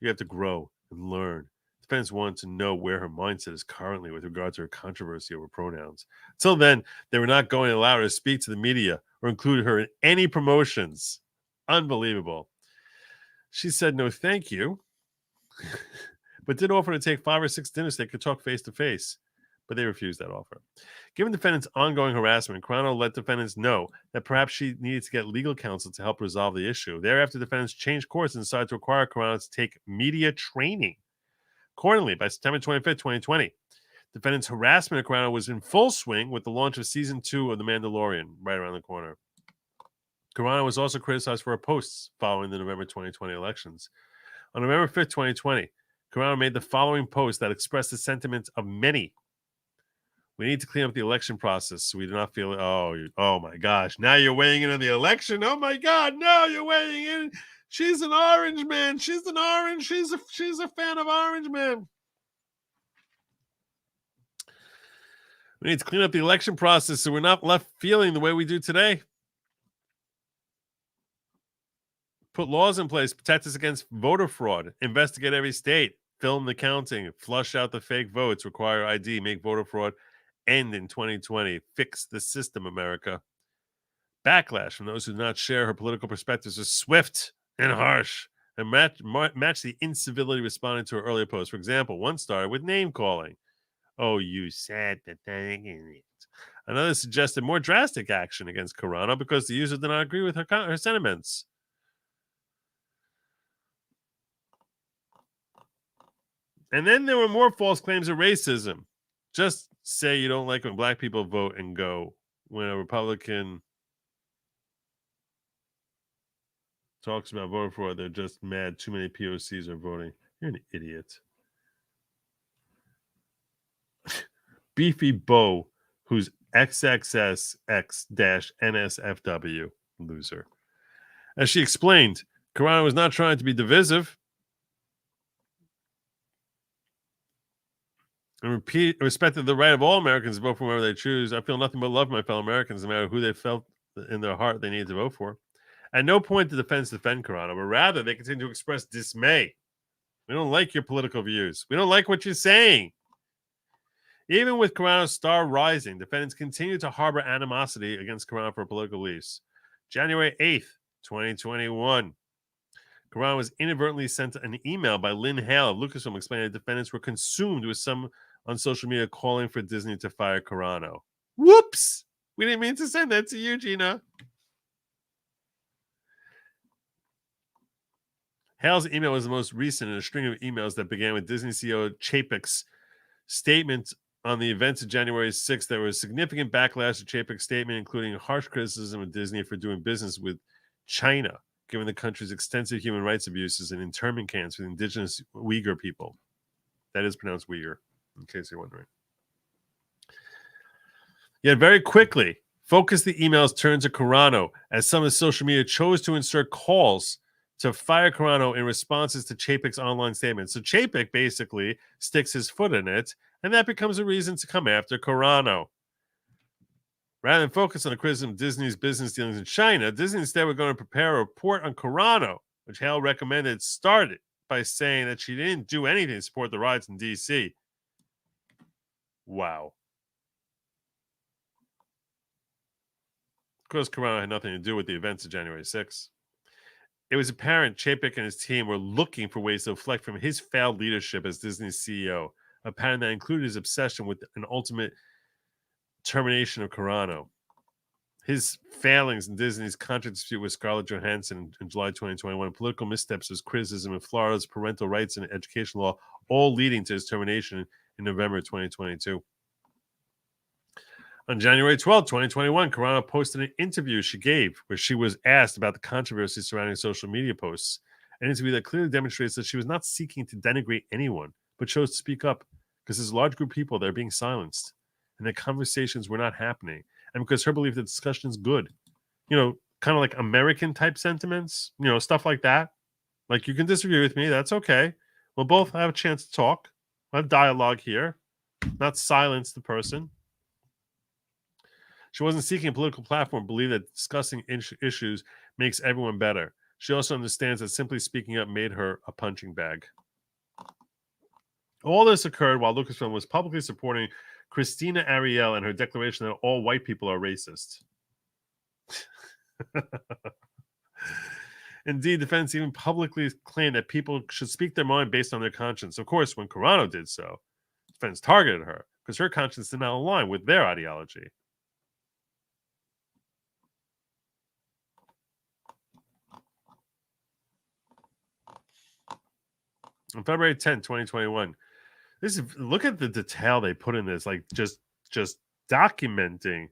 You have to grow and learn. Defendants wanted to know where her mindset is currently with regard to her controversy over pronouns. Until then, they were not going to allow her to speak to the media or include her in any promotions. Unbelievable. She said no thank you, but did offer to take 5 or 6 dinners so they could talk face to face. But they refused that offer. Given defendants' ongoing harassment, Carano let defendants know that perhaps she needed to get legal counsel to help resolve the issue. Thereafter, defendants changed course and decided to require Carano to take media training. Accordingly, by September 25th, 2020, defendants' harassment of Carano was in full swing with the launch of Season 2 of The Mandalorian right around the corner. Carano was also criticized for her posts following the November 2020 elections. On November 5th, 2020, Carano made the following post that expressed the sentiments of many. We need to clean up the election process so we do not feel, oh my gosh, now you're weighing in on the election. Oh my God, no, you're weighing in. She's an orange man. She's an orange. She's a fan of Orange Man. We need to clean up the election process so we're not left feeling the way we do today. Put laws in place, protect us against voter fraud, investigate every state, film the counting, flush out the fake votes, require ID, make voter fraud end in 2020. Fix the system, America. Backlash from those who do not share her political perspectives is swift and harsh and match the incivility responding to her earlier post. For example, one started with name calling. Oh, you said the thing. Another suggested more drastic action against Carano because the user did not agree with her sentiments. And then there were more false claims of racism. Just say you don't like when black people vote and go. When a Republican talks about voter fraud, they're just mad too many POCs are voting. You're an idiot. Beefy Bo, who's XXSX-NSFW, loser. As she explained, Carano was not trying to be divisive. And respected the right of all Americans to vote for whoever they choose. I feel nothing but love for my fellow Americans, no matter who they felt in their heart they needed to vote for. At no point did the defense defend Carano, but rather they continue to express dismay. We don't like your political views. We don't like what you're saying. Even with Carano's star rising, defendants continue to harbor animosity against Carano for political beliefs. January 8th, 2021. Carano was inadvertently sent an email by Lynn Hale of Lucasfilm explaining that defendants were consumed with some on social media calling for Disney to fire Carano. Whoops! We didn't mean to send that to you, Gina. Hale's email was the most recent in a string of emails that began with Disney CEO Chapek's statement on the events of January 6th. There was significant backlash to Chapek's statement, including harsh criticism of Disney for doing business with China, given the country's extensive human rights abuses and internment camps with indigenous Uyghur people. That is pronounced Uyghur, in case you're wondering. Yet very quickly, focus the emails turned to Carano, as some of social media chose to insert calls to fire Carano in responses to Chapek's online statement. So Chapek basically sticks his foot in it, and that becomes a reason to come after Carano. Rather than focus on the criticism of Disney's business dealings in China, Disney instead were going to prepare a report on Carano, which Hale recommended started by saying that she didn't do anything to support the riots in D.C. Wow. Of course, Carano had nothing to do with the events of January 6th. It was apparent Chapek and his team were looking for ways to deflect from his failed leadership as Disney's CEO, a pattern that included his obsession with an ultimate termination of Carano. His failings in Disney's contract dispute with Scarlett Johansson in July 2021, political missteps, his criticism of Florida's parental rights and education law, all leading to his termination in November 2022. On January 12, 2021, Carano posted an interview she gave where she was asked about the controversy surrounding social media posts, an interview that clearly demonstrates that she was not seeking to denigrate anyone, but chose to speak up because there's a large group of people that are being silenced and that conversations were not happening, and because her belief that discussion is good. You know, kind of like American type sentiments, you know, stuff like that. Like, you can disagree with me, that's okay. We'll both have a chance to talk. We'll have dialogue here, not silence the person. She wasn't seeking a political platform, believed that discussing issues makes everyone better. She also understands that simply speaking up made her a punching bag. All this occurred while Lucasfilm was publicly supporting Christina Ariel and her declaration that all white people are racist. Indeed, defendants even publicly claimed that people should speak their mind based on their conscience. Of course, when Carano did so, defendants targeted her because her conscience did not align with their ideology. On February 10, 2021, look at the detail they put in this, like just documenting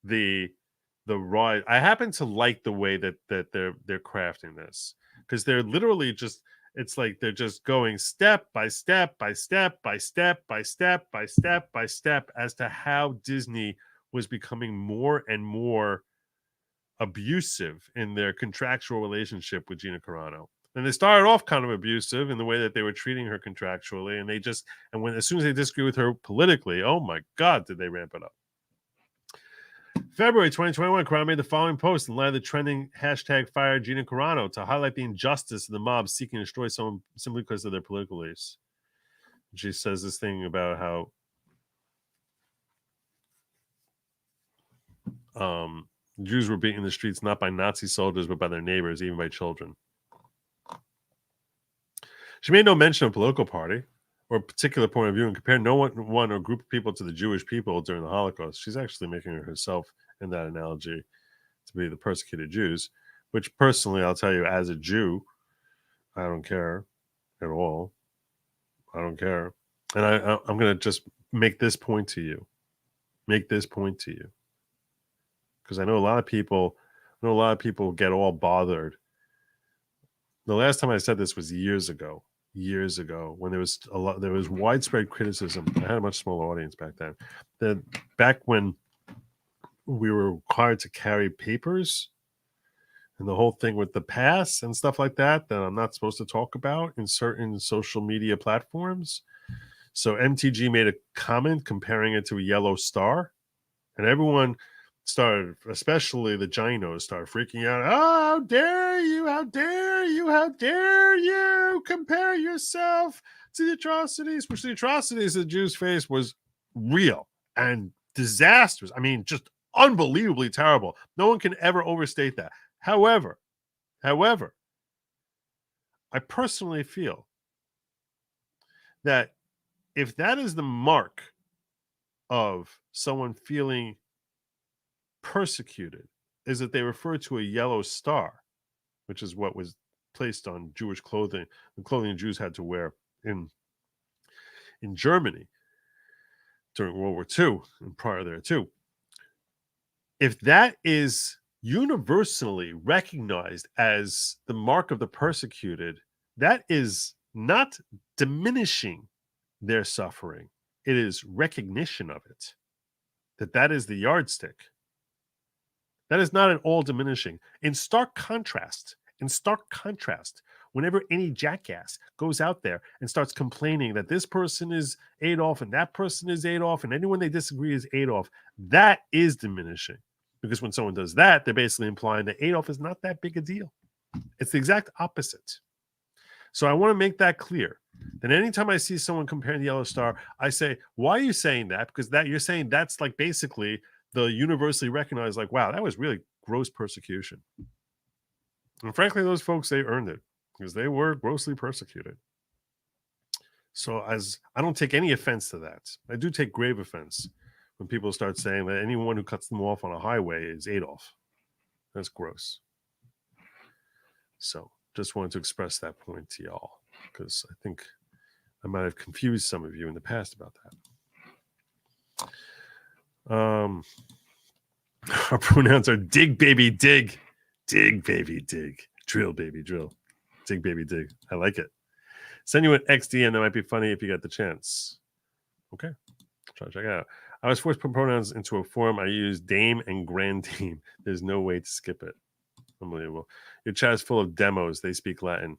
the riot. I happen to like the way that they're crafting this, because they're literally just, it's like they're just going step by step by step by step by step by step by step as to how Disney was becoming more and more abusive in their contractual relationship with Gina Carano. And they started off kind of abusive in the way that they were treating her contractually. And as soon as they disagree with her politically, oh my God, did they ramp it up. February 2021, Carano made the following post in light of the trending hashtag fire Gina Carano to highlight the injustice of the mob seeking to destroy someone simply because of their political beliefs. She says this thing about how Jews were beaten in the streets not by Nazi soldiers, but by their neighbors, even by children. She made no mention of political party or a particular point of view and compared no one or group of people to the Jewish people during the Holocaust. She's actually making herself, in that analogy, to be the persecuted Jews, which personally, I'll tell you, as a Jew, I don't care at all. I don't care. And I'm going to just make this point to you. Because I know a lot of people get all bothered. The last time I said this was years ago, when there was widespread criticism. I had a much smaller audience back then. Back when we were required to carry papers and the whole thing with the pass and stuff like that I'm not supposed to talk about in certain social media platforms. So MTG made a comment comparing it to a yellow star, and everyone started, especially the Ginos, started freaking out. Oh, how dare you compare yourself to the atrocities, which the atrocities the Jews faced was real and disastrous. I mean, just unbelievably terrible. No one can ever overstate that. However, I personally feel that if that is the mark of someone feeling persecuted, is that they refer to a yellow star, which is what was placed on Jewish clothing, the clothing Jews had to wear in Germany during World War II and prior there too. If that is universally recognized as the mark of the persecuted, that is not diminishing their suffering. It is recognition of it. That is the yardstick. That is not at all diminishing. In stark contrast, whenever any jackass goes out there and starts complaining that this person is Adolf and that person is Adolf and anyone they disagree is Adolf, that is diminishing. Because when someone does that, they're basically implying that Adolf is not that big a deal. It's the exact opposite. So I want to make that clear. That anytime I see someone comparing the yellow star, I say, why are you saying that? Because that you're saying that's like basically the universally recognized, like, wow, that was really gross persecution. And frankly, those folks, they earned it because they were grossly persecuted. So I don't take any offense to that. I do take grave offense when people start saying that anyone who cuts them off on a highway is Adolf. That's gross. So just wanted to express that point to y'all because I think I might have confused some of you in the past about that. Our pronouns are dig, baby, dig. Dig, baby, dig. Drill, baby, drill. Dig, baby, dig. I like it. Send you an XDM. That might be funny if you got the chance. Okay. Try to check it out. I was forced to put pronouns into a form. I use dame and grand dame. There's no way to skip it. Unbelievable. Your chat is full of demos. They speak Latin.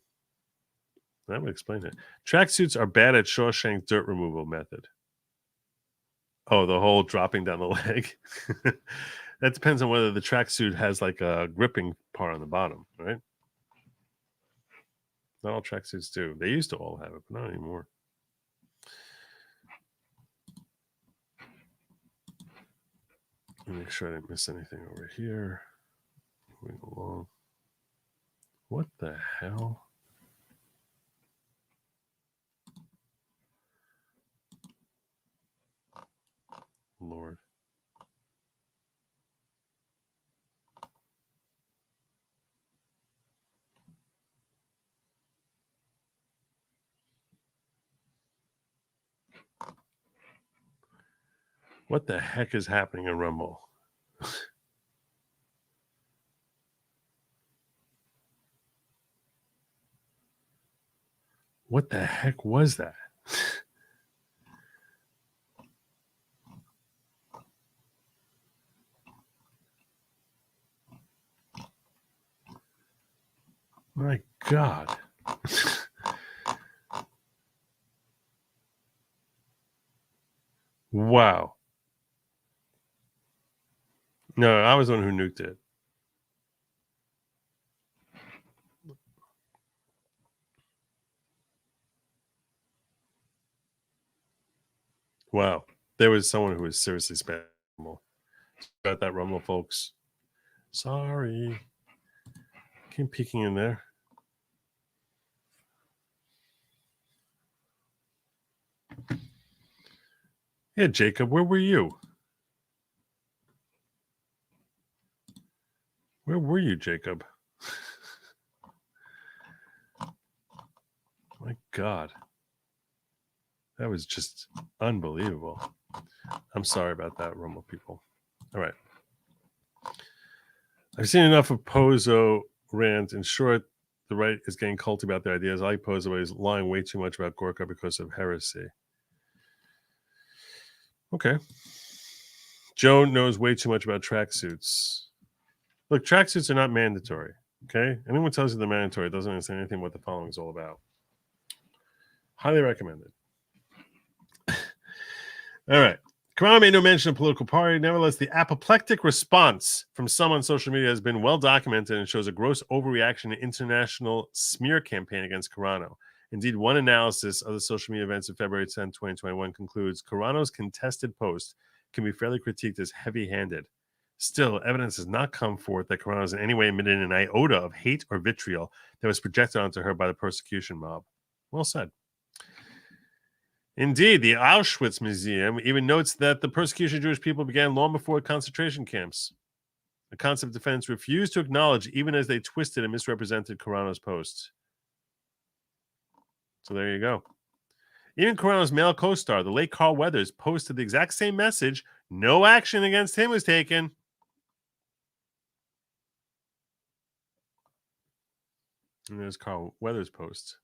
That would explain it. Tracksuits are bad at Shawshank dirt removal method. Oh, the whole dropping down the leg. That depends on whether the tracksuit has like a gripping part on the bottom, right? Not all tracksuits do. They used to all have it, but not anymore. Let me make sure I didn't miss anything over here. Moving along. What the hell? Lord. What the heck is happening in Rumble? What the heck was that? My God. Wow. No, I was the one who nuked it. Wow. There was someone who was seriously spammable. Got that Rumble, folks. Sorry. Keep peeking in there. Yeah, Jacob, where were you? Where were you, Jacob? My God. That was just unbelievable. I'm sorry about that, Rumble people. All right. I've seen enough of Poso rant. In short, the right is getting culty about their ideas. I like Poso, but he's lying way too much about Gorka because of heresy. Okay. Joe knows way too much about tracksuits. Look, tracksuits are not mandatory. Okay? Anyone tells you they're mandatory doesn't understand anything what the following is all about. Highly recommended. All right. Carano made no mention of political party. Nevertheless, the apoplectic response from some on social media has been well documented and shows a gross overreaction to international smear campaign against Carano. Indeed, one analysis of the social media events of February 10, 2021 concludes Carano's contested post can be fairly critiqued as heavy-handed. Still, evidence has not come forth that Carano has in any way emitted an iota of hate or vitriol that was projected onto her by the persecution mob. Well said. Indeed, the Auschwitz Museum even notes that the persecution of Jewish people began long before concentration camps. A concept defendants refused to acknowledge even as they twisted and misrepresented Carano's post. So there you go. Even Carano's male co-star, the late Carl Weathers, posted the exact same message. No action against him was taken. And there's Carl Weathers' post.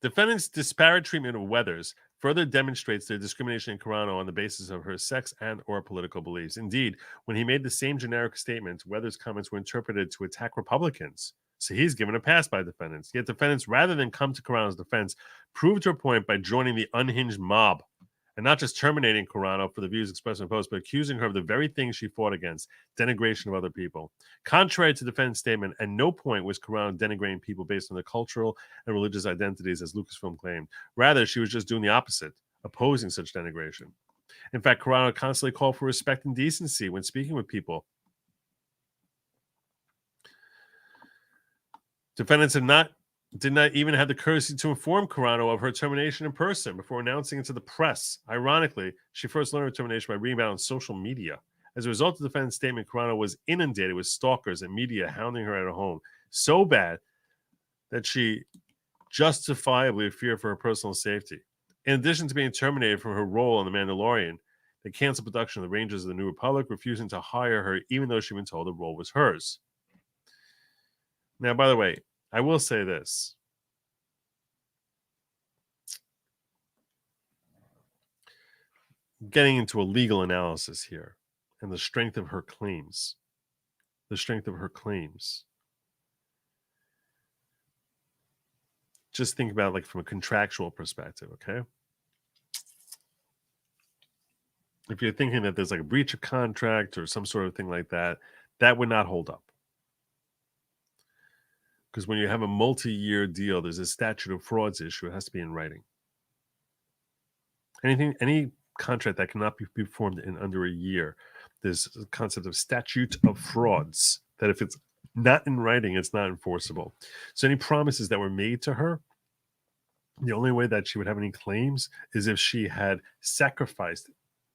Defendants' disparate treatment of Weathers further demonstrates their discrimination in Carano on the basis of her sex and or political beliefs. Indeed, when he made the same generic statement, Weathers' comments were interpreted to attack Republicans. So he's given a pass by defendants. Yet defendants, rather than come to Carano's defense, proved her point by joining the unhinged mob and not just terminating Carano for the views expressed in the post, but accusing her of the very thing she fought against, denigration of other people. Contrary to the defense statement, at no point was Carano denigrating people based on their cultural and religious identities, as Lucasfilm claimed. Rather, she was just doing the opposite, opposing such denigration. In fact, Carano constantly called for respect and decency when speaking with people. Defendants did not even have the courtesy to inform Carano of her termination in person before announcing it to the press. Ironically, she first learned her termination by reading about it on social media. As a result of the defendant's statement, Carano was inundated with stalkers and media hounding her at her home so bad that she justifiably feared for her personal safety. In addition to being terminated from her role on The Mandalorian, they canceled production of The Rangers of the New Republic, refusing to hire her even though she'd been told the role was hers. Now, by the way, I will say this. Getting into a legal analysis here and the strength of her claims. The strength of her claims. Just think about it like from a contractual perspective, okay? If you're thinking that there's like a breach of contract or some sort of thing like that, that would not hold up. Because when you have a multi-year deal, there's a statute of frauds issue. It has to be in writing. Any contract that cannot be performed in under a year, there's a concept of statute of frauds, that if it's not in writing, it's not enforceable. So any promises that were made to her, the only way that she would have any claims is if she had sacrificed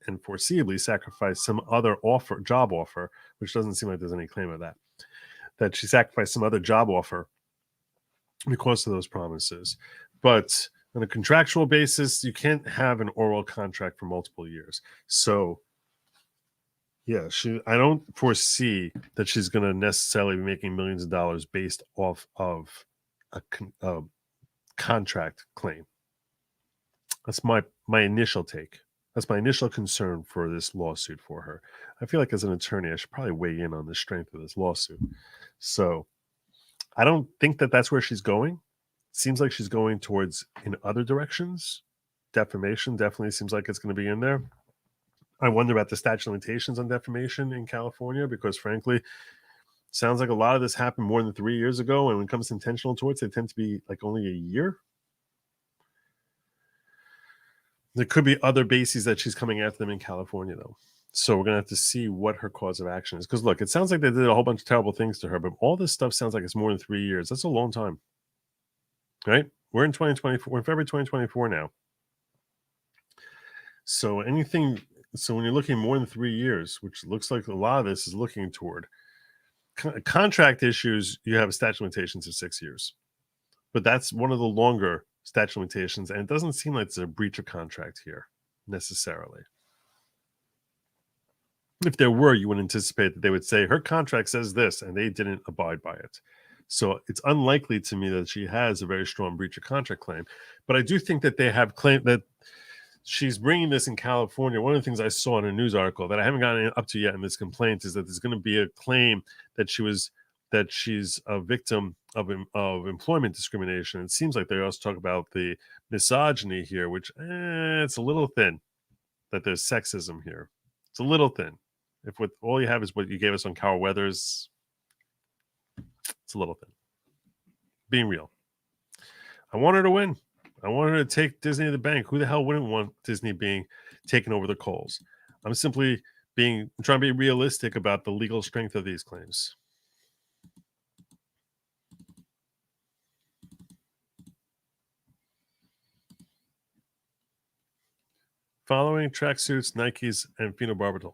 and foreseeably sacrificed some other job offer, which doesn't seem like there's any claim of that she sacrificed some other job offer because of those promises. But on a contractual basis, you can't have an oral contract for multiple years. So, yeah, I don't foresee that she's going to necessarily be making millions of dollars based off of a contract claim. That's my initial take. That's my initial concern for this lawsuit for her. I feel like as an attorney, I should probably weigh in on the strength of this lawsuit. So I don't think that that's where she's going. Seems like she's going towards in other directions. Defamation definitely seems like it's going to be in there. I wonder about the statute of limitations on defamation in California, because frankly, sounds like a lot of this happened more than 3 years ago. And when it comes to intentional torts, they tend to be like only a year. There could be other bases that she's coming after them in California, though. So we're going to have to see what her cause of action is. Because look, it sounds like they did a whole bunch of terrible things to her, but all this stuff sounds like it's more than 3 years. That's a long time, right? We're in 2024, we're in February 2024 now. So when you're looking more than 3 years, which looks like a lot of this is looking toward contract issues, you have a statute of limitations of 6 years. But that's one of the longer statute of limitations, and it doesn't seem like it's a breach of contract here necessarily. If there were, you would anticipate that they would say her contract says this and they didn't abide by it. So it's unlikely to me that she has a very strong breach of contract claim. But I do think that they have claimed that she's bringing this in California. One of the things I saw in a news article that I haven't gotten up to yet in this complaint is that there's going to be a claim that she's a victim of employment discrimination. It seems like they also talk about the misogyny here, which it's a little thin, that there's sexism here. It's a little thin. If what all you have is what you gave us on Carol Weathers, it's a little thin. Being real. I want her to win. I want her to take Disney to the bank. Who the hell wouldn't want Disney being taken over the coals? I'm simply trying to be realistic about the legal strength of these claims. Following tracksuits, Nikes, and phenobarbital.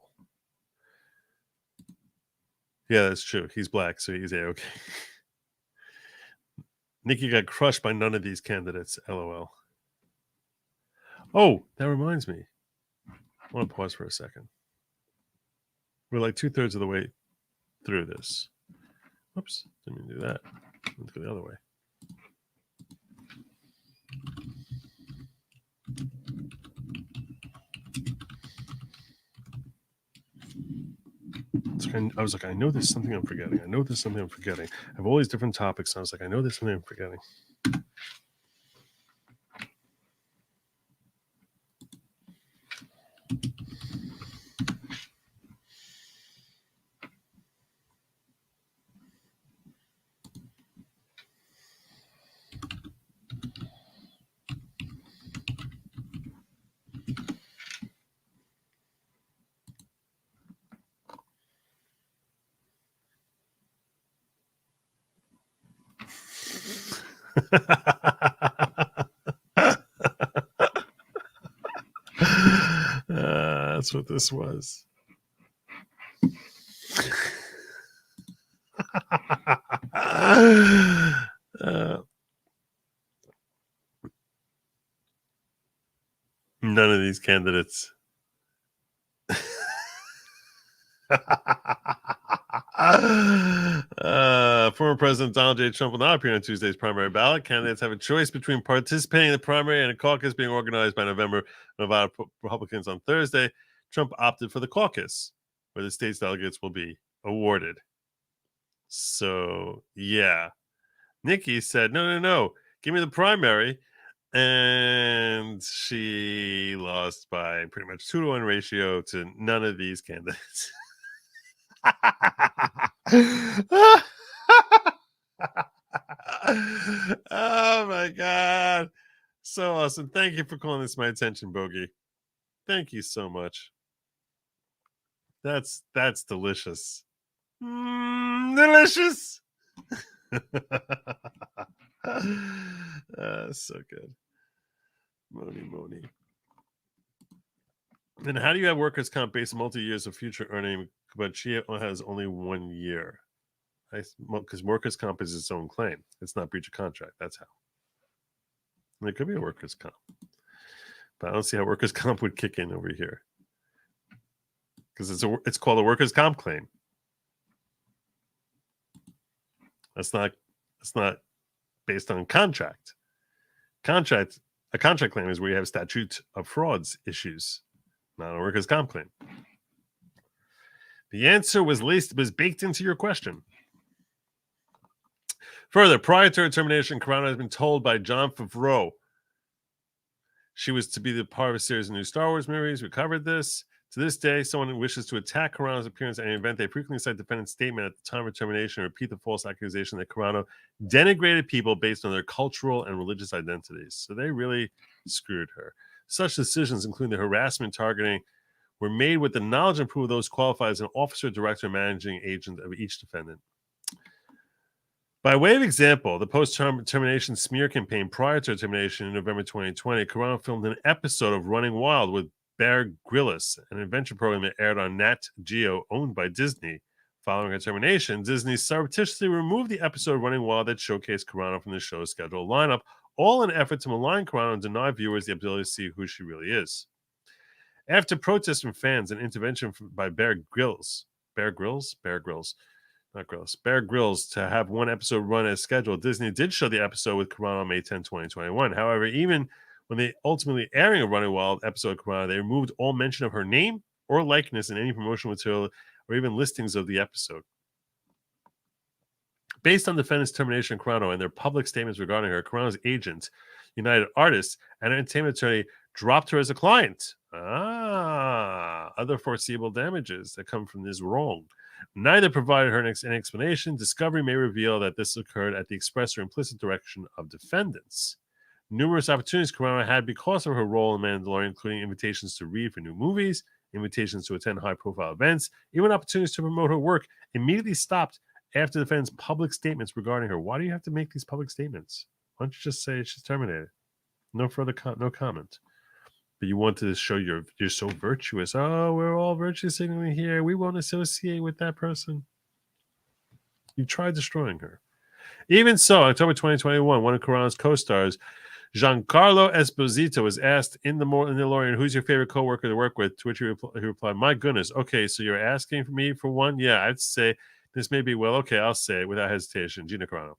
Yeah, that's true. He's black, so he's A-okay. Nikki got crushed by none of these candidates. LOL. Oh, that reminds me. I want to pause for a second. We're like 2/3 of the way through this. Oops, didn't mean to do that. Let's go the other way. I was like, I know there's something I'm forgetting. I have all these different topics. And I was like, I know there's something I'm forgetting. That's what this was. None of these candidates. Former President Donald J. Trump will not appear on Tuesday's primary ballot. Candidates have a choice between participating in the primary and a caucus being organized by Nevada Republicans on Thursday. Trump opted for the caucus, where the state's delegates will be awarded. So, yeah. Nikki said, no, give me the primary. And she lost by pretty much 2-to-1 ratio to none of these candidates. Oh my God. So awesome. Thank you for calling this my attention, Bogey. Thank you so much. That's delicious. Delicious. So good. Moni. And how do you have workers' comp based on multi-years of future earning, but she has only 1 year? Because workers' comp is its own claim. It's not breach of contract. That's how. And it could be a workers' comp. But I don't see how workers' comp would kick in over here. Because it's called a workers' comp claim. That's not based on contract. A contract claim is where you have statute of frauds issues, not a workers' comp claim. The answer was baked into your question. Further, prior to her termination, Carano has been told by Jon Favreau she was to be the part of a series of new Star Wars movies. We covered this. To this day, someone who wishes to attack Carano's appearance at an event, they frequently cite the defendant's statement at the time of termination and repeat the false accusation that Carano denigrated people based on their cultural and religious identities. So they really screwed her. Such decisions, including the harassment targeting, were made with the knowledge and approval of those qualified as an officer, director, and managing agent of each defendant. By way of example, the post-termination smear campaign prior to termination in November 2020, Carano filmed an episode of Running Wild with Bear Grylls, an adventure program that aired on Nat Geo, owned by Disney. Following her termination, Disney surreptitiously removed the episode Running Wild that showcased Carano from the show's scheduled lineup, all in an effort to malign Carano and deny viewers the ability to see who she really is. After protests from fans and intervention by Bear Grylls to have one episode run as scheduled, Disney did show the episode with Carano on May 10, 2021. However, even when they ultimately airing a Running Wild episode of Carano, they removed all mention of her name or likeness in any promotional material or even listings of the episode. Based on defendant's termination of Carano and their public statements regarding her, Carano's agent, United Artists, and entertainment attorney dropped her as a client. Other foreseeable damages that come from this wrong. Neither provided her an explanation. Discovery may reveal that this occurred at the express or implicit direction of defendants. Numerous opportunities Carano had because of her role in Mandalorian, including invitations to read for new movies, invitations to attend high-profile events, even opportunities to promote her work, immediately stopped after the defendant's public statements regarding her. Why do you have to make these public statements? Why don't you just say she's terminated? No further no comment. But you want to show you're so virtuous. Oh, we're all virtue signaling here. We won't associate with that person. You tried destroying her. Even so, October 2021, one of Carano's co-stars, Giancarlo Esposito, was asked in the Mandalorian, who's your favorite coworker to work with? To which he replied, my goodness, okay, so you're asking for me for one? Yeah, I'd say this may be, well, okay, I'll say it without hesitation, Gina Carano.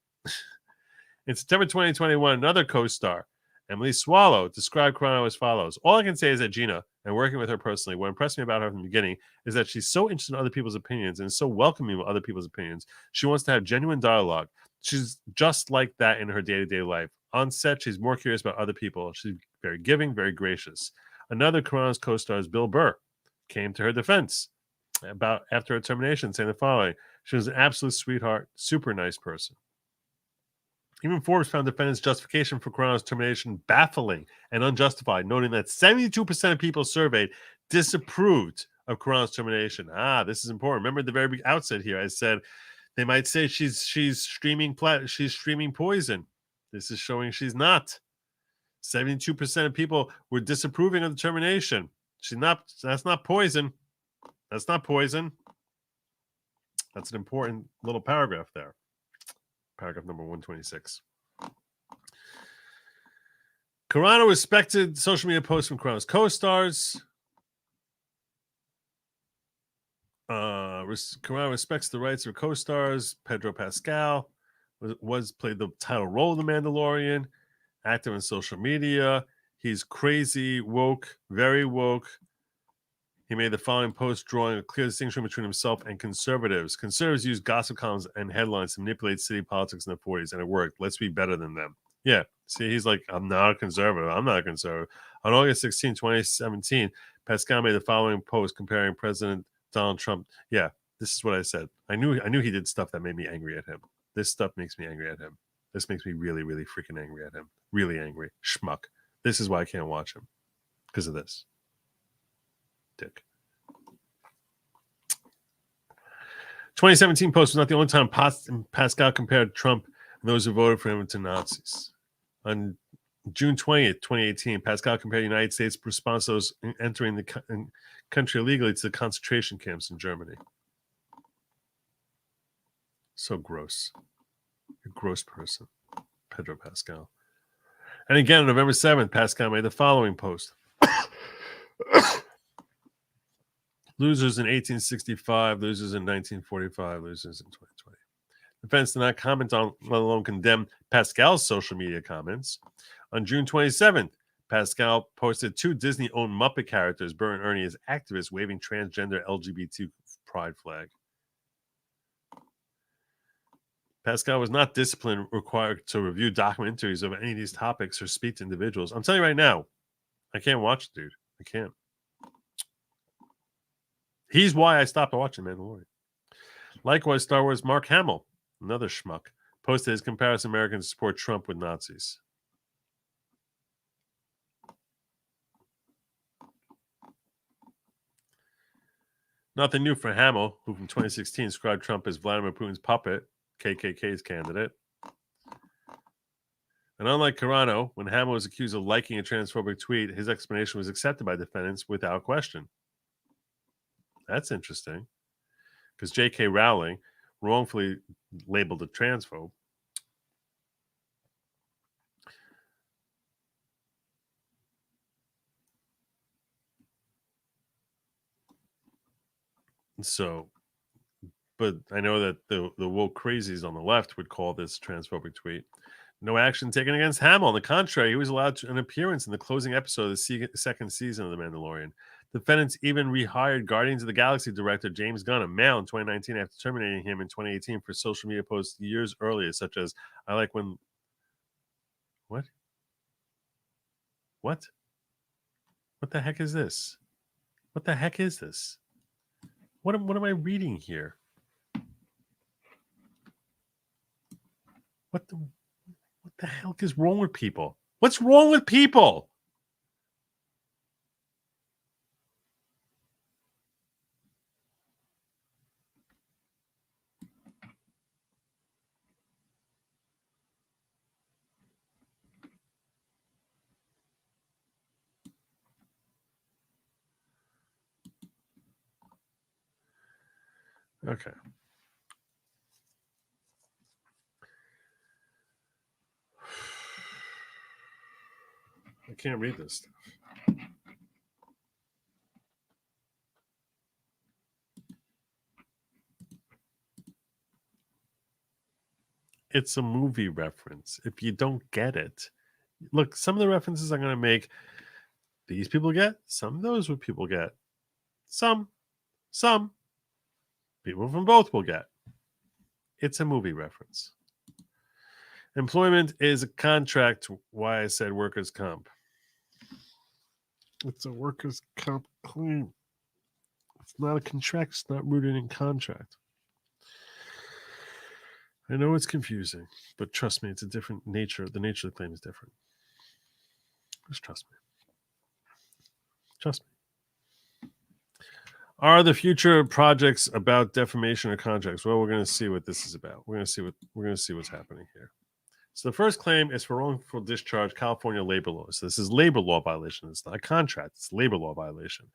In September 2021, another co-star, Emily Swallow, described Carano as follows. All I can say is that Gina, and working with her personally, what impressed me about her from the beginning is that she's so interested in other people's opinions and so welcoming of other people's opinions. She wants to have genuine dialogue. She's just like that in her day-to-day life. On set, she's more curious about other people. She's very giving, very gracious. Another Carano's co-stars, Bill Burr, came to her defense after her termination, saying the following. She was an absolute sweetheart, super nice person. Even Forbes found defendant's justification for Carano's termination baffling and unjustified, noting that 72% of people surveyed disapproved of Carano's termination. This is important. Remember at the very outset here, I said they might say she's streaming poison. This is showing she's not. 72% of people were disapproving of the termination. That's not poison. That's not poison. That's an important little paragraph there. Paragraph number 126. Carano respected social media posts from Carano's co-stars. Carano respects the rights of co-stars. Pedro Pascal played the title role of the Mandalorian, active on social media. He's crazy, woke, very woke. He made the following post drawing a clear distinction between himself and conservatives. Conservatives use gossip columns and headlines to manipulate city politics in the 40s, and it worked. Let's be better than them. Yeah, see, he's like, I'm not a conservative. I'm not a conservative. On August 16, 2017, Pascal made the following post comparing President Donald Trump. Yeah, this is what I said. I knew he did stuff that made me angry at him. This stuff makes me angry at him. This makes me really, really freaking angry at him. Really angry. Schmuck. This is why I can't watch him. Because of this. Dick. 2017 post was not the only time Pascal compared Trump and those who voted for him to Nazis. On June 20th, 2018, Pascal compared the United States' response to those entering the country illegally to the concentration camps in Germany. So gross. A gross person, Pedro Pascal. And again, on November 7th, Pascal made the following post. Losers in 1865, losers in 1945, losers in 2020. Defense did not comment on, let alone condemn Pascal's social media comments. On June 27th, Pascal posted 2 Disney-owned Muppet characters, Bert and Ernie, as activists waving transgender LGBT pride flag. Pascal was not disciplined required to review documentaries of any of these topics or speak to individuals. I'm telling you right now, I can't watch it, dude. I can't. He's why I stopped watching Mandalorian. Likewise, Star Wars Mark Hamill, another schmuck, posted his comparison Americans support Trump with Nazis. Nothing new for Hamill, who from 2016 described Trump as Vladimir Putin's puppet, KKK's candidate. And unlike Carano, when Hamill was accused of liking a transphobic tweet, his explanation was accepted by defendants without question. That's interesting, because J.K. Rowling wrongfully labeled a transphobe. So, but I know that the woke crazies on the left would call this transphobic tweet. No action taken against Hamill. On the contrary, he was allowed an appearance in the closing episode of the second season of The Mandalorian. Defendants even rehired Guardians of the Galaxy director James Gunn, a male, in 2019 after terminating him in 2018 for social media posts years earlier, such as, I like when... What? What? What the heck is this? What the heck is this? What am I reading here? What the hell is wrong with people? What's wrong with people? Okay. I can't read this stuff. It's a movie reference. If you don't get it, look, some of the references I'm going to make, these people get, some of those people get, some people from both will get. It's a movie reference. Employment is a contract. Why I said workers' comp. It's a workers' comp claim. It's not a contract. It's not rooted in contract. I know it's confusing, but trust me, it's a different nature. The nature of the claim is different. Just trust me. Trust me. Are the future projects about defamation or contracts? Well, we're going to see what this is about. We're going to see what's happening here. So the first claim is for wrongful discharge, California labor law. So this is labor law violation. It's not a contract. It's labor law violation.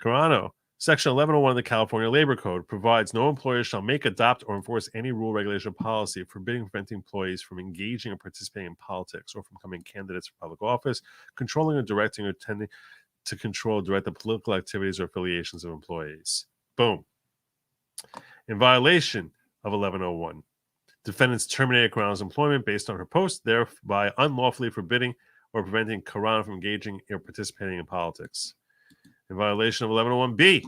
Carano, Section 1101 of the California Labor Code provides no employer shall make, adopt, or enforce any rule, regulation, or policy forbidding or preventing employees from engaging or participating in politics or from becoming candidates for public office, controlling or directing or tending to control or direct the political activities or affiliations of employees. Boom. In violation of 1101, defendants terminated Carano's employment based on her post, thereby unlawfully forbidding or preventing Carano from engaging or participating in politics. In violation of 1101B,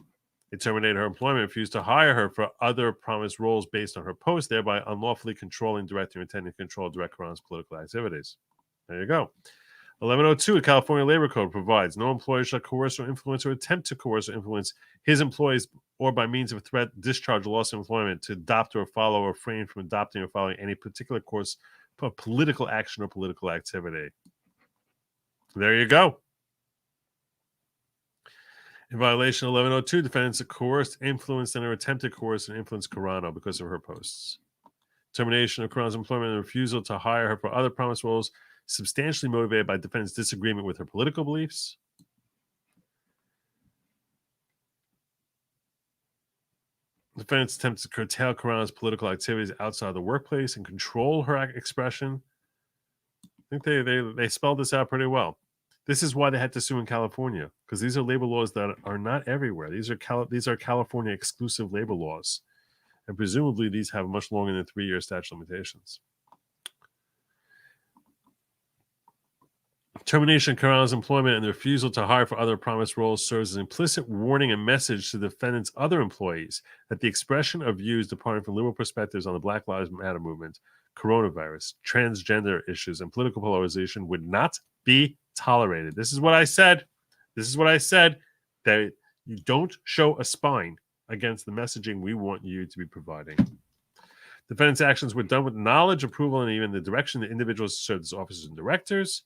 it terminated her employment, refused to hire her for other promised roles based on her post, thereby unlawfully controlling, directing, or intending to control direct Carano's political activities. There you go. 1102, the California Labor Code provides no employer shall coerce or influence or attempt to coerce or influence his employees or by means of a threat, discharge, or loss of employment to adopt or follow or refrain from adopting or following any particular course of political action or political activity. There you go. In violation of 1102, defendants coerced, influenced, and or attempted to coerce and influence Carano because of her posts. Termination of Carano's employment and refusal to hire her for other promised roles substantially motivated by defendants' disagreement with her political beliefs. Defendants attempt to curtail Carano's political activities outside the workplace and control her expression. I think they spelled this out pretty well. This is why they had to sue in California, because these are labor laws that are not everywhere. These are California exclusive labor laws, and presumably these have much longer than 3-year statute of limitations. Termination of Carano's employment and the refusal to hire for other promised roles serves as an implicit warning and message to the defendant's other employees that the expression of views departing from liberal perspectives on the Black Lives Matter movement, coronavirus, transgender issues, and political polarization would not be tolerated. This is what I said. This is what I said, that you don't show a spine against the messaging we want you to be providing. Defendant's actions were done with knowledge, approval, and even the direction the individuals served as officers and directors.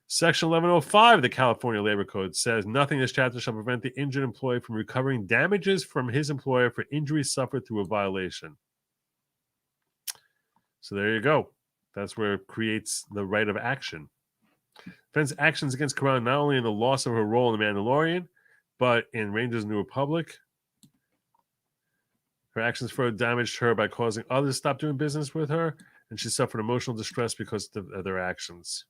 Section 1105 of the California Labor Code says nothing in this chapter shall prevent the injured employee from recovering damages from his employer for injuries suffered through a violation. So there you go. That's where it creates the right of action. Defense actions against Carano not only in the loss of her role in The Mandalorian, but in Rangers of the New Republic. Her actions further damaged her by causing others to stop doing business with her, and she suffered emotional distress because of their actions.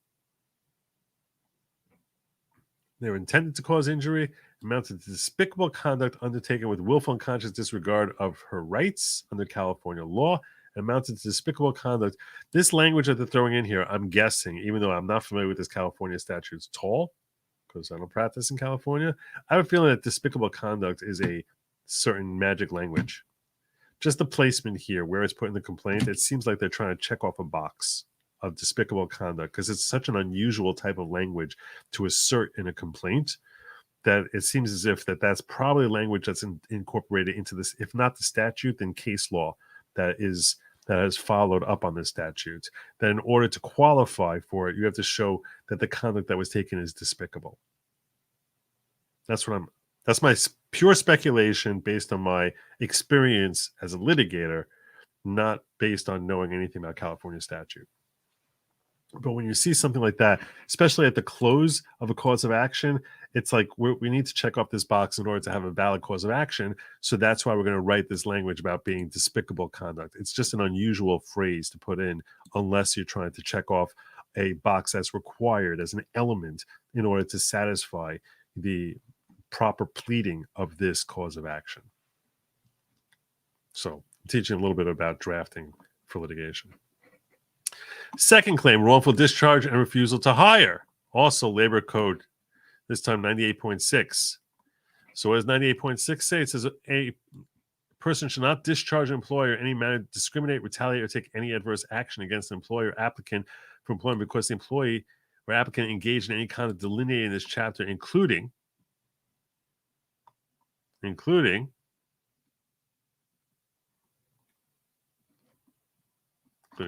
They were intended to cause injury, amounted to despicable conduct undertaken with willful and conscious disregard of her rights under California law, and amounted to despicable conduct. This language that they're throwing in here, I'm guessing, even though I'm not familiar with this California statute, it's tall, because I don't practice in California. I have a feeling that despicable conduct is a certain magic language. Just the placement here, where it's put in the complaint, it seems like they're trying to check off a box of despicable conduct, because it's such an unusual type of language to assert in a complaint that it seems as if that's probably language that's incorporated into this, if not the statute, then case law that has followed up on this statute. That in order to qualify for it, you have to show that the conduct that was taken is despicable. That's my pure speculation based on my experience as a litigator, not based on knowing anything about California statute. But when you see something like that, especially at the close of a cause of action, it's like we need to check off this box in order to have a valid cause of action. So that's why we're going to write this language about being despicable conduct. It's just an unusual phrase to put in unless you're trying to check off a box that's required as an element in order to satisfy the proper pleading of this cause of action. So I'm teaching a little bit about drafting for litigation. Second claim, wrongful discharge and refusal to hire. Also labor code, this time 98.6. So what does 98.6 say? It says a person should not discharge an employer in any manner, discriminate, retaliate, or take any adverse action against an employer or applicant for employment because the employee or applicant engaged in any kind of delineated in this chapter, including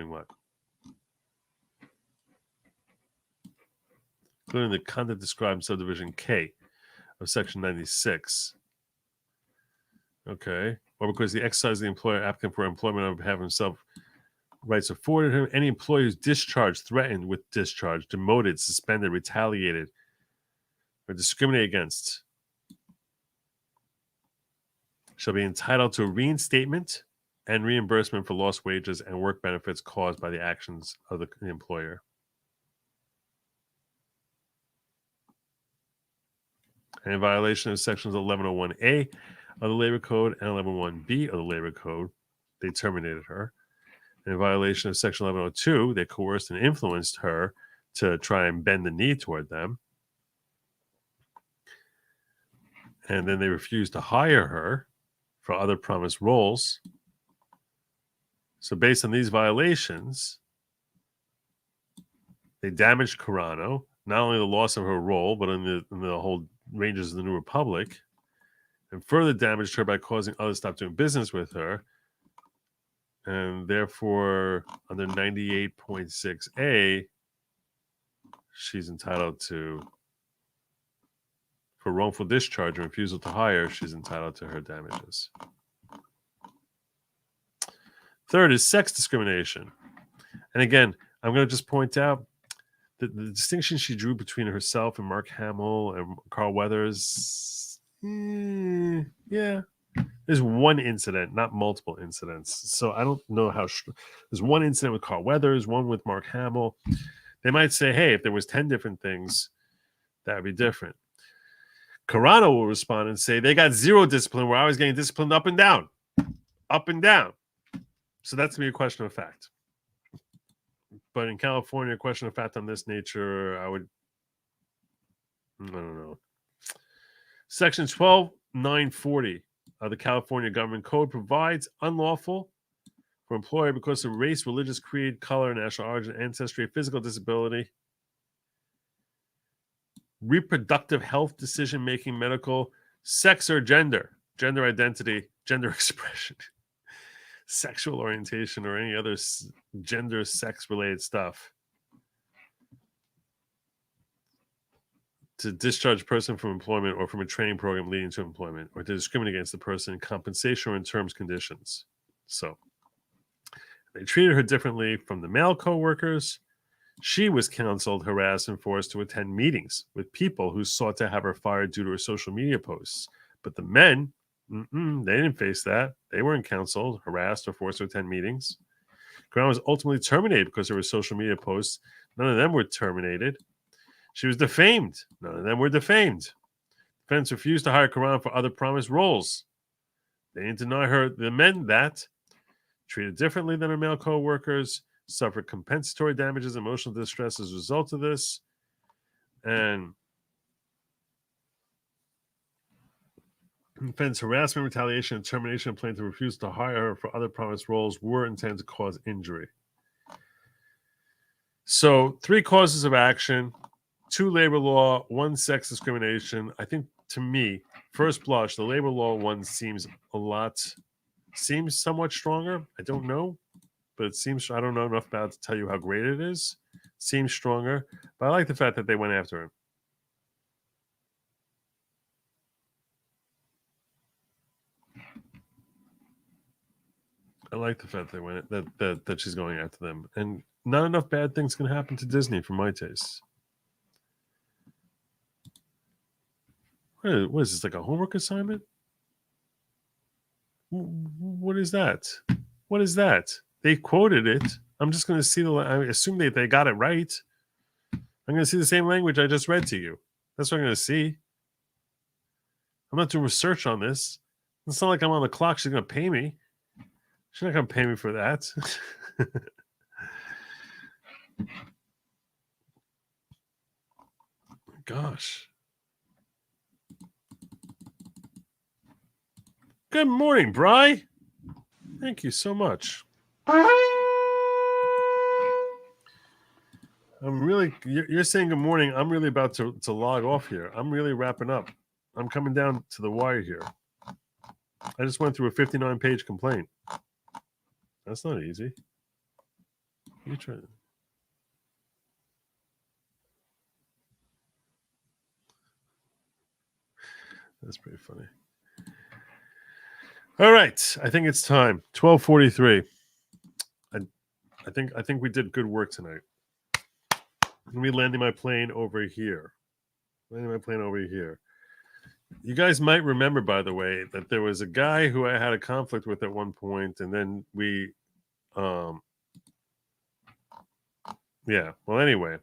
what? Including the conduct described in subdivision K of section 96. Okay. Or because the exercise of the employer applicant for employment on behalf of himself rights afforded him, any employee who's discharged, threatened with discharge, demoted, suspended, retaliated, or discriminated against shall be entitled to a reinstatement and reimbursement for lost wages and work benefits caused by the actions of the employer. And in violation of sections 1101A of the Labor Code and 1101B of the Labor Code, they terminated her. And in violation of section 1102, they coerced and influenced her to try and bend the knee toward them. And then they refused to hire her for other promised roles. So based on these violations, they damaged Carano, not only the loss of her role, but in the whole Rangers of the New Republic, and further damaged her by causing others to stop doing business with her. And therefore, under 98.6A, she's entitled to, for wrongful discharge and refusal to hire, she's entitled to her damages. Third is sex discrimination. And again, I'm going to just point out the distinction she drew between herself and Mark Hamill and Carl Weathers. Yeah. There's one incident, not multiple incidents. So I don't know how. There's one incident with Carl Weathers, one with Mark Hamill. They might say, hey, if there was 10 different things, that would be different. Carano will respond and say, they got zero discipline where I was getting disciplined up and down. Up and down. So that's going to be a question of fact. But in California, a question of fact on this nature, I don't know. Section 12940 of the California Government Code provides unlawful for employer because of race, religious creed, color, national origin, ancestry, physical disability, reproductive health, decision-making, medical, sex or gender identity, gender expression, sexual orientation, or any other gender, sex-related stuff to discharge a person from employment or from a training program leading to employment, or to discriminate against the person in compensation or in terms conditions. So they treated her differently from the male co-workers. She was counseled, harassed, and forced to attend meetings with people who sought to have her fired due to her social media posts. But the men, they didn't face that. They weren't counseled, harassed, or forced to attend meetings. Carano was ultimately terminated because of her social media posts. None of them were terminated. She was defamed. None of them were defamed. Defense refused to hire Carano for other promised roles. They didn't deny her, the men, that. Treated differently than her male co-workers, suffered compensatory damages, emotional distress as a result of this. And defense harassment, retaliation, and termination of plaintiff refused to hire her for other promised roles were intended to cause injury. So 3 causes of action, 2 labor law, 1 sex discrimination. I think, to me, first blush, the labor law one seems somewhat stronger. I don't know, but it seems, I don't know enough about it to tell you how great it is. Seems stronger, but I like the fact that they went after him. I like the fact they went that she's going after them, and not enough bad things can happen to Disney for my taste. What is this, like a homework assignment? What is that? What is that? They quoted it. I'm just going to see I assume they got it right. I'm going to see the same language I just read to you. That's what I'm going to see. I'm not doing research on this. It's not like I'm on the clock. She's going to pay me. She's not going to pay me for that. Gosh. Good morning, Bri. Thank you so much. You're saying good morning. I'm really about to log off here. I'm really wrapping up. I'm coming down to the wire here. I just went through a 59-page complaint. That's not easy. You try. That's pretty funny. All right, I think it's time. 12:43. I think we did good work tonight. I'm gonna be landing my plane over here. You guys might remember, by the way, that there was a guy who I had a conflict with at one point, and then we, yeah. Well, anyway,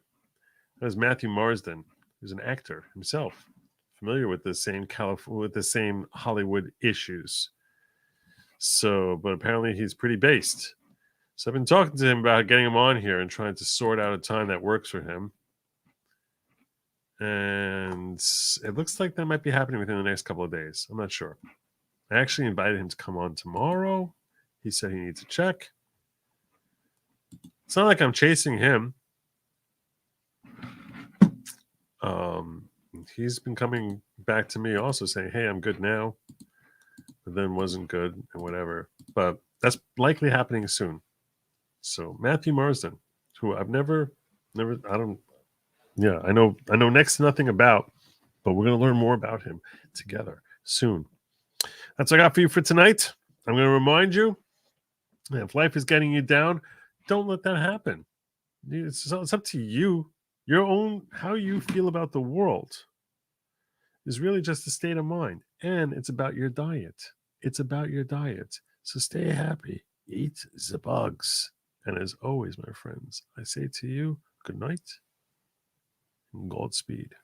that was Matthew Marsden, who's an actor himself, familiar with the same Hollywood issues. So, but apparently he's pretty based. So I've been talking to him about getting him on here and trying to sort out a time that works for him. And it looks like that might be happening within the next couple of days. I'm not sure. I actually invited him to come on tomorrow. He said he needs a check. It's not like I'm chasing him. He's been coming back to me also saying, hey, I'm good now. But then wasn't good and whatever. But that's likely happening soon. So Matthew Marsden, who I've never, I know next to nothing about, but we're going to learn more about him together soon. That's what I got for you for tonight. I'm going to remind you, if life is getting you down, don't let that happen. It's up to you. Your own, how you feel about the world is really just a state of mind. And it's about your diet. So stay happy. Eat the bugs. And as always, my friends, I say to you, good night and Godspeed.